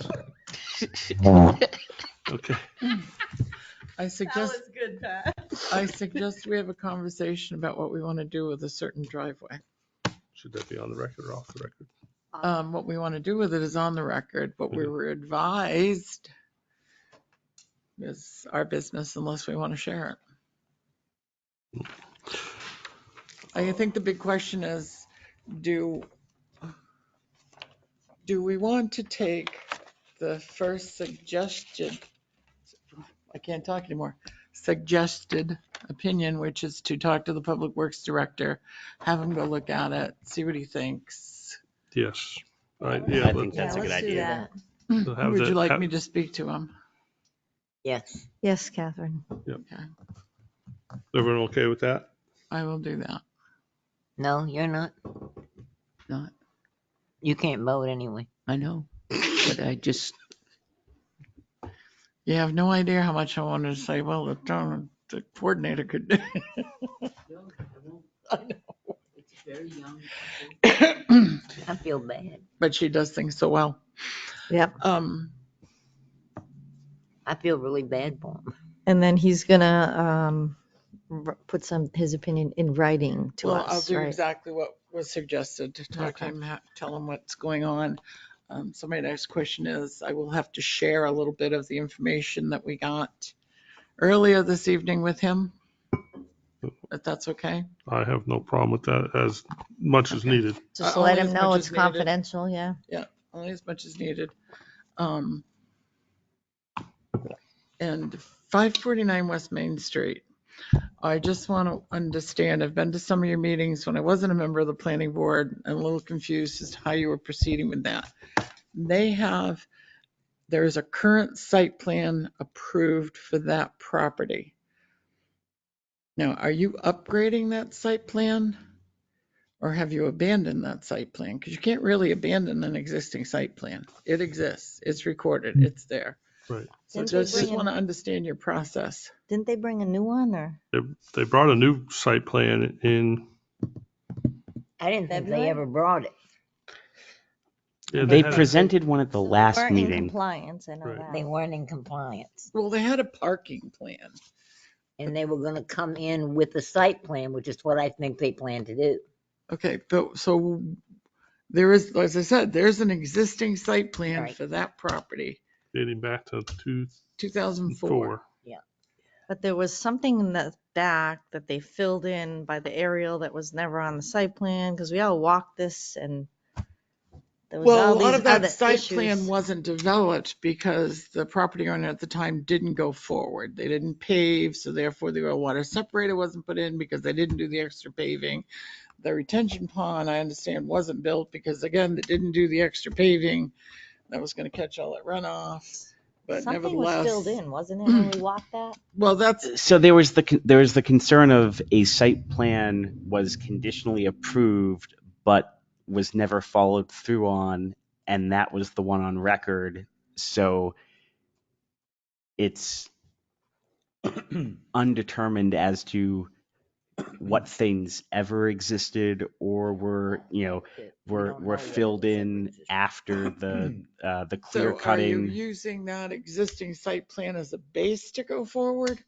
Okay. I suggest, good, Pat. I suggest we have a conversation about what we want to do with a certain driveway. Should that be on the record or off the record? What we want to do with it is on the record, but we were advised it's our business unless we want to share it. I think the big question is, do we want to take the first suggested, I can't talk anymore, suggested opinion, which is to talk to the Public Works Director, have him go look at it, see what he thinks. Yes. I think that's a good let's do idea. that. So have Would the- you like have- me to speak to him? Yes. Yes, Catherine. Everyone okay with that? I will do that. No, you're not. Not, You can't vote anyway. I know, but I just, You have no idea how much I wanted to say, well, the coordinator could do. I know. I feel bad. But she does things so well. Yep. I feel really bad for him. And then he's gonna put his opinion in writing to Well, us, I'll do right? exactly what was suggested, to talk to Okay. him, tell him what's going on. So my next question is, I will have to share a little bit of the information that we got earlier this evening with him, if that's okay. I have no problem with that as much as needed. Just Only let as him know much it's as needed. confidential, yeah. Yeah, only as much as needed. And 549 West Main Street. I just want to understand, I've been to some of your meetings when I wasn't a member of the planning board. I'm a little confused as to how you were proceeding with that. There is a current site plan approved for that property. Now, are you upgrading that site plan? Or have you abandoned that site plan? Because you can't really abandon an existing site plan. It exists, it's recorded, it's there. Right. So Didn't they just bring want to understand your process. Didn't they bring a new one or? They brought a new site plan in. I didn't think they February? ever brought it. Yeah, They had- presented one at the last Weren't in meeting. compliance, I know Right. that. They weren't in compliance. Well, they had a parking plan. And they were gonna come in with the site plan, which is what I think they plan to do. Okay, but so There is, as I said, there's an existing site plan Right. for that property, Dating back to 2004. 2004. Yeah. But there was something in the back that they filled in by the aerial that was never on the site plan, because we all walked this and there was Well, a all lot these of that other site issues. plan wasn't developed because the property owner at the time didn't go forward. They didn't pave, so therefore the water separator wasn't put in because they didn't do the extra paving. The retention pond, I understand, wasn't built because, again, they didn't do the extra paving. That was going to catch all that runoff. But Something was nevertheless, filled in, wasn't it, when we walked that? well, that's, So there was the concern of a site plan was conditionally approved, but was never followed through on, and that was the one on record. So it's undetermined as to what things ever existed or were, were filled in after the clear so are you cutting. using that existing site plan as a base to go forward?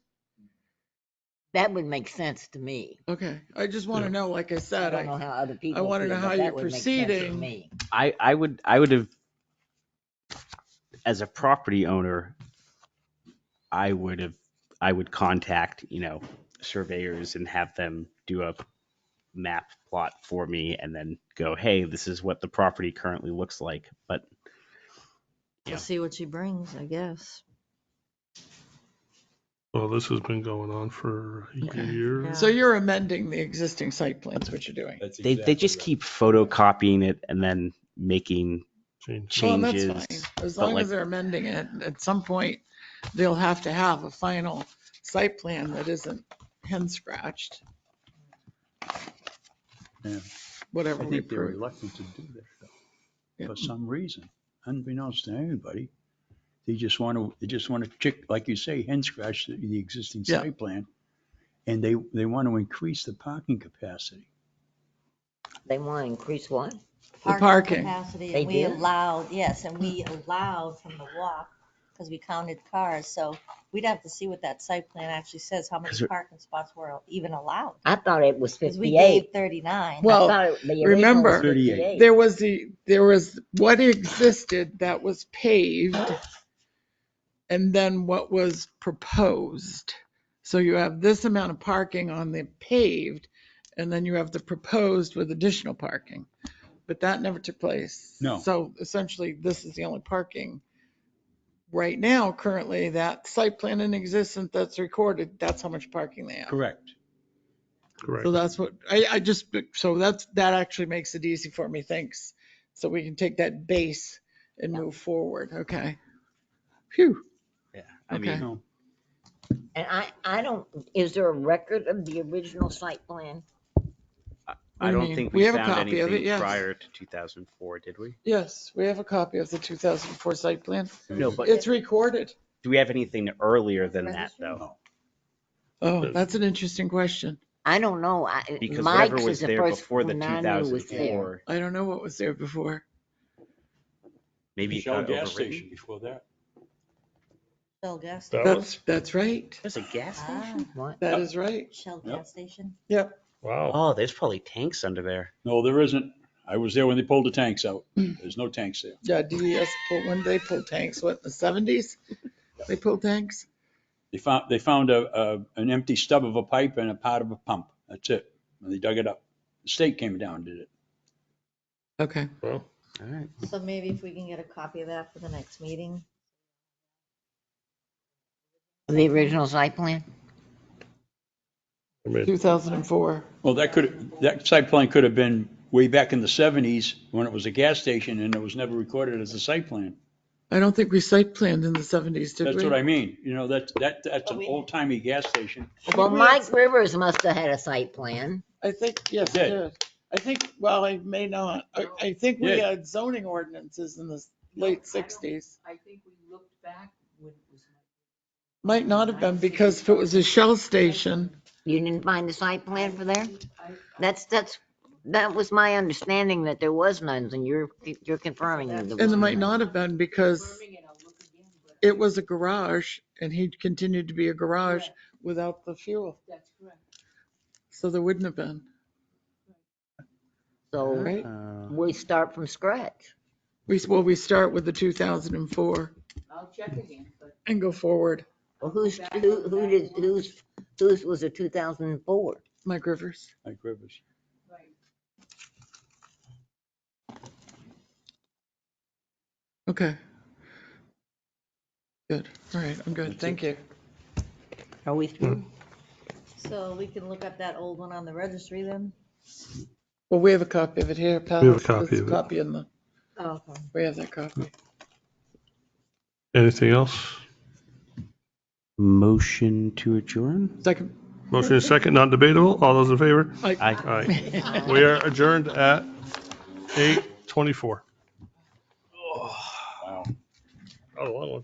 That would make sense to me. Okay, I just want to Yeah. know, like I I said, don't know how other I people want to feel, know but how that you're would make sense to proceeding. me. I would have, as a property owner, I would contact, surveyors and have them do a map plot for me and then go, hey, this is what the property currently looks like. But We'll see what she brings, I guess. Well, this has been going on for a Okay. year. Yeah. So you're amending the existing site plans, what you're doing. That's they exactly just right. keep photocopying it and then making Change. Well, and that's changes. fine. As But long like, as they're amending it, at some point, they'll have to have a final site plan that isn't hand scratched, Yeah. whatever I we think they're approve. reluctant to do that though, Yeah. for some reason, unbeknownst to anybody. They just want to check, like you say, hand scratch the existing Yeah. site plan, and they want to increase the parking capacity. They want to increase what? The parking. Capacity, They and we do? allowed, yes, and we allowed from the walk, because we counted cars, so we'd have to see what that site plan actually says, how many 'Cause it- parking spots were even allowed. I thought it was Because we gave 58. 39. Well, I thought the original remember, was 38. there was what existed that was paved and then what was proposed. So you have this amount of parking on the paved and then you have the proposed with additional parking. But that never took place. No. So essentially, this is the only parking right now, currently, that site plan in existence that's recorded, that's how much parking they have. Correct. Correct. So that's what, I just, so that actually makes it easy for me, thanks. So we can take that base and move forward, okay? Phew, yeah, okay. No. And I don't, is there a record of the original site plan? I do you don't mean? think We we have a found copy of it, anything yes. prior to 2004, did we? Yes, we have a copy of the 2004 site plan. No, but It's recorded. do we have anything earlier than that though? No. Oh, that's an interesting question. I don't know. Because Mike's whatever was is the there first before the one I knew was there. 2004, I don't know what was there before. maybe it Shell got gas overwritten. station before that. Shell gas That station. That's right. There's a gas station? What? That Yep. is right. Shell Yep. gas station. Yep. Wow. Oh, there's probably tanks under there. No, there isn't. I was there when they pulled the tanks out. There's no tanks there. Yeah, DES pulled, when they pulled tanks, what, in the 70s? They pulled tanks? They found an empty stub of a pipe and a part of a pump. That's it. And they dug it up. The state came down and did it. Okay. Well, All right. So maybe if we can get a copy of that for the next meeting. The original site plan? I mean, 2004. Well, that site plan could have been way back in the 70s when it was a gas station and it was never recorded as a site plan. I don't think we site planned in the 70s, did we? That's what I mean. You know, that's an old timey gas station. Well, Mike Rivers must have had a site plan. I think, yes, Did. it did. I think, well, I may not. I think we Did. had zoning ordinances in the late 60s. I think we looked back when it was. Might not have been, because if it was a Shell station, You didn't find the site plan for there? That was my understanding, that there was none, and you're confirming that there and was there might none. not have been because it was a garage and he continued to be a garage without the fuel. That's correct. So there wouldn't have been. So Right. we start from scratch. We start with the 2004 I'll check again. and go forward. Well, whose was a 2004? Mike Rivers. Mike Rivers. Okay. Good. All right. I'm good. That's Thank it. you. Are we through? So we can look up that old one on the registry then? Well, we have a copy of it here. Pat, We have a has copy this of it. copy in the. Oh, okay. We have that copy. Anything else? Motion to adjourn? Second. Motion is second, non-debatable. All those in favor? Aye. Aye. We are adjourned at 8:24. Wow. Oh, a long one.